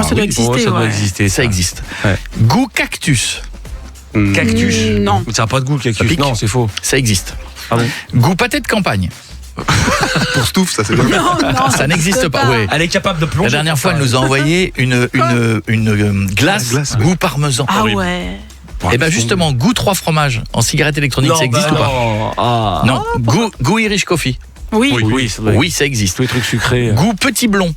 Ça doit exister. Ça doit exister, ça existe. Goût cactus. Cactus. Non. Ça n'a pas de goût, cactus. Non, c'est faux. Ça existe. Ah bon. Goût pâté de campagne. Pour Stouff, ça c'est bien. Non, ça n'existe pas. Ouais. Elle est capable de plonger. La dernière fois, elle nous a envoyé une glace goût parmesan. Ah ouais. Et ben justement, goût 3 fromages en cigarette électronique, ça existe ou pas? Non. Goût Irish Coffee. Oui, ça existe. Tous les trucs sucrés. Goût petit blond,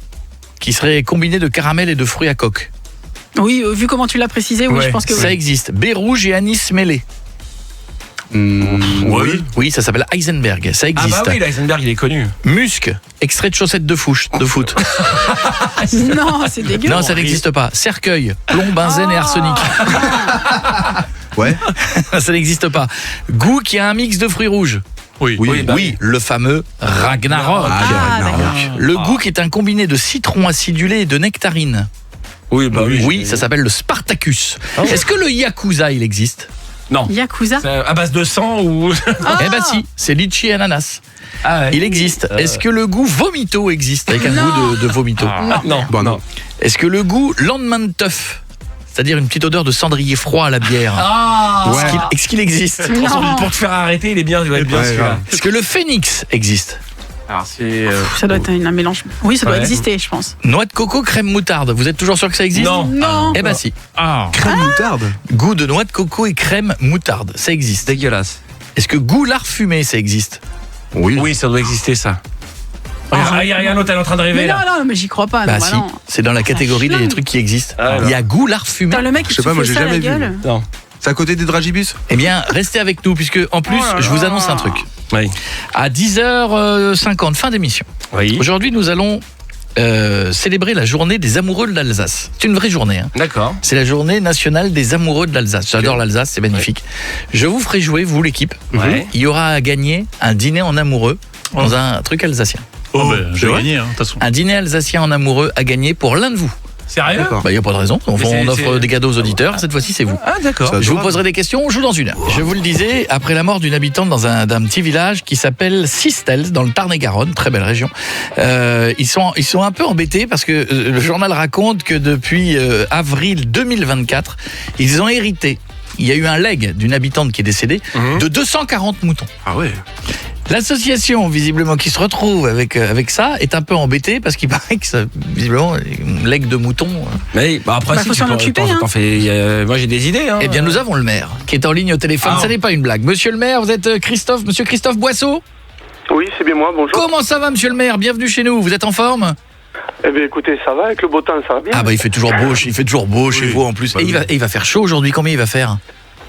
qui serait combiné de caramel et de fruits à coque. Oui, vu comment tu l'as précisé, oui, je pense que ça existe. Baie rouge et anis mêlé. Oui, ça s'appelle Heisenberg, ça existe. Ah bah oui, l'Heisenberg, il est connu. Musc, extrait de chaussettes de foot. Non, c'est dégueu. Non, ça n'existe pas. Cercueil, plomb, benzène et arsenic. Ouais. Ça n'existe pas. Goût qui a un mix de fruits rouges. Oui, le fameux Ragnarok. Le goût qui est un combiné de citron acidulé et de nectarine. Oui, ça s'appelle le Spartacus. Est-ce que le Yakuza, il existe? Non. Yakuza à base de sang ou... Eh ben si, c'est litchi et ananas. Il existe. Est-ce que le goût vomito existe avec un goût de vomito? Non. Est-ce que le goût lendemain de teuf, c'est-à-dire une petite odeur de cendrier froid à la bière, est-ce qu'il existe? Pour te faire arrêter, il est bien celui-là. Est-ce que le phénix existe? Alors c'est... ça doit être un mélange. Oui, ça doit exister, je pense. Noix de coco, crème moutarde. Vous êtes toujours sûr que ça existe? Non. Eh ben si. Crème moutarde. Goût de noix de coco et crème moutarde, ça existe. Dégueulasse. Est-ce que goût lard fumé, ça existe? Oui, ça doit exister ça. Il y a un autre, elle est en train d'arriver là. Non, mais j'y crois pas. Bah si, c'est dans la catégorie des trucs qui existent. Il y a goût lard fumé. Le mec, je sais pas, moi j'ai jamais vu. Non. C'est à côté des dragibus? Eh bien, restez avec nous, puisque en plus, je vous annonce un truc. Oui. À 10h50, fin d'émission. Aujourd'hui, nous allons célébrer la journée des amoureux de l'Alsace. C'est une vraie journée. D'accord. C'est la journée nationale des amoureux de l'Alsace. J'adore l'Alsace, c'est magnifique. Je vous ferai jouer, vous l'équipe. Il y aura à gagner un dîner en amoureux dans un truc alsacien. Je vais gagner, de toute façon. Un dîner alsacien en amoureux à gagner pour l'un de vous. Sérieux? Il n'y a pas de raison. On offre des cadeaux aux auditeurs. Cette fois-ci, c'est vous. Ah, d'accord. Je vous poserai des questions. On joue dans 1 heure. Je vous le disais, après la mort d'une habitante d'un petit village qui s'appelle Sistels, dans le Tarn-et-Garonne, très belle région, ils sont un peu embêtés parce que le journal raconte que depuis avril 2024, ils ont hérité. Il y a eu un legs d'une habitante qui est décédée de 240 moutons. Ah ouais. L'association, visiblement, qui se retrouve avec ça, est un peu embêtée parce qu'il paraît que ça, visiblement, une legs de moutons. Mais après, faut s'en occuper. Moi, j'ai des idées. Eh bien, nous avons le maire qui est en ligne au téléphone. Ça n'est pas une blague. Monsieur le maire, vous êtes monsieur Christophe Boisseau? Oui, c'est bien moi. Bonjour. Comment ça va, monsieur le maire? Bienvenue chez nous. Vous êtes en forme? Eh bien, écoutez, ça va. Avec le beau temps, ça va bien. Ah bah, il fait toujours beau chez vous en plus. Et il va faire chaud aujourd'hui. Combien il va faire?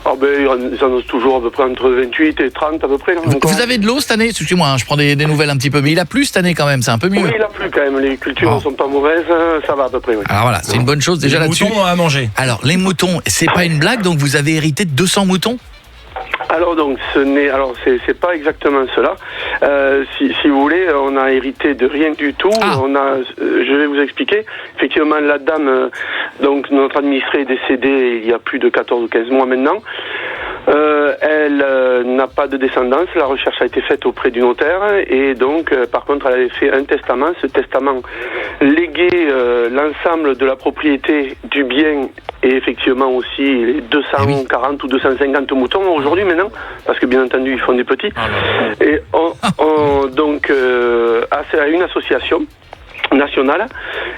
Ah ben, ils annoncent toujours à peu près entre 28 et 30 à peu près. Vous avez de l'eau cette année? Excusez-moi, je prends des nouvelles un petit peu, mais il a plu cette année quand même, c'est un peu mieux. Oui, il a plu quand même, les cultures ne sont pas mauvaises, ça va à peu près. Oui. Alors voilà, c'est une bonne chose déjà là-dessus. Les moutons à manger. Alors, les moutons, c'est pas une blague, donc vous avez hérité de 200 moutons? Alors donc c'est pas exactement cela. Si vous voulez, on a hérité de rien du tout. Je vais vous expliquer. Effectivement, la dame, donc notre administré est décédé il y a plus de 14 ou 15 mois maintenant. Elle n'a pas de descendance. La recherche a été faite auprès du notaire et donc, par contre, elle avait fait un testament. Ce testament léguait l'ensemble de la propriété du bien et effectivement aussi les 240 ou 250 moutons aujourd'hui maintenant, parce que bien entendu ils font des petits. Et donc à une association nationale,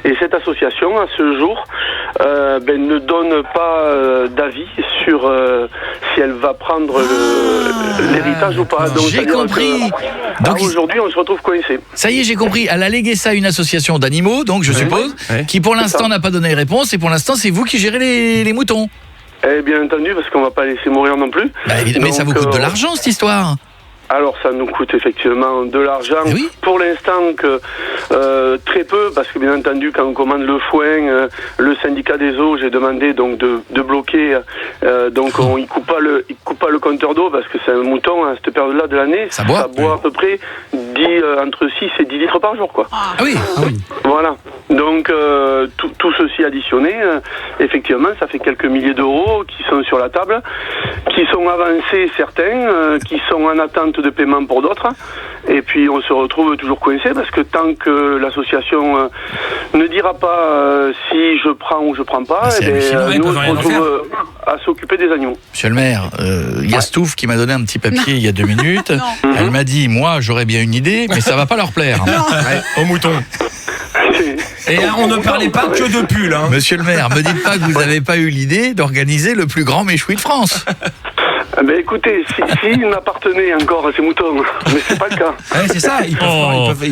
et cette association à ce jour ne donne pas d'avis sur si elle va prendre l'héritage ou pas. Donc, j'ai compris. Donc aujourd'hui on se retrouve coincé. Ça y est, j'ai compris. Elle a légué ça à une association d'animaux, donc je suppose, qui pour l'instant n'a pas donné réponse, et pour l'instant c'est vous qui gérez les moutons. Eh bien entendu, parce qu'on va pas laisser mourir non plus. Évidemment, mais ça vous coûte de l'argent cette histoire. Alors ça nous coûte effectivement de l'argent, pour l'instant que très peu, parce que bien entendu quand on commande le foin, le syndicat des eaux, j'ai demandé donc de bloquer, donc il coupe pas le compteur d'eau, parce que c'est un mouton à cette période-là de l'année, ça boit à peu près entre 6 et 10 litres par jour, quoi. Ah oui. Voilà. Donc tout ceci additionné, effectivement ça fait quelques milliers d'euros qui sont sur la table, qui sont avancés certains, qui sont en attente de paiement pour d'autres, et puis on se retrouve toujours coincé, parce que tant que l'association ne dira pas si je prends ou je prends pas, nous on se retrouve à s'occuper des animaux. Monsieur le maire, il y a Stouff qui m'a donné un petit papier il y a 2 minutes. Elle m'a dit, moi j'aurais bien une idée, mais ça va pas leur plaire. Au mouton. Et là, on ne parlait pas que de pull. Monsieur le maire, me dites pas que vous n'avez pas eu l'idée d'organiser le plus grand méchoui de France. Écoutez, s'ils m'appartenaient encore à ces moutons, mais c'est pas le cas. C'est ça, ils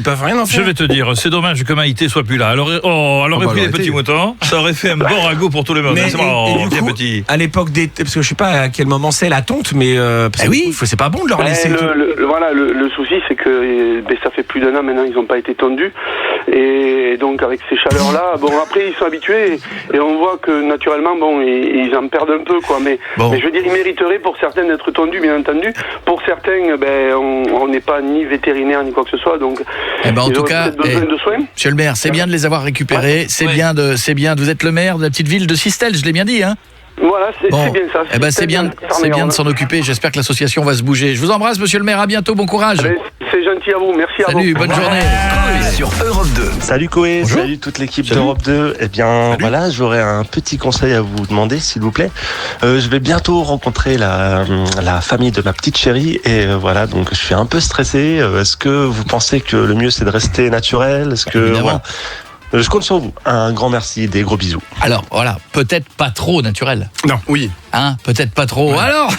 peuvent rien en faire. Je vais te dire, c'est dommage que Maïté soit plus là. Elle aurait pris des petits moutons, ça aurait fait un bon ragout pour tout le monde. Mais bien petit. À l'époque parce que je sais pas à quel moment c'est la tonte, mais c'est pas bon de leur laisser. Le souci, c'est que ça fait plus d'1 an maintenant, ils n'ont pas été tondus, et donc avec ces chaleurs-là, après ils sont habitués, et on voit que naturellement, ils en perdent un peu, quoi. Mais je veux dire, ils mériteraient pour certains d'être tondus, bien entendu. Pour certains, on n'est pas ni vétérinaire ni quoi que ce soit, donc en tout cas, besoin de soins. Monsieur le maire, c'est bien de les avoir récupérés, c'est bien de. Vous êtes le maire de la petite ville de Sistel, je l'ai bien dit, hein. Voilà, c'est bien ça. C'est bien de s'en occuper. J'espère que l'association va se bouger. Je vous embrasse, monsieur le maire. À bientôt. Bon courage. C'est gentil à vous. Merci à vous. Salut, bonne journée. Sur Europe 2. Salut Koé, salut toute l'équipe d'Europe 2. Eh bien, voilà, j'aurais un petit conseil à vous demander, s'il vous plaît. Je vais bientôt rencontrer la famille de ma petite chérie, et voilà, donc je suis un peu stressé. Est-ce que vous pensez que le mieux c'est de rester naturel? Est-ce que voilà. Je compte sur vous. Un grand merci, des gros bisous. Alors, voilà, peut-être pas trop naturel. Non. Oui. Peut-être pas trop. Ouais. Alors,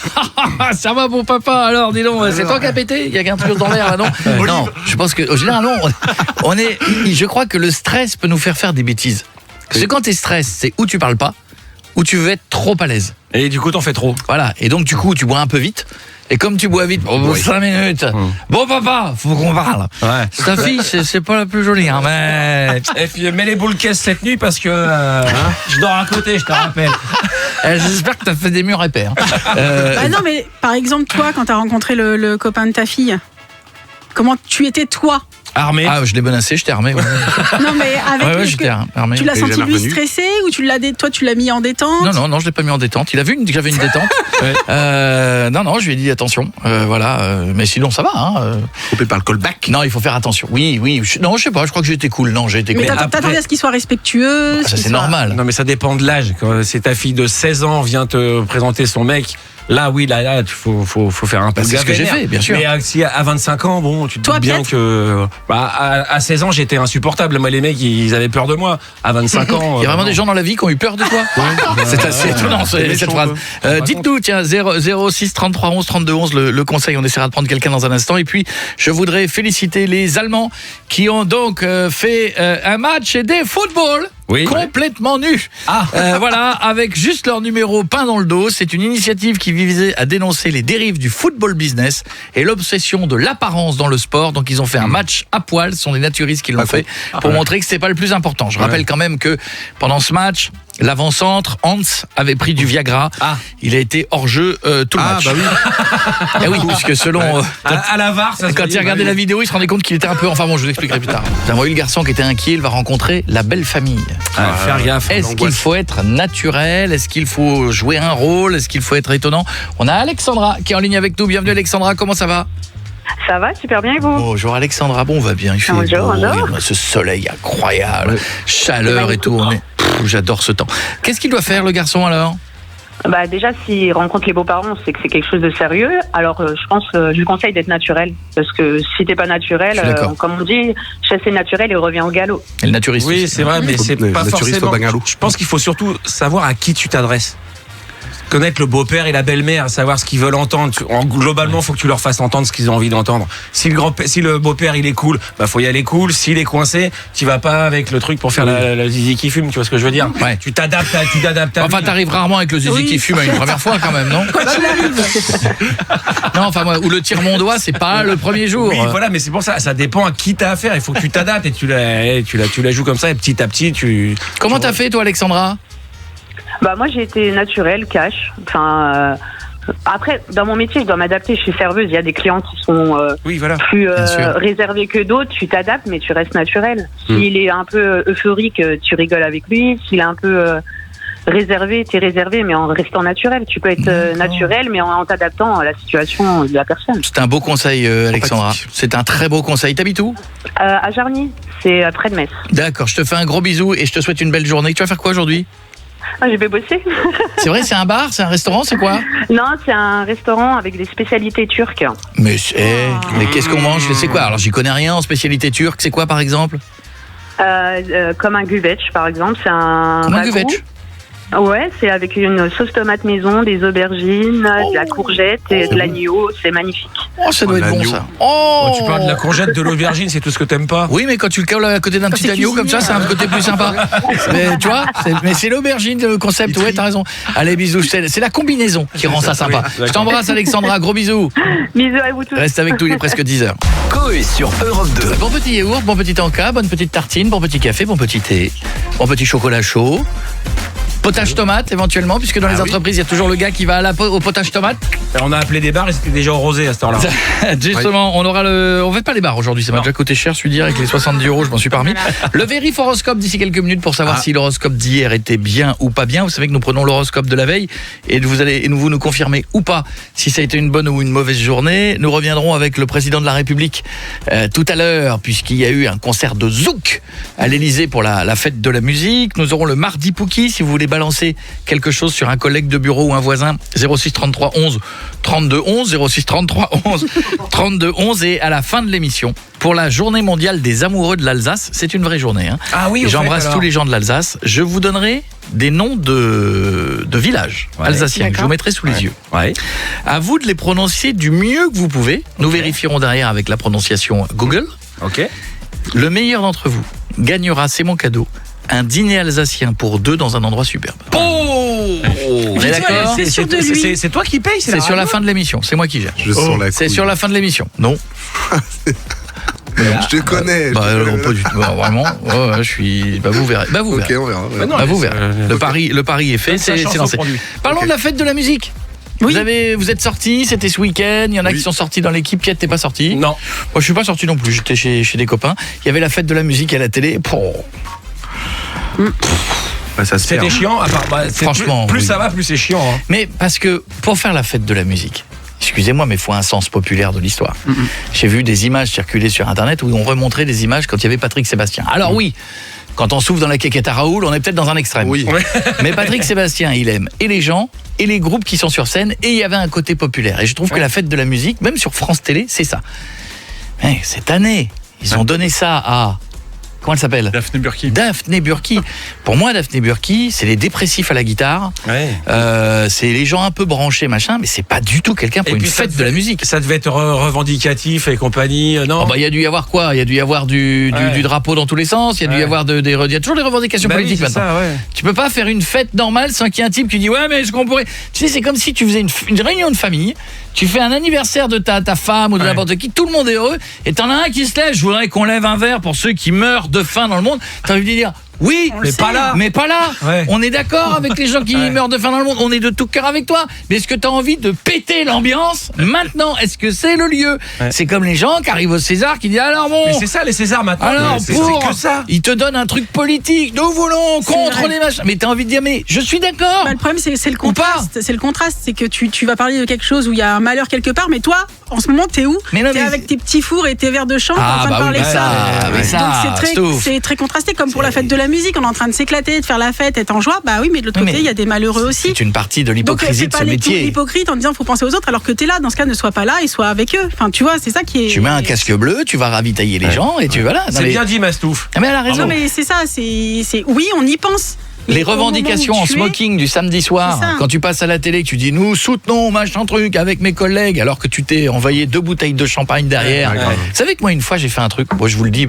ça va mon papa, alors, dis donc, c'est toi qui as pété? Il y a qu'un truc dans l'air, là, non? Non, je pense que, généralement, je crois que le stress peut nous faire des bêtises. Parce que quand t'es stress, c'est où tu parles pas, ou tu veux être trop à l'aise. Et du coup, t'en fais trop. Voilà, et donc, du coup, tu bois un peu vite. Et comme tu bois vite, 5 minutes. Bon papa, faut qu'on parle. Ta fille, c'est pas la plus jolie, hein, mais. Et puis mets les boules caisses cette nuit, parce que je dors à côté, je te rappelle. J'espère que t'as fait des murs épais. Non, mais par exemple, toi, quand t'as rencontré le copain de ta fille, comment tu étais toi? Armé. Je l'ai menacé, j'étais armé. Ouais. Non, mais avec j'étais armé. Tu l'as senti lui stressé, ou toi tu l'as mis en détente? Non, je l'ai pas mis en détente. Il a vu que j'avais une détente. Non, je lui ai dit attention. Voilà, mais sinon ça va. Coupé par le callback. Non, il faut faire attention. Oui. Non, je sais pas. Je crois que j'ai été cool. Non, j'ai été cool. Mais t'attendais à ce qu'il soit respectueux. Ça c'est normal. Non, mais ça dépend de l'âge. Quand c'est ta fille de 16 ans vient te présenter son mec. Là, oui, là, il faut faire un peu c'est ce que j'ai fait, bien sûr. Mais si à 25 ans, tu te dis bien que... à 16 ans, j'étais insupportable. Moi, les mecs, ils avaient peur de moi. À 25 ans... Il y a vraiment des gens dans la vie qui ont eu peur de toi. C'est assez étonnant, cette phrase. Dites-nous, tiens, 06 33 11 32 11, le conseil. On essaiera de prendre quelqu'un dans un instant. Et puis, je voudrais féliciter les Allemands qui ont donc fait un match des football. Complètement nus. Voilà, avec juste leur numéro peint dans le dos. C'est une initiative qui visait à dénoncer les dérives du football business et l'obsession de l'apparence dans le sport. Donc ils ont fait un match à poil, ce sont des naturistes qui l'ont fait pour montrer que c'est pas le plus important. Je rappelle quand même que pendant ce match, l'avant-centre, Hans, avait pris du Viagra. Il a été hors jeu tout le match. Et oui, puisque selon... à la VAR, quand il regardait la vidéo, il se rendait compte qu'il était un peu... Enfin bon, je vous expliquerai plus tard. Vous avez vu le garçon qui était inquiet, il va rencontrer la belle famille. Faire gaffe. Est-ce qu'il faut être naturel? Est-ce qu'il faut jouer un rôle? Est-ce qu'il faut être étonnant? On a Alexandra qui est en ligne avec nous. Bienvenue Alexandra, comment ça va? Ça va, super bien, et vous? Bonjour Alexandra, on va bien. Il fait beau, ce soleil incroyable, chaleur et tout. J'adore ce temps. Qu'est-ce qu'il doit faire le garçon alors? Bah déjà, s'il rencontre les beaux-parents, c'est que c'est quelque chose de sérieux. Alors, je pense, je lui conseille d'être naturel, parce que si t'es pas naturel, comme on dit, chasser naturel, il revient au galop. Et le naturiste. Oui, c'est vrai, mais c'est pas forcément. Je pense qu'il faut surtout savoir à qui tu t'adresses. Connaître le beau-père et la belle-mère, savoir ce qu'ils veulent entendre. Globalement, faut que tu leur fasses entendre ce qu'ils ont envie d'entendre. Si le beau-père il est cool, bah faut y aller cool. S'il est coincé, tu vas pas avec le truc pour faire la zizi qui fume. Tu vois ce que je veux dire? Ouais. Tu t'adaptes. Enfin, t'arrives rarement avec le zizi qui fume à une première fois quand même, non? Non, enfin moi, ou le tire-mon-doigt, c'est pas le premier jour. Oui, voilà, mais c'est pour ça. Ça dépend à qui t'as affaire. Il faut que tu t'adaptes et tu la joues comme ça et petit à petit tu. Comment t'as fait toi, Alexandra? Bah moi j'ai été naturelle, cash. Enfin après dans mon métier je dois m'adapter. Je suis serveuse. Il y a des clients qui sont plus réservés que d'autres. Tu t'adaptes mais tu restes naturel. S'il est un peu euphorique, tu rigoles avec lui. S'il est un peu réservé, t'es réservé mais en restant naturel. Tu peux être naturel mais en t'adaptant à la situation de la personne. C'est un beau conseil, Alexandra. C'est un très beau conseil. T'habites où? À Jarny, c'est près de Metz. D'accord. Je te fais un gros bisou et je te souhaite une belle journée. Tu vas faire quoi aujourd'hui? Je vais bosser. C'est vrai, c'est un bar, c'est un restaurant, c'est quoi? Non, c'est un restaurant avec des spécialités turques. Mais qu'est-ce qu'on mange? C'est quoi? Alors j'y connais rien en spécialité turque. C'est quoi par exemple? Comme un güveç par exemple. C'est un Comme un güveç? Ouais, c'est avec une sauce tomate maison, des aubergines, de la courgette et de l'agneau. C'est magnifique. Oh, ça doit être bon ça. Tu parles de la courgette, de l'aubergine, c'est tout ce que t'aimes pas? Oui, mais quand tu le cales à côté d'un petit agneau comme ça, c'est un côté plus sympa. Mais tu vois, mais c'est l'aubergine, le concept. Ouais, t'as raison. Allez, bisous. C'est la combinaison qui rend ça sympa. Je t'embrasse, Alexandra. Gros bisous. Bisous à vous tous. Reste avec nous, il est presque 10h. Coé sur Europe 2. Bon petit yaourt, bon petit encas, bonne petite tartine, bon petit café, bon petit thé, bon petit chocolat chaud. Potage tomate éventuellement, puisque dans les entreprises il y a toujours le gars qui va au potage tomate. Et on a appelé des bars et c'était déjà au rosé à cette heure-là. Justement, on fait pas les bars aujourd'hui, ça m'a déjà coûté cher, je suis dire, avec les 70 €, je m'en suis parmi. Le vérif horoscope d'ici quelques minutes pour savoir si l'horoscope d'hier était bien ou pas bien. Vous savez que nous prenons l'horoscope de la veille et vous nous confirmez ou pas si ça a été une bonne ou une mauvaise journée. Nous reviendrons avec le président de la République tout à l'heure, puisqu'il y a eu un concert de Zouk à l'Elysée pour la fête de la musique. Nous aurons le mardi Pouki, si vous voulez balancer quelque chose sur un collègue de bureau ou un voisin. 06 33 11 32 11, 06 33 11 32 11. Et à la fin de l'émission, pour la journée mondiale des amoureux de l'Alsace, c'est une vraie journée. Ah oui, j'embrasse tous les gens de l'Alsace. Je vous donnerai des noms de villages alsaciens que je vous mettrai sous les yeux. À vous de les prononcer du mieux que vous pouvez. Nous vérifierons derrière avec la prononciation Google. Le meilleur d'entre vous gagnera, c'est mon cadeau, un dîner alsacien pour 2 dans un endroit superbe. On est d'accord? C'est toi qui payes? C'est sur la fin de l'émission, c'est moi qui gère. C'est sur la fin de l'émission. Non. Je te connais. Pas du tout. Vraiment. Je suis. Vous verrez. Ok, on verra. Vous verrez. Le pari est fait. C'est lancé. Parlons de la fête de la musique. Vous êtes sortis, c'était ce week-end. Il y en a qui sont sortis dans l'équipe. Piet, t'es pas sorti? Non. Moi, je suis pas sorti non plus. J'étais chez des copains. Il y avait la fête de la musique à la télé. C'était chiant. Franchement, plus ça va, plus c'est chiant. Mais parce que pour faire la fête de la musique, excusez-moi, mais il faut un sens populaire de l'histoire. J'ai vu des images circuler sur Internet où on remontrait des images quand il y avait Patrick Sébastien. Alors oui, quand on souffle dans la quéquette à Raoul, on est peut-être dans un extrême. Mais Patrick Sébastien, il aime et les gens et les groupes qui sont sur scène, et il y avait un côté populaire. Et je trouve que la fête de la musique, même sur France Télé, c'est ça. Mais cette année, ils ont donné ça à... Comment elle s'appelle? Daphné Burki. Daphné Burki. Pour moi, Daphné Burki, c'est les dépressifs à la guitare. C'est les gens un peu branchés, machin, mais c'est pas du tout quelqu'un pour une fête de la musique. Ça devait être revendicatif et compagnie, non? Il y a dû y avoir quoi? Il y a dû y avoir du drapeau dans tous les sens. Il y a dû y avoir il y a toujours des revendications politiques maintenant. Tu peux pas faire une fête normale sans qu'il y ait un type qui dit ouais, mais est-ce qu'on pourrait... Tu sais, c'est comme si tu faisais une réunion de famille. Tu fais un anniversaire de ta femme ou de n'importe qui, tout le monde est heureux, et t'en as un qui se lève, je voudrais qu'on lève un verre pour ceux qui meurent de faim dans le monde. T'as envie de dire oui, mais pas là. On est d'accord avec les gens qui meurent de faim dans le monde, on est de tout cœur avec toi. Mais est-ce que t'as envie de péter l'ambiance maintenant? Est-ce que c'est le lieu? C'est comme les gens qui arrivent au César qui disent alors bon. Mais c'est ça les Césars maintenant. Alors c'est que ça. Ils te donnent un truc politique. Nous voulons contre les machins. Mais t'as envie de dire mais je suis d'accord. Le problème c'est le contraste. C'est le contraste, c'est que tu vas parler de quelque chose où il y a un malheur quelque part, mais toi en ce moment, t'es où? T'es avec tes petits fours et tes verres de champ, en train de parler de ça. Donc c'est très contrasté, comme pour la fête de la musique, on est en train de s'éclater, de faire la fête, être en joie. Bah oui, mais de l'autre côté, il y a des malheureux aussi. C'est une partie de l'hypocrisie de ce métier. Donc, c'est pas hypocrite en disant faut penser aux autres, alors que t'es là. Dans ce cas, ne sois pas là et sois avec eux. Enfin, tu vois, c'est ça qui est. Tu mets un casque bleu, tu vas ravitailler les gens et tu vas là. C'est bien dit, Mastouf. Mais elle a raison. Non, mais c'est ça. C'est oui, on y pense. Les revendications en smoking du samedi soir, quand tu passes à la télé, que tu dis nous soutenons machin truc avec mes collègues, alors que tu t'es envoyé 2 bouteilles de champagne derrière. Vous savez que moi une fois j'ai fait un truc, moi je vous le dis,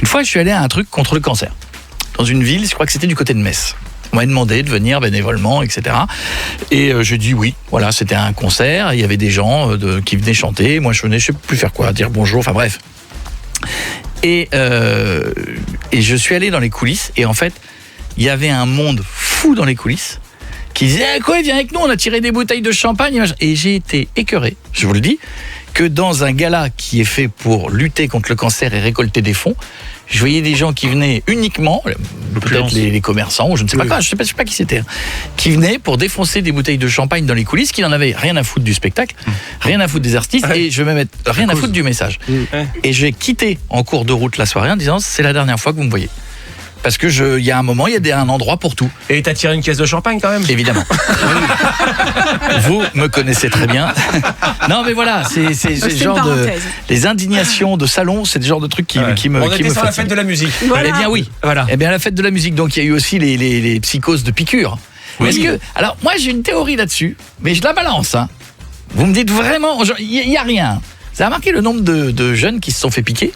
une fois je suis allé à un truc contre le cancer dans une ville, je crois que c'était du côté de Metz. On m'a demandé de venir bénévolement, etc. Et je dis oui. Voilà, c'était un concert. Il y avait des gens qui venaient chanter. Moi, je venais, je sais plus faire quoi, dire bonjour. Enfin bref. Et je suis allé dans les coulisses. Et en fait, il y avait un monde fou dans les coulisses qui disait quoi, viens avec nous. On a tiré des bouteilles de champagne. Et j'ai été écœuré. Je vous le dis. Que dans un gala qui est fait pour lutter contre le cancer et récolter des fonds, je voyais des gens qui venaient uniquement, peut-être les commerçants, ou je ne sais pas quoi, je sais pas qui c'était, qui venaient pour défoncer des bouteilles de champagne dans les coulisses, qui n'en avaient rien à foutre du spectacle, rien à foutre des artistes, et je vais mettre rien à foutre du message. Et j'ai quitté en cours de route la soirée en disant c'est la dernière fois que vous me voyez. Parce que il y a un moment, il y a un endroit pour tout. Et t'as tiré une caisse de champagne quand même? Évidemment. Vous me connaissez très bien. Non mais voilà, c'est ce genre de... Les indignations de salon, c'est le genre de trucs qui me On était sur la fête de la musique. Voilà. Eh bien oui, voilà. Eh bien la fête de la musique, donc il y a eu aussi les psychoses de piqûres. Oui. Est-ce que... Alors moi j'ai une théorie là-dessus, mais je la balance. Hein. Vous me dites vraiment, il n'y a rien. Vous avez remarqué le nombre de jeunes qui se sont fait piquer?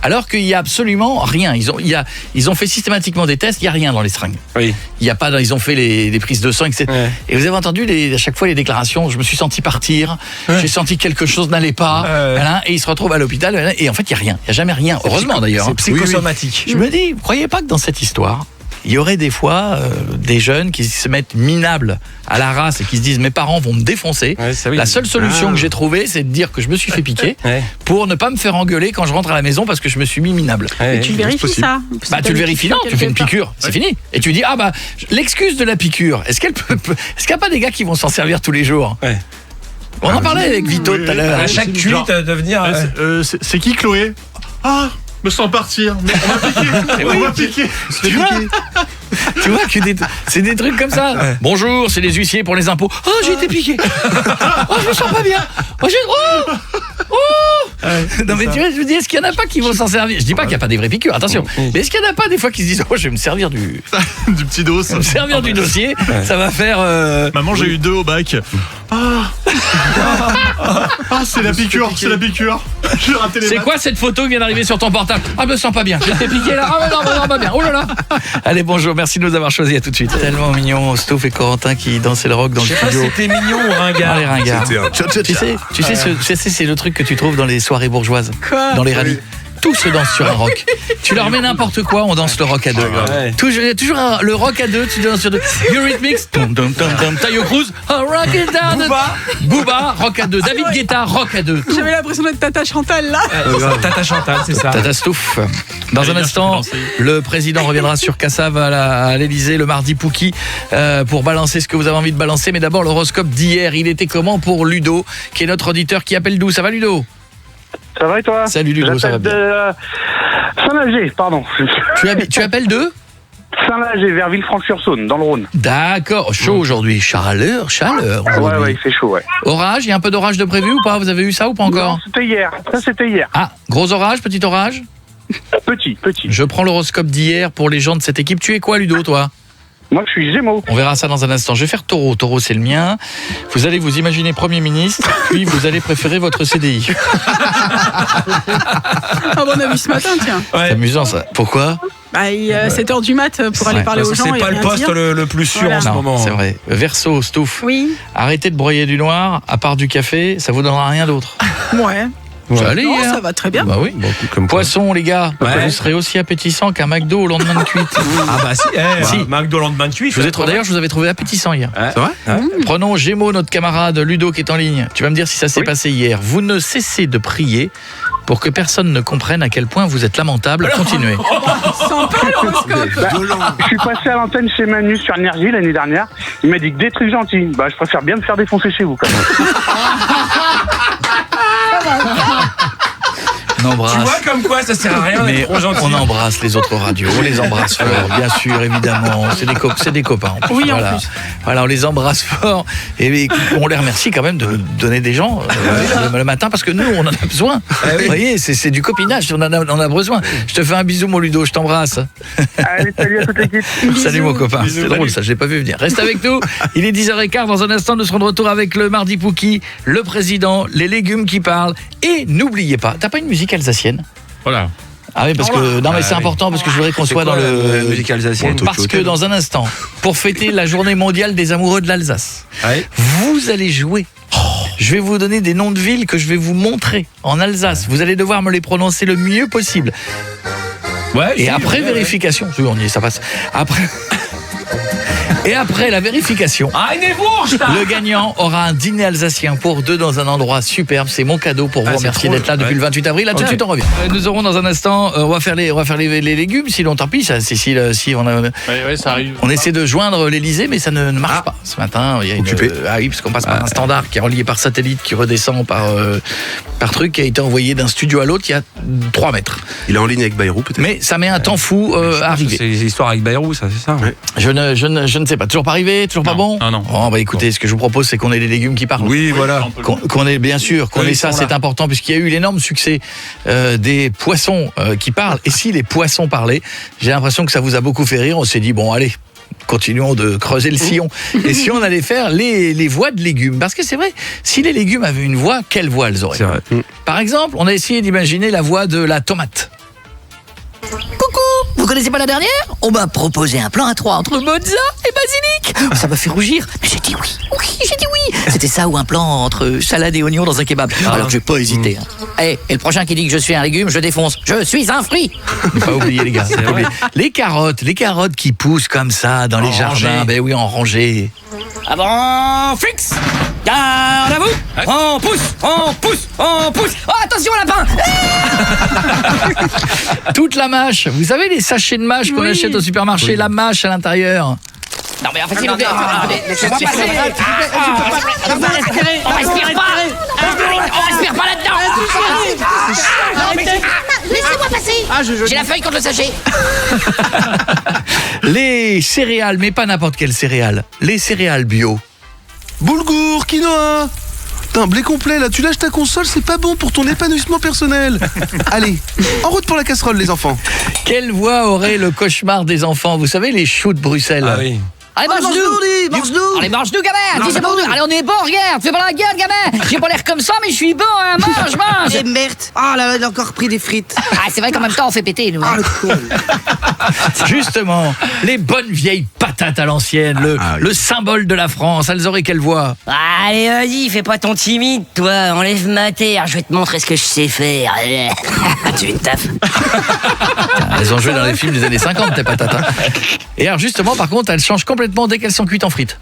Alors qu'il n'y a absolument rien. Ils ont fait systématiquement des tests, il n'y a rien dans les seringues. Oui. Il y a pas, ils ont fait les prises de sang, etc. Ouais. Et vous avez entendu à chaque fois les déclarations, je me suis senti partir, j'ai senti que quelque chose n'allait pas, voilà, et ils se retrouvent à l'hôpital, et en fait il n'y a rien, il n'y a jamais rien. Heureusement d'ailleurs. C'est psychosomatique. Oui. Je me dis, vous ne croyez pas que dans cette histoire, il y aurait des fois des jeunes qui se mettent minables à la race et qui se disent mes parents vont me défoncer. La seule solution que j'ai trouvée, c'est de dire que je me suis fait piquer pour ne pas me faire engueuler quand je rentre à la maison parce que je me suis mis minable. Mais tu vérifies ça. Bah tu le vérifies, non, tu fais une piqûre, c'est fini. Et tu dis ah bah l'excuse de la piqûre, est-ce qu'il n'y a pas des gars qui vont s'en servir tous les jours? On en parlait avec Vito tout à l'heure. À chaque cuite de venir. C'est qui Chloé? Ah, me sens partir. Mais on va piquer. Tu vois que c'est des trucs comme ça. Bonjour, c'est les huissiers pour les impôts. Oh, j'ai été piqué. Oh, je me sens pas bien. Non mais tu vois, je me dis, est-ce qu'il y en a pas qui vont s'en servir? Je dis pas qu'il y a pas des vraies piqûres, attention. Mais est-ce qu'il y en a pas des fois qui se disent oh, je vais me servir du petit dos, me servir du dossier, ça va faire. Maman, j'ai eu 2 au bac. C'est la piqûre, c'est la piqûre. J'ai raté les C'est quoi cette photo qui vient d'arriver sur ton portable? Ah, je me sens pas bien. J'ai été piqué là. Ah, non, pas bien. Oh là là. Allez, bonjour, merci de nous avoir choisis. À tout de suite. Tellement mignon, Stouff et Corentin qui dansaient le rock dans le studio. Je sais pas si c'était mignon ou ringard. Les ringards. Tu sais, c'est le truc que tu trouves dans les soirées bourgeoises, dans les rallyes. Tous se dansent sur un rock. Tu leur mets n'importe quoi, on danse le rock à 2. Toujours le rock à 2, tu danses sur 2. Eurythmics, Tayo Cruz, rock it down. Booba, rock à 2. David Guetta, rock à 2. J'avais l'impression d'être Tata Chantal là. Tata Chantal, c'est ça. Tata Stouff. Dans un instant, le président reviendra sur Cassav à l'Elysée le mardi Pouki pour balancer ce que vous avez envie de balancer. Mais d'abord, l'horoscope d'hier, il était comment pour Ludo, qui est notre auditeur qui appelle d'où? Ça va Ludo? Ça va et toi? Salut Ludo, ça va bien. Saint-Lager, pardon. Tu appelles de? Saint-Lager, vers Villefranche-sur-Saône, dans le Rhône. D'accord, chaud aujourd'hui, chaleur Ouais, il fait chaud, ouais. Orage, il y a un peu d'orage de prévu ou pas? Vous avez eu ça ou pas encore? Non, c'était hier, ça c'était hier. Ah, gros orage, petit orage? Petit. Je prends l'horoscope d'hier pour les gens de cette équipe. Tu es quoi Ludo, toi? Moi, je suis Gémeaux. On verra ça dans un instant. Je vais faire Taureau. Taureau, c'est le mien. Vous allez vous imaginer Premier ministre, puis vous allez préférer votre CDI. On a vu ce matin, tiens. C'est amusant, ça. Pourquoi? 7h du mat pour aller parler aux gens. C'est pas le poste le plus sûr en ce moment. C'est vrai. Verseau, Stouff. Oui. Arrêtez de broyer du noir, à part du café, ça vous donnera rien d'autre. Ouais. Ça va très bien. Bah oui. Poisson, les gars, vous serez aussi appétissant qu'un McDo au lendemain de cuite. Ah bah si, McDo au lendemain de cuite. D'ailleurs, je vous avais trouvé appétissant hier. C'est vrai? Prenons Gémeaux, notre camarade Ludo qui est en ligne. Tu vas me dire si ça s'est passé hier. Vous ne cessez de prier pour que personne ne comprenne à quel point vous êtes lamentable. Continuez. Sympa l'horoscope. Je suis passé à l'antenne chez Manu sur Énergie l'année dernière. Il m'a dit que des trucs gentils. Je préfère bien me faire défoncer chez vous quand même. On embrasse. Tu vois comme quoi ça sert à rien d'être trop gentil. On embrasse les autres radios, on les embrasse fort, bien sûr, évidemment. C'est des copains. En plus. Oui, voilà. en plus. Voilà, on les embrasse fort et on les remercie quand même de nous donner des gens le matin parce que nous, on en a besoin. Vous voyez, c'est du copinage, on en a besoin. Je te fais un bisou, mon Ludo, je t'embrasse. Allez, salut à toute l'équipe. Salut, mon copain. C'est drôle, ça, je l'ai pas vu venir. Reste avec nous. Il est 10h15. Dans un instant, nous serons de retour avec le Mardi Pouki, le président, les légumes qui parlent. Et n'oubliez pas, t'as pas une musique alsacienne ? Voilà. Ah oui, parce que non mais c'est important parce que je voudrais qu'on soit dans le musique alsacienne. Parce que dans un instant, pour fêter la journée mondiale des amoureux de l'Alsace, vous allez jouer. Je vais vous donner des noms de villes que je vais vous montrer en Alsace. Vous allez devoir me les prononcer le mieux possible. Et après vérification, on y est, ça passe. Et après la vérification, le gagnant aura un dîner alsacien pour deux dans un endroit superbe. C'est mon cadeau pour vous. Remercier d'être là depuis le 28 avril. Là, tout de suite, on revient. Nous aurons dans un instant, on va faire les légumes. Sinon, tant pis. Ça, si on a, ça arrive. On essaie de joindre l'Elysée, mais ça ne marche pas. Ce matin, il y a oui, parce qu'on passe par un standard qui est relié par satellite, qui redescend par truc, qui a été envoyé d'un studio à l'autre il y a 3 mètres. Il est en ligne avec Bayrou, peut-être. Mais ça met un temps fou à arriver. C'est les histoires avec Bayrou, ça, c'est ça. Je ne sais pas. Toujours pas arrivé, toujours pas bon. Non. Bon, bah écoutez, ce que je vous propose, c'est qu'on ait les légumes qui parlent. Oui, voilà. Qu'on ait bien sûr, qu'on ait ça, c'est important puisqu'il y a eu l'énorme succès des poissons qui parlent. Et si les poissons parlaient, j'ai l'impression que ça vous a beaucoup fait rire. On s'est dit bon, allez. Continuons de creuser le sillon. Et si on allait faire les voix de légumes, parce que c'est vrai, si les légumes avaient une voix, quelle voix elles auraient ? Par exemple, on a essayé d'imaginer la voix de la tomate. Coucou, vous connaissez pas la dernière ? On m'a proposé un plan à 3 entre mozza et basilic. Ça m'a fait rougir, mais j'ai dit oui. Oui, j'ai dit oui. C'était ça ou un plan entre salade et oignon dans un kebab. Alors j'ai pas hésité. Et le prochain qui dit que je suis un légume, je défonce. Je suis un fruit. Ne pas oublier les gars. Les carottes qui poussent comme ça dans les jardins. Ben oui, en rangée. Avant, fixe. Garde à vous. On pousse. Oh, attention lapin. Toute la mâche. Vous savez les sachets de mâche qu'on achète au supermarché, la mâche à l'intérieur. Non mais en fait, on respire pas là-dedans. Laissez-moi passer. J'ai la feuille contre le sachet. Les céréales, mais pas n'importe quelles céréales. Les céréales bio. Boulgour, quinoa. Putain, blé complet, là, tu lâches ta console, c'est pas bon pour ton épanouissement personnel. Allez, en route pour la casserole, les enfants. Quelle voix aurait le cauchemar des enfants ? Vous savez, les choux de Bruxelles. Ah oui. Allez, mange-nous. Allez, mange-nous, gamin. Dis, c'est bon. Allez, on est bon, regarde. Fais pas la gueule, gamin. J'ai pas l'air comme ça, mais je suis bon, hein. Mange. Et merde. Ah là, il a encore pris des frites. Ah, c'est vrai qu'en même temps, on fait péter, nous. Ah, le con. Justement, les bonnes vieilles patates à l'ancienne, le symbole de la France, elles auraient quelle voix ? Allez, vas-y, fais pas ton timide, toi. Enlève ma terre, je vais te montrer ce que je sais faire. Tu une taffe. Elles ont joué dans les films des années 50, tes patates. Hein. Et alors, justement, par contre, elles changent complètement dès qu'elles sont cuites en frites.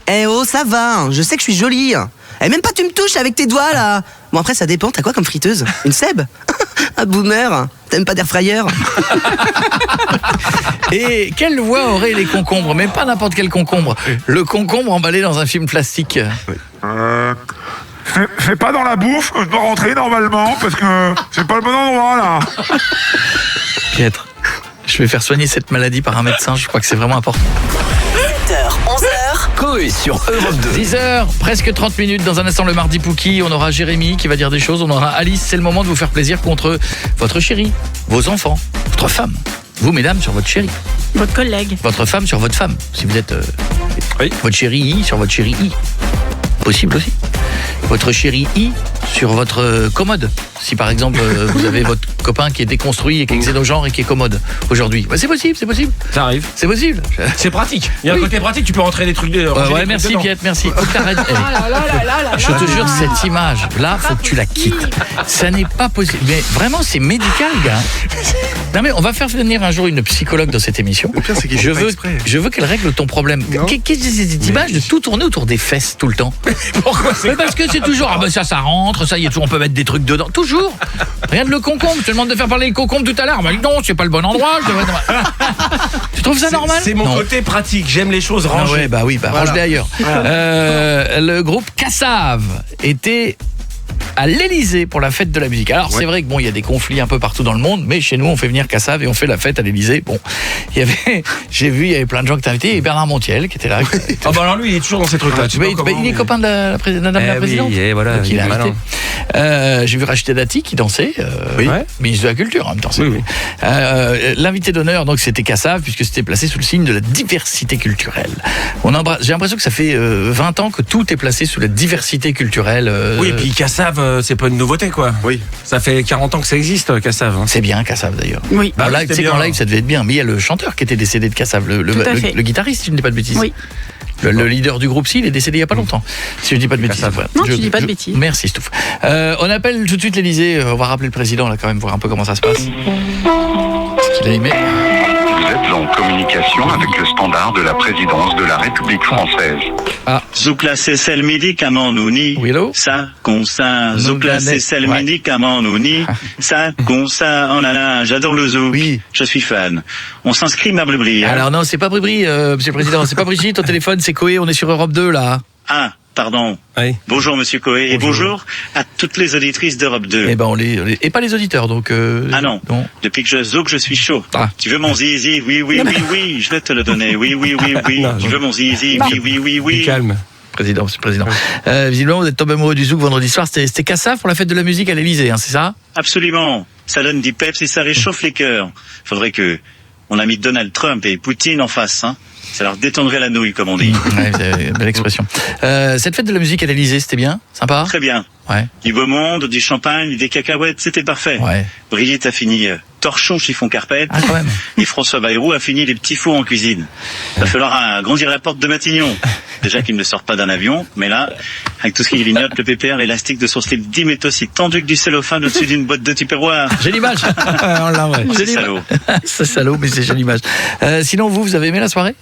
Eh oh, ça va, je sais que je suis jolie. Eh, même pas tu me touches avec tes doigts, là. Bon, après, ça dépend, t'as quoi comme friteuse ? Une Seb ? Un boomer ? T'aimes pas d'air fryer ? Et quelle voix auraient les concombres ? Mais pas n'importe quel concombre. Le concombre emballé dans un film plastique. C'est pas dans la bouffe que je dois rentrer normalement, parce que c'est pas le bon endroit, là. Pietre, je vais faire soigner cette maladie par un médecin, je crois que c'est vraiment important. 7h, 11h, Coé sur Europe 2. 10h, presque 30 minutes. Dans un instant, le Mardi Pouki. On aura Jérémy qui va dire des choses. On aura Alice. C'est le moment de vous faire plaisir contre votre chéri, vos enfants, votre femme. Vous, mesdames, sur votre chéri. Votre collègue. Votre femme sur votre femme. Si vous êtes votre chéri sur votre chéri. Possible aussi. Votre chéri sur votre commode. Si par exemple vous avez votre copain qui est déconstruit et qui est xénogenre et qui est commode aujourd'hui, bah, c'est possible. Ça arrive. C'est possible. C'est pratique. Il y a un côté pratique, tu peux rentrer des trucs. Ouais, merci Piette, merci. Faut que t'arrêtes. Je te jure, cette image, là, faut que tu la quittes. Ça n'est pas possible. Mais vraiment, c'est médical, gars. Non mais on va faire venir un jour une psychologue dans cette émission. Le pire, c'est qu'il je veux qu'elle règle ton problème. Qu'est-ce que c'est cette image de tout tourner autour des fesses tout le temps ? Pourquoi c'est parce que c'est toujours ça rentre, ça y est, on peut mettre des trucs dedans, toujours. Regarde le concombre, je te demande de faire parler le concombre tout à l'heure. Bah non, c'est pas le bon endroit. Tu trouves ça normal ? C'est mon côté pratique, j'aime les choses rangées. Ah ouais, bah oui, range-les ailleurs. Le groupe Kassav était à l'Élysée pour la fête de la musique. Alors c'est vrai que il y a des conflits un peu partout dans le monde, mais chez nous on fait venir Cassav et on fait la fête à l'Élysée. Bon, il y avait plein de gens qui étaient invités, et Bernard Montiel qui était là. Alors lui il est toujours dans ces trucs-là. Il est copain de la présidente. Oui, et voilà. Il est invité. J'ai vu Rachida Dati qui dansait, ministre de la Culture en même temps. Oui. L'invité d'honneur donc c'était Cassav puisque c'était placé sous le signe de la diversité culturelle. J'ai l'impression que ça fait 20 ans que tout est placé sous la diversité culturelle. Oui, et puis Cassav, c'est pas une nouveauté quoi. Oui. Ça fait 40 ans que ça existe, Cassav. C'est bien Cassav d'ailleurs. Oui. En live, qu'en live ça devait être bien, mais il y a le chanteur qui était décédé de Cassav, le guitariste si je ne dis pas de bêtises. Oui. Le leader du groupe il est décédé il n'y a pas longtemps. Si je ne dis pas de bêtises. Non, tu dis pas de bêtises. Merci Stouff. On appelle tout de suite l'Élysée. On va rappeler le président là quand même, voir un peu comment ça se passe. Ce qu'il a aimé. Vous êtes en communication avec le standard de la présidence de la République française. Zoukla c'est le médicament nouni. Oui, hello. Ça, con ça. Zoukla c'est le médicament nouni. Ça, con ça. Oh là là, j'adore le zouk. Oui. Je suis fan. On s'inscrit, ma Bribri. Alors non, c'est pas Bribri, monsieur le président. C'est pas Brigitte au téléphone, c'est Coé. On est sur Europe 2 là. Ah. Pardon. Oui. Bonjour Monsieur Coé et bonjour à toutes les auditrices d'Europe 2. Et pas les auditeurs donc. Ah non. Depuis que je zouk, je suis chaud. Tu veux mon zizi? Oui, je vais te le donner. Oui. Tu veux mon zizi? Oui. Calme. Président, monsieur le président. Visiblement, vous êtes tombé amoureux du zouk vendredi soir. C'était Cassav pour la fête de la musique à l'Élysée, hein, c'est ça? Absolument. Ça donne du peps et ça réchauffe les cœurs. Faudrait que on a mis Donald Trump et Poutine en face, hein. Ça leur détendrait la nouille, comme on dit. Belle expression. Cette fête de la musique à l'Élysée, c'était bien? Sympa? Très bien. Ouais. Du beau monde, du champagne, des cacahuètes, c'était parfait. Ouais. Brigitte a fini torchon chiffon carpette. Quand même. Et François Bayrou a fini les petits fours en cuisine. Va falloir agrandir la porte de Matignon. Déjà qu'il ne sort pas d'un avion, mais là, avec tout ce qui grignote, le PPR élastique de son style 10 mètres aussi tendu que du cellophane au-dessus d'une boîte de Tupperware. J'ai l'image. On l'a, ouais. C'est salaud. C'est salaud, mais c'est j'ai l'image. Sinon, vous avez aimé la soirée?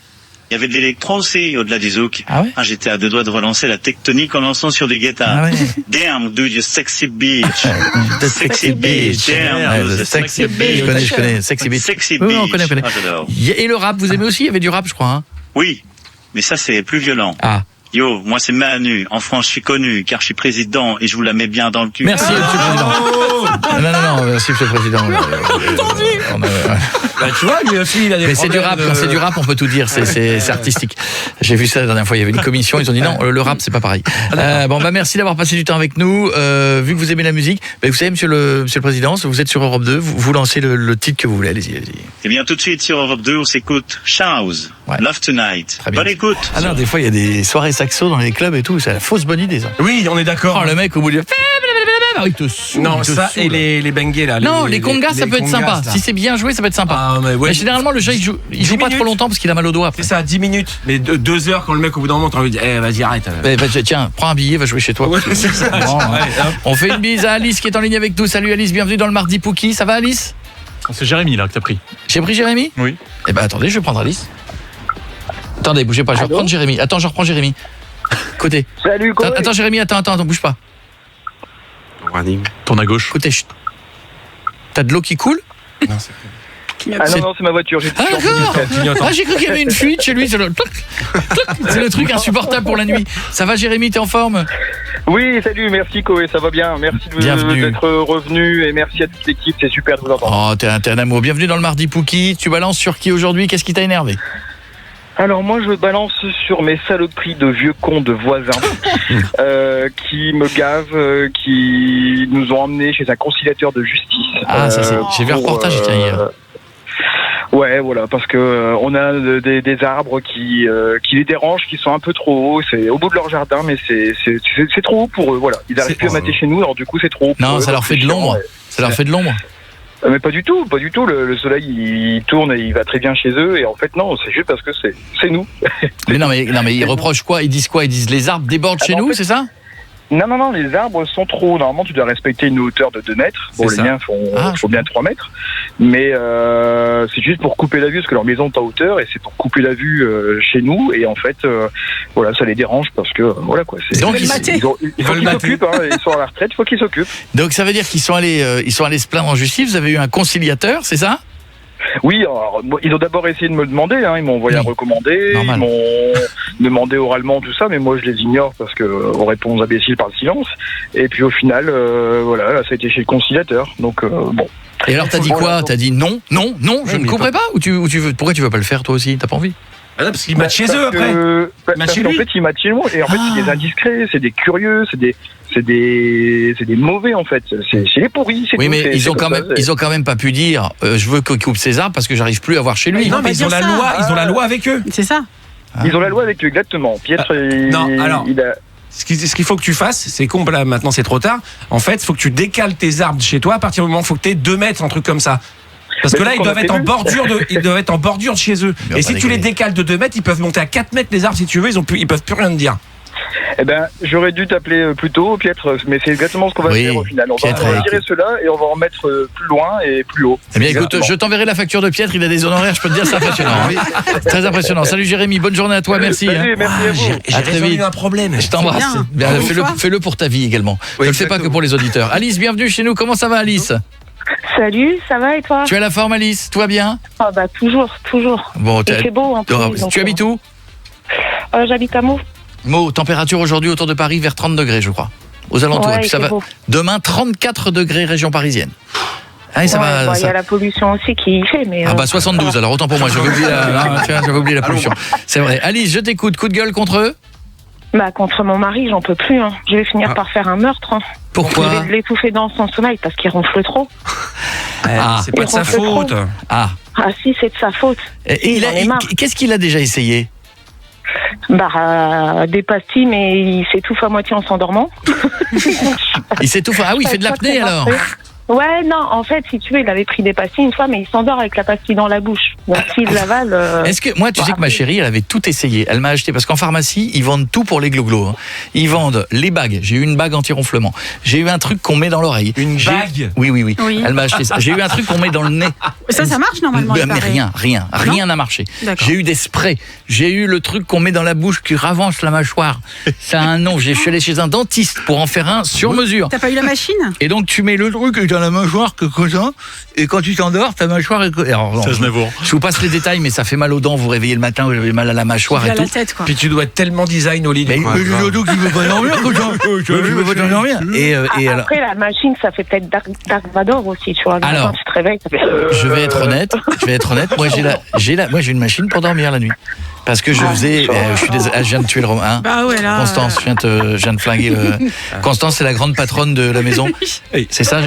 Il y avait de l'électro aussi, au-delà du zouk. Ah ouais? J'étais à 2 doigts de relancer la tectonique en lançant sur des guitares. Ah ouais. Damn, dude, you sexy bitch. The sexy bitch. Damn, the sexy bitch. Je connais. Sexy bitch. Sexy bitch. Oui, on connaît. Et le rap, vous aimez aussi? Il y avait du rap, je crois, hein? Oui, mais ça, c'est plus violent. Ah. Yo, moi c'est Manu. En France, je suis connu car je suis président et je vous la mets bien dans le cul. Merci, monsieur le président. Non, merci, monsieur le président. Tu vois, lui aussi, il a des mais c'est du rap. Quand c'est du rap, on peut tout dire. C'est artistique. J'ai vu ça la dernière fois. Il y avait une commission. Ils ont dit non, le rap, c'est pas pareil. Merci d'avoir passé du temps avec nous. Vu que vous aimez la musique, vous savez, monsieur le président, vous êtes sur Europe 2. Vous lancez le titre que vous voulez. Allez-y. Eh bien, tout de suite sur Europe 2, on s'écoute Shouse, Love Tonight. Très bien. Bonne écoute. Alors, des fois, il y a des soirées saxo dans les clubs et tout. C'est la fausse bonne idée, ça. Oui, on est d'accord. Le mec au bout de non, ça et les bengais là. Non, les congas, ça peut être sympa. Si c'est bien joué, ça peut être sympa. Mais généralement, le chat, il joue pas trop longtemps parce qu'il a mal au doigt après. C'est ça, 10 minutes. Mais 2 heures quand le mec au bout d'un moment, t'as envie de dire, vas-y, arrête. Tiens, prends un billet, va jouer chez toi. Ouais, c'est ça. On fait une bise à Alice qui est en ligne avec nous. Salut Alice, bienvenue dans le Mardi Pookie. Ça va, Alice? C'est Jérémy là que t'as pris. J'ai pris Jérémy? Oui. Eh ben attendez, je vais prendre Alice. Attendez, bougez pas, je vais reprendre Jérémy. Attends, je reprends Jérémy. Côté. Salut, quoi. Attends, Jérémy, attends, bouge pas. Tourne à gauche. Écoutez, t'as de l'eau qui coule? Non, c'est non, c'est ma voiture. J'ai cru qu'il y avait une fuite chez lui. C'est le truc insupportable pour la nuit. Ça va, Jérémy, t'es en forme? Oui, salut, merci Koé, ça va bien. Merci d'être revenu et merci à toute l'équipe, c'est super de vous entendre. Oh, t'es un amour. Bienvenue dans le Mardi Pookie. Tu balances sur qui aujourd'hui? Qu'est-ce qui t'a énervé? Alors moi je balance sur mes saloperies de vieux cons de voisins qui me gavent, qui nous ont emmenés chez un conciliateur de justice. Ah ça c'est, j'ai vu un reportage hier. Ouais, voilà, parce que on a des arbres qui les dérangent, qui sont un peu trop hauts. C'est au bout de leur jardin, mais c'est trop haut pour eux. Voilà, ils n'arrivent plus à mater chez nous, alors du coup c'est trop haut. Non, pour ça eux, leur fait de l'ombre. Ça leur fait de l'ombre. Mais pas du tout. Le soleil il tourne et il va très bien chez eux et en fait non, c'est juste parce que c'est nous. Mais non mais ils reprochent quoi? Ils disent quoi? Ils disent les arbres débordent chez nous, c'est ça? Non, les arbres sont trop. Normalement, tu dois respecter une hauteur de 2 mètres. Bon, les miens font bien 3 mètres. Mais c'est juste pour couper la vue, parce que leur maison est en hauteur, et c'est pour couper la vue chez nous. Et en fait, voilà, ça les dérange, parce que, voilà quoi. Donc, il faut qu'ils s'occupent, hein, ils sont à la retraite, il faut qu'ils s'occupent. Donc, ça veut dire qu'ils sont allés se plaindre en justice. Vous avez eu un conciliateur, c'est ça? Oui, alors, ils ont d'abord essayé de me demander, ils m'ont envoyé un recommandé, ils m'ont demandé oralement tout ça, mais moi je les ignore parce qu'on répond aux imbéciles par le silence. Et puis au final, ça a été chez le conciliateur. Donc bon. Et alors t'as dit quoi? T'as dit non, je ne couperai pas, ou tu veux, pourquoi tu veux pas le faire toi aussi? T'as pas envie? Ah non, parce qu'ils matchent chez eux après. Parce qu'en fait, ils matchent chez moi. Et en fait, c'est des indiscrets, c'est des curieux, c'est des mauvais en fait. C'est les pourris. Oui, mais ils ont quand même pas pu dire je veux qu'il coupe ses arbres parce que j'arrive plus à voir chez lui. Non, mais ils ont la loi avec eux. C'est ça. Ils ont la loi avec eux, exactement. Pietre, ce qu'il faut que tu fasses, c'est con, là maintenant c'est trop tard. En fait, il faut que tu décales tes arbres chez toi à partir du moment où il faut que tu aies 2 mètres, un truc comme ça. Parce que là, ils doivent être en bordure de chez eux. Et si tu les décales de 2 mètres, ils peuvent monter à 4 mètres les arbres si tu veux, ils peuvent plus rien te dire. Eh ben, j'aurais dû t'appeler plus tôt, Pietre, mais c'est exactement ce qu'on va faire au final. On va retirer ceux-là et on va en mettre plus loin et plus haut. Eh bien, écoute, je t'enverrai la facture de Pietre, il a des honoraires, je peux te dire, c'est impressionnant. Très impressionnant. Salut Jérémy, bonne journée à toi, merci. Salut, merci à vous. J'ai résolu un problème. Je t'embrasse. Fais-le pour ta vie également. Ne le fais pas que pour les auditeurs. Alice, bienvenue chez nous. Comment ça va, Alice? Salut, ça va et toi? Tu as la forme, Alice? Tout va bien? Ah bah toujours. Bon, il fait beau un peu. Tu habites où? J'habite à Meaux. Meaux, température aujourd'hui autour de Paris vers 30 degrés, je crois. Aux alentours. Et puis ça va. Demain, 34 degrés région parisienne. Ah, ça va. Il y a la pollution aussi qui y fait, mais. 72. Alors autant pour moi, j'avais oublié la pollution. C'est vrai. Alice, je t'écoute. Coup de gueule contre eux? Contre mon mari, j'en peux plus. Je vais finir par faire un meurtre. Pourquoi? Je vais l'étouffer dans son sommeil parce qu'il ronfle trop. C'est pas de sa faute. Ah si, c'est de sa faute. Qu'est-ce qu'il a déjà essayé? Des pastilles, mais il s'étouffe à moitié en s'endormant. Il s'étouffe. Ah oui, il fait de l'apnée alors. Ouais, non, en fait, si tu veux, il avait pris des pastilles une fois, mais il s'endort avec la pastille dans la bouche. Donc s'il l'avale. Est-ce que moi, tu sais que ma chérie, elle avait tout essayé. Elle m'a acheté parce qu'en pharmacie, ils vendent tout pour les gloglos. Ils vendent les bagues. J'ai eu une bague anti-ronflement. J'ai eu un truc qu'on met dans l'oreille. Une bague? Oui. Elle m'a acheté ça. J'ai eu un truc qu'on met dans le nez. Ça marche normalement. Mais rien n'a marché. J'ai eu des sprays. J'ai eu le truc qu'on met dans la bouche qui ravance la mâchoire. Ça a un nom. Je suis allé chez un dentiste pour en faire un sur mesure. T'as pas eu la machine? Et donc tu mets le truc dans la mâchoire que ça, et quand tu t'endors, ta mâchoire est... Alors, je vous passe les détails, mais ça fait mal aux dents, vous réveillez le matin, vous avez mal à la mâchoire et tout. Tête, quoi. Puis tu dois être tellement design au lit. Mais surtout que tu veux pas dormir, tu veux pas dormir. Après, la machine, ça fait peut-être Dark Vador aussi, tu vois. Alors, quand tu te réveilles, ça fait... je vais être honnête. Moi, j'ai une machine pour dormir la nuit. Parce que je faisais, je viens de tuer le Romain. Constance, je viens de flinguer Constance, c'est la grande patronne de la maison. C'est ça.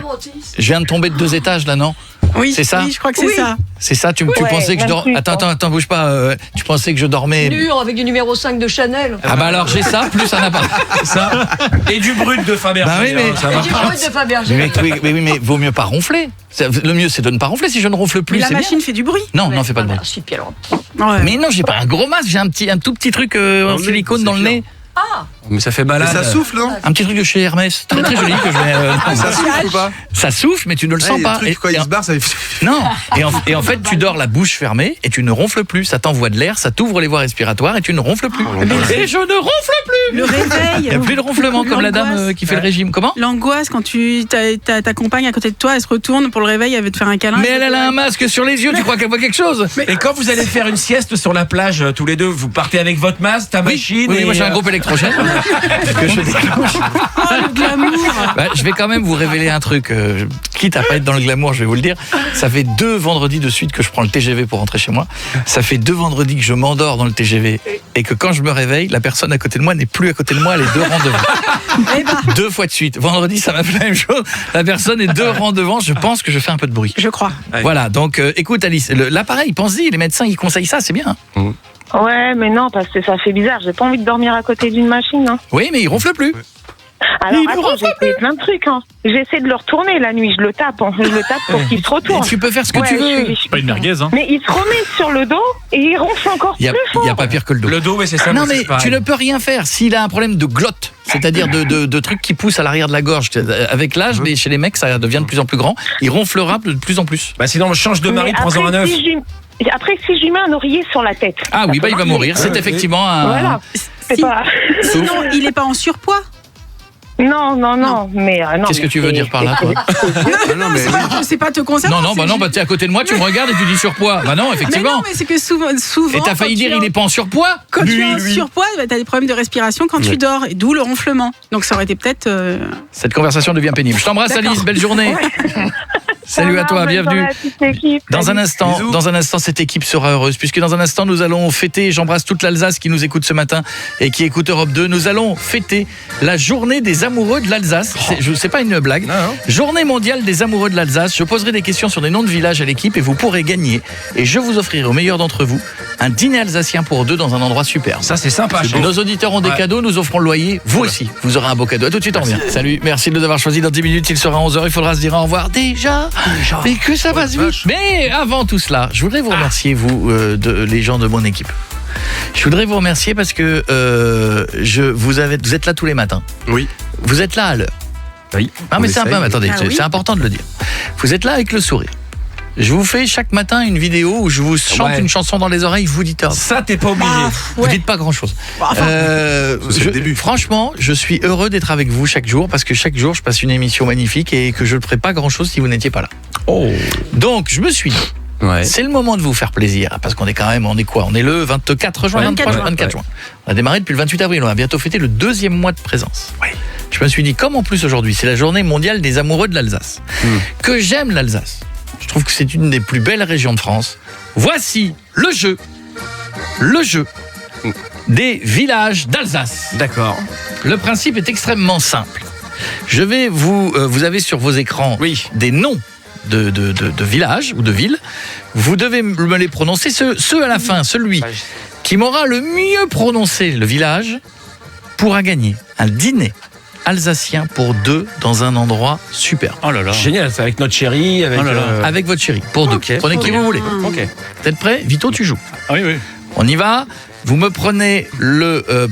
Je viens de tomber de 2 étages là, non? Oui, c'est ça. Oui, je crois que c'est ça. C'est ça. Tu pensais que je dormais? Attends, bouge pas. Tu pensais que je dormais? Mur avec du numéro 5 de Chanel. Ah bah alors j'ai ça plus un appart. Ça et du brut de Fabergé. Bah oui, mais ça va. Du brut de Fabergé. Mais vaut mieux pas ronfler. Le mieux c'est de ne pas ronfler. Si je ne ronfle plus, mais la machine fait du bruit. Non, fais pas de bruit. Mais non, j'ai pas un gros masque. J'ai un tout petit truc en silicone dans le nez. Ah! Mais ça fait malade. Ça souffle, non? Un petit truc de chez Hermès, très très joli que je mets. Ça souffle ou pas? Ça souffle, mais tu ne le sens pas. Quand il se barre, ça fait... Non. Et en fait, tu dors la bouche fermée et tu ne ronfles plus. Ça t'envoie de l'air, ça t'ouvre les voies respiratoires et tu ne ronfles plus. Et je ne ronfle plus. Le réveil. Il n'y a plus de ronflement comme la dame qui fait le régime. Comment? L'angoisse quand ta compagne à côté de toi, elle se retourne pour le réveil, elle veut te faire un câlin. Mais elle a un masque sur les yeux. Tu crois qu'elle voit quelque chose? Et quand vous allez faire une sieste sur la plage, tous les deux, vous partez avec votre masque, ta machine. Oui, moi j'ai un groupe électrogène. Que je déclenche. Le glamour. Je vais quand même vous révéler un truc, quitte à pas être dans le glamour, je vais vous le dire. Ça fait 2 vendredis de suite que je prends le TGV pour rentrer chez moi. Ça fait 2 vendredis que je m'endors dans le TGV et que quand je me réveille, la personne à côté de moi n'est plus à côté de moi, elle est 2 rangs devant. 2 fois de suite. Vendredi, ça m'a fait la même chose. La personne est 2 rangs devant. Je pense que je fais un peu de bruit. Je crois. Voilà. Donc, écoute, Alice, l'appareil, pense-y, les médecins, ils conseillent ça, c'est bien. Ouais, mais non, parce que ça fait bizarre. J'ai pas envie de dormir à côté d'une machine. Oui, mais il ronfle plus. Alors, attends, j'ai essayé plein de trucs. J'essaie de le retourner la nuit, je le tape pour qu'il se retourne. Et tu peux faire ce que tu veux. C'est pas une merguez, Mais il se remet sur le dos et il ronfle encore plus fort. Il n'y a pas pire que le dos. Le dos, mais c'est ça. Non, mais tu ne peux rien faire. S'il a un problème de glotte, c'est-à-dire de trucs qui poussent à l'arrière de la gorge, avec l'âge, chez les mecs, ça devient de plus en plus grand. Il ronflera de plus en plus. Sinon, on change de mari, prends-en un œuf. Après, si je lui mets un oreiller sur la tête. Ah oui, il va mourir. C'est effectivement un... Voilà. Sinon, il n'est pas en surpoids. Non, mais non. Qu'est-ce que tu veux dire par là, toi? C'est pas te concerner. Non, t'es à côté de moi, tu me regardes et tu dis surpoids. Bah non, effectivement. Mais non, mais c'est que souvent. Et t'as failli dire il est pas en surpoids? Quand tu es en surpoids, t'as des problèmes de respiration quand tu dors, et d'où le ronflement. Donc ça aurait été peut-être. Cette conversation devient pénible. Je t'embrasse, Alice, belle journée. Salut à toi, bienvenue. Dans un instant, cette équipe sera heureuse, puisque dans un instant, nous allons fêter, j'embrasse toute l'Alsace qui nous écoute ce matin et qui écoute Europe 2, nous allons fêter la journée des amoureux de l'Alsace. C'est pas une blague. Non. Journée mondiale des amoureux de l'Alsace. Je poserai des questions sur des noms de villages à l'équipe et vous pourrez gagner. Et je vous offrirai au meilleur d'entre vous un dîner alsacien pour 2 dans un endroit super. Ça, c'est sympa. Nos auditeurs ont des cadeaux, nous offrons le loyer. Vous aussi, vous aurez un beau cadeau. À tout de suite, on revient. Salut, merci de nous avoir choisis. Dans 10 minutes, il sera 11h. Il faudra se dire au revoir. Déjà. Mais que ça passe vite. Mais avant tout cela, je voudrais vous remercier, vous, les gens de mon équipe. Je voudrais vous remercier parce que vous êtes là tous les matins. Oui. Vous êtes là à l'heure. Oui. Ah, mais attendez, c'est important de le dire. Vous êtes là avec le sourire. Je vous fais chaque matin une vidéo où je vous chante une chanson dans les oreilles, vous dites ça, t'es pas obligé. Vous dites pas grand-chose. C'est le début. Franchement, je suis heureux d'être avec vous chaque jour parce que chaque jour, je passe une émission magnifique et que je ne ferai pas grand-chose si vous n'étiez pas là. Donc, je me suis dit, c'est le moment de vous faire plaisir parce qu'on est quoi? On est le 24 juin, 24 juin. On a démarré depuis le 28 avril, on va bientôt fêter le 2e mois de présence. Je me suis dit, comme en plus aujourd'hui, c'est la journée mondiale des amoureux de l'Alsace, que j'aime l'Alsace. Je trouve que c'est une des plus belles régions de France. Voici le jeu des villages d'Alsace. D'accord. Le principe est extrêmement simple. Je vais vous avez sur vos écrans des noms de villages ou de villes. Vous devez me les prononcer. Ceux à la fin, celui qui m'aura le mieux prononcé le village pourra gagner un dîner alsacien pour 2 dans un endroit super. Oh là là. Génial, c'est avec notre chérie, avec votre chérie pour 2. Prenez qui vous voulez. Vous êtes prêts? Vito, tu joues. Ah oui. On y va. Vous me prenez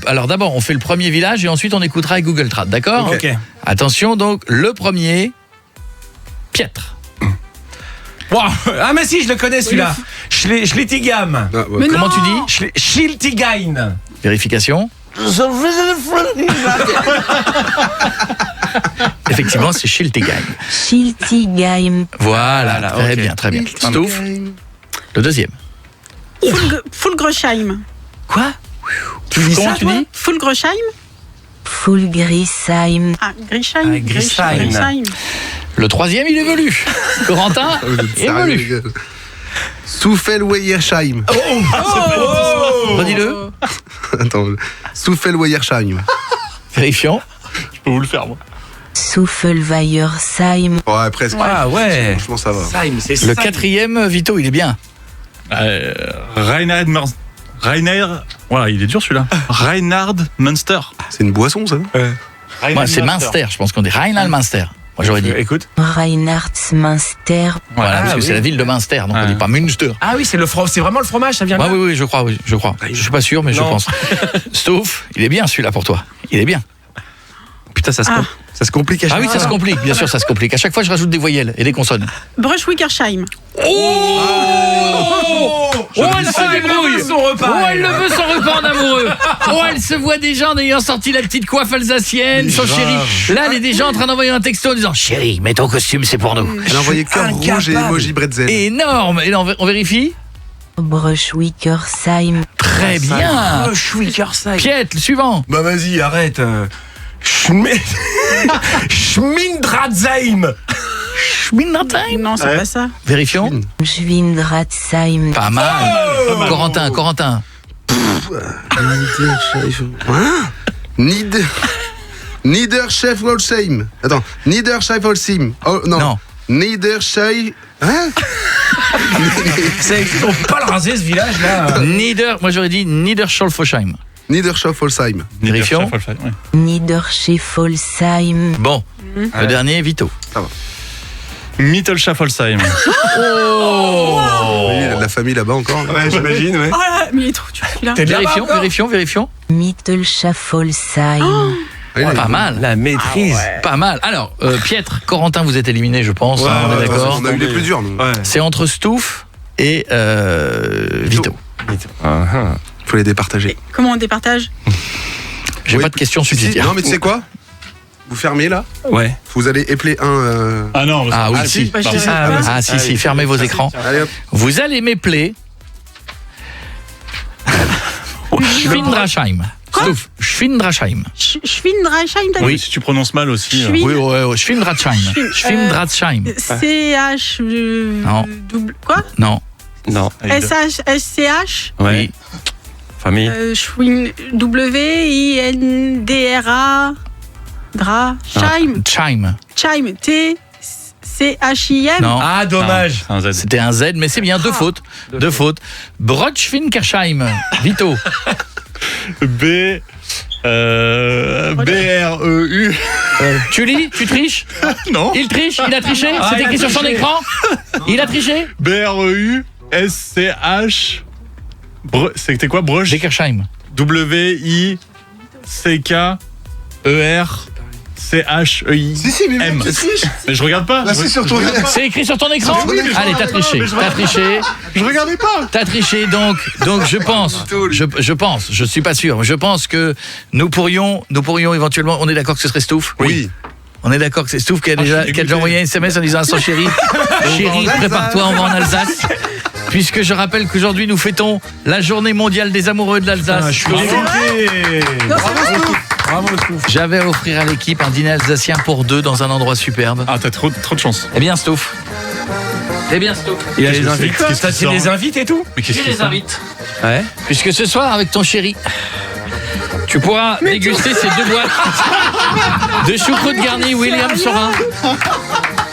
alors d'abord, on fait le premier village et ensuite on écoutera avec Google Trad, d'accord? Attention donc, le premier, Pietre. Wow. Ah mais si, je le connais celui-là. Schlittigam. Comment tu dis? Schlittigain. Vérification. Effectivement, c'est Schiltigheim. Schiltigheim. Voilà, très bien. Stouff. Le deuxième. Fulgresheim. Quoi? Comment tu dis? Fulgresheim. Fulgrisheim. Ah, Grisheim. Le troisième, il évolue. Corentin, évolue. Souffel-Weyersheim. Redis-le. Attends, Souffel-Weyersheim. Vérifions. Je peux vous le faire, moi. Souffel-Weyersheim. Ouais, presque. Ah ouais. Franchement, ça va. Le quatrième, Vito, il est bien. Reinhard. Voilà, il est dur celui-là. Reinhard Münster. C'est une boisson, ça? Moi, c'est Münster, je pense qu'on dit Reinhard Münster. Moi, j'aurais dit. Écoute. Reinhard Münster. Voilà, parce que c'est la ville de Münster, donc on dit pas Münster. Ah oui, c'est vraiment le fromage, ça vient de là. Oui, je crois. Je suis pas sûr, mais je pense. Stouff, il est bien celui-là pour toi. Il est bien. Putain, ça se complique à chaque fois. Ah oui, ça se complique, bien sûr, ça se complique. À chaque fois, je rajoute des voyelles et des consonnes. Bruchwickersheim. Elle se débrouille. Elle le veut son repas en amoureux. Elle se voit déjà en ayant sorti la petite coiffe alsacienne, son chéri. Là, elle est déjà en train d'envoyer un texto en disant: chérie, mets ton costume, c'est pour nous. Elle a envoyé cœur rouge et emoji bretzel. Énorme. Et là, on vérifie. Bruchwickersheim. Très bien. Bruchwickersheim. Piet, le suivant. Bah vas-y, arrête. Schmindratzheim. Schmindratzheim? Non, c'est pas ça. Vérifions. Schwindratzheim. Pas mal. Corentin. Niederscheffolsheim. Attends, Niederscheffolsheim. Oh non. Niederschei. Hein? On peut pas le raser ce village là. Moi j'aurais dit Niederscholfosheim. Niederscholfosheim. Vérifions. Niederscholfosheim. Bon, le dernier, Vito. Ça va. Mittelschaffolsheim. La famille là-bas encore. Ouais, j'imagine, ouais. Oh là, mais il est trop dur celui-là. Vérifions. Mittelschaffolsheim. Pas mal. La maîtrise. Pas mal. Alors, Pietre, Corentin, vous êtes éliminé, je pense. On est d'accord. On a eu les plus durs, nous. C'est entre Stouff et Vito. Faut les départager. Comment on départage? J'ai pas de questions subsidiaires. Non, mais tu sais quoi? Vous fermez là? Ouais. Vous allez épeler un. Ah non, oui, si. Si, fermez vos écrans. Allez, hop. Vous allez m'épeler. Schwindrasheim. Schwindrasheim. Schwindrasheim, t'as dit? Oui, si tu prononces mal aussi. Oui, Schwindrasheim. Schwindrasheim. CH. Non. Quoi? Non. SCH. Oui. Famille. WINDRA. Drascheim. Scheim. TCHIM. Non. Ah, dommage. C'était un Z, mais c'est bien, deux fautes. Deux fautes. Brotschwinkersheim. Vito. BREU. Tu lis? Tu triches? Non. Il triche? Il a triché? C'est écrit sur son écran? Il a triché? BREU SCH. C'était quoi, Broch? Beckersheim. WICKER CHEI. Si, mais mec, tu triches. Mais je regarde pas. Là, c'est sur ton écran. C'est écrit sur ton écran? Allez, t'as triché. Je regardais pas. T'as triché, donc je pense, je suis pas sûr, je pense que nous pourrions éventuellement, on est d'accord que ce serait Stouff? Oui. On est d'accord que c'est Stouff qui a déjà envoyé un SMS en disant à son chéri, prépare-toi, on va en Alsace. Puisque je rappelle qu'aujourd'hui nous fêtons la journée mondiale des amoureux de l'Alsace. Je suis dégoûté. Bravo, Stouff. J'avais à offrir à l'équipe un dîner alsacien pour 2 dans un endroit superbe. Ah, t'as trop de chance. Eh bien, Stouff. Il a les invites. C'est les invites et tout? Mais qu'est-ce Tu qu'il les invites. Ouais. Puisque ce soir, avec ton chéri, tu pourras déguster ces 2 boîtes de choucroute garnie William Sorin.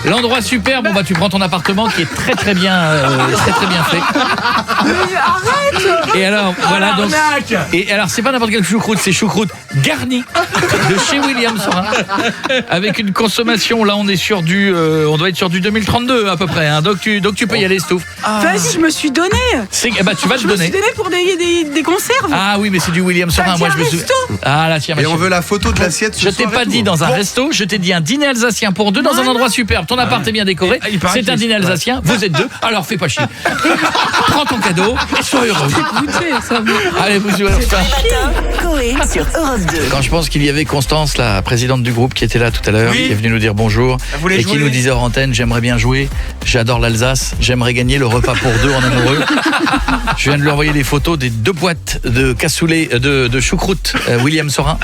L'endroit superbe, tu prends ton appartement qui est très très bien fait. Mais arrête! Et alors, voilà donc. Et alors, c'est pas n'importe quelle choucroute, c'est choucroute garnie de chez William Sorin. Avec une consommation, là, on doit être sur du 2032 à peu près. Hein. Donc tu peux y aller, Stouff. Vas-y, je me suis donné. Tu vas te donner. Je me suis donné pour des conserves. Ah oui, mais c'est du William Sorin. Moi, je me souviens. Ah là, tiens. Et on veut la photo de l'assiette. Je t'ai pas dit dans un resto, je t'ai dit un dîner alsacien pour 2 dans un endroit superbe. Ton appart est bien décoré. C'est un dîner alsacien. Vous êtes 2. Alors fais pas chier. Prends ton cadeau et sois heureux. Allez, vous jouez Coé sur Europe 2. Quand je pense qu'il y avait Constance, la présidente du groupe, qui était là tout à l'heure, qui est venue nous dire bonjour et qui nous disait hors antenne, j'aimerais bien jouer, j'adore l'Alsace, j'aimerais gagner le repas pour 2 en amoureux. Je viens de lui envoyer les photos des 2 boîtes de cassoulet, de choucroute William Sorin.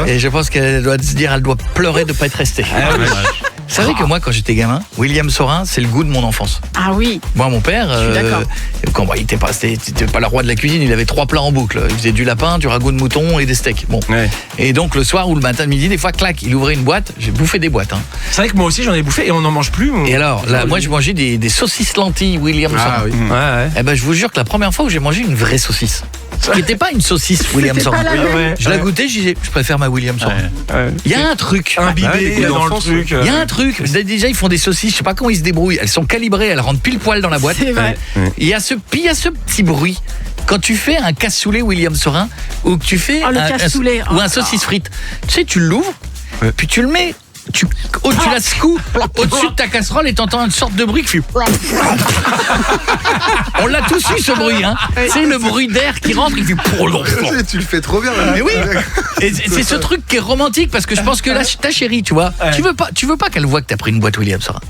Et je pense qu'elle doit se dire, elle doit pleurer de ne pas être restée. Vous savez que moi, quand j'étais gamin, William Sorin, c'est le goût de mon enfance. Ah oui. Moi, mon père, quand il était pas le roi de la cuisine, il avait 3 plats en boucle. Il faisait du lapin, du ragoût de mouton et des steaks. Bon. Ouais. Et donc le soir ou le matin, midi, des fois, clac, il ouvrait une boîte. J'ai bouffé des boîtes. Hein. C'est vrai que moi aussi, j'en ai bouffé et on n'en mange plus. Et alors, là, moi, je mangeais des saucisses lentilles William Sorin. Oui. Eh ben, je vous jure que la première fois où j'ai mangé une vraie saucisse, qui n'était pas une saucisse William Sorin. Je la goûtais, je disais, je préfère ma William Sorin. Il y a un truc. Imbibé dans le truc. Il y a un truc. Déjà, ils font des saucisses, je sais pas comment ils se débrouillent. Elles sont calibrées, elles rentrent pile poil dans la boîte. C'est vrai. Il y a ce petit bruit. Quand tu fais un cassoulet William Sorin, ou que tu fais un saucisse frite, tu sais, tu l'ouvres, puis tu le mets. Tu la secoues au-dessus de ta casserole et t'entends une sorte de bruit qui fait. On l'a tous eu ce bruit, hein. C'est le bruit d'air qui rentre, il fait. Tu le fais trop bien. Mais oui. Et c'est ce truc qui est romantique parce que je pense que là, ta chérie, tu vois, tu veux pas qu'elle voit que t'as pris une boîte William Sorin.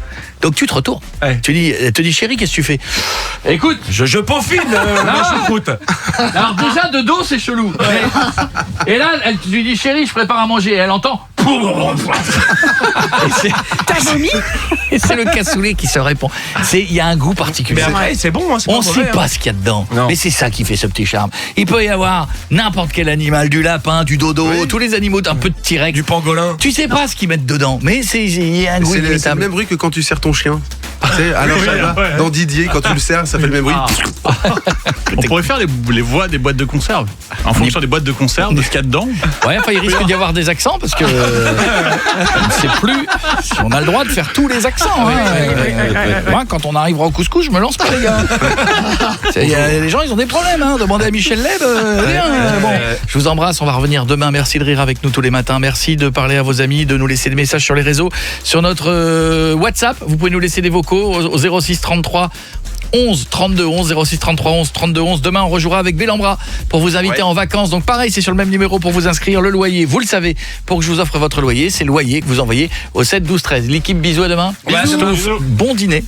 Donc tu te retournes. Elle te dit chérie, qu'est-ce que tu fais? Écoute, je peaufine la choucroute. Alors déjà de dos c'est chelou. Et là, tu lui dis chérie, je prépare à manger. Et elle entend. T'as vomi? Et c'est le cassoulet qui se répond. Il y a un goût particulier. Mais après, c'est bon. Hein, on sait pas ce qu'il y a dedans. Non. Mais c'est ça qui fait ce petit charme. Il peut y avoir n'importe quel animal, du lapin, du dodo, tous les animaux, un peu de T-Rex, du pangolin. Tu sais pas ce qu'ils mettent dedans, mais il y a un goût inévitable. C'est le même bruit que quand tu sers ton chien. Tu sais, alors dans Didier, quand tu le sers, ça fait le même bruit. On pourrait faire les voix des boîtes de conserve. En fonction des boîtes de conserve, de ce qu'il y a dedans. Ouais, enfin, il risque d'y avoir des accents parce que on ne sait plus si on a le droit de faire tous les accents. Moi, quand on arrivera au couscous, je me lance pas, les gars. Les gens, ils ont des problèmes. Hein. Demandez à Michel Leb. Bon, je vous embrasse. On va revenir demain. Merci de rire avec nous tous les matins. Merci de parler à vos amis, de nous laisser des messages sur les réseaux, sur notre WhatsApp. Vous pouvez nous laisser des vocaux au 06 33 11 32 11 06 33 11 32 11. Demain on rejouera avec Bellambra pour vous inviter en vacances. Donc pareil, c'est sur le même numéro pour vous inscrire. Le loyer, vous le savez, pour que je vous offre votre loyer, c'est le loyer que vous envoyez au 7 12 13. L'équipe, bisous à demain. Bisous. Bon dîner.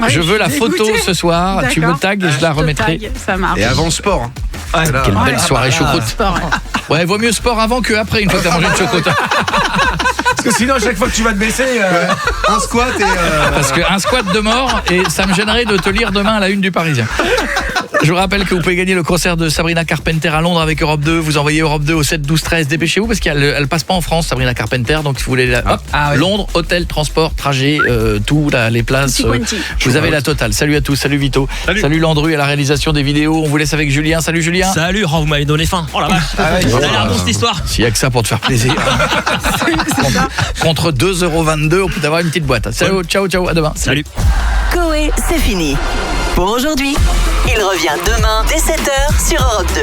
Je veux la photo ce soir. Tu me tags et je la remettrai. Ça marche. Et avant sport. Quelle belle soirée choucroute. Ouais, vaut mieux sport avant qu'après, une fois que t'as mangé de choucroute. Parce que sinon, à chaque fois que tu vas te baisser, un squat et... Parce qu'un squat de mort, et ça me gênerait de te lire demain à la une du Parisien. Je vous rappelle que vous pouvez gagner le concert de Sabrina Carpenter à Londres avec Europe 2. Vous envoyez Europe 2 au 7 12 13. Dépêchez-vous parce qu'elle passe pas en France, Sabrina Carpenter. Donc si vous voulez Londres, hôtel, transport, trajet, tout, les places. Vous avez la totale. Salut à tous, salut Vito. Salut Landru à la réalisation des vidéos. On vous laisse avec Julien. Salut Julien. Salut, vous m'avez donné faim. Oh la vache. Ça a l'air bon cette histoire. S'il y a que ça pour te faire plaisir. Contre 2,22 €, on peut avoir une petite boîte. Salut, ciao, à demain. Salut. Coé, c'est fini. Pour aujourd'hui, il revient demain dès 7h sur Europe 2.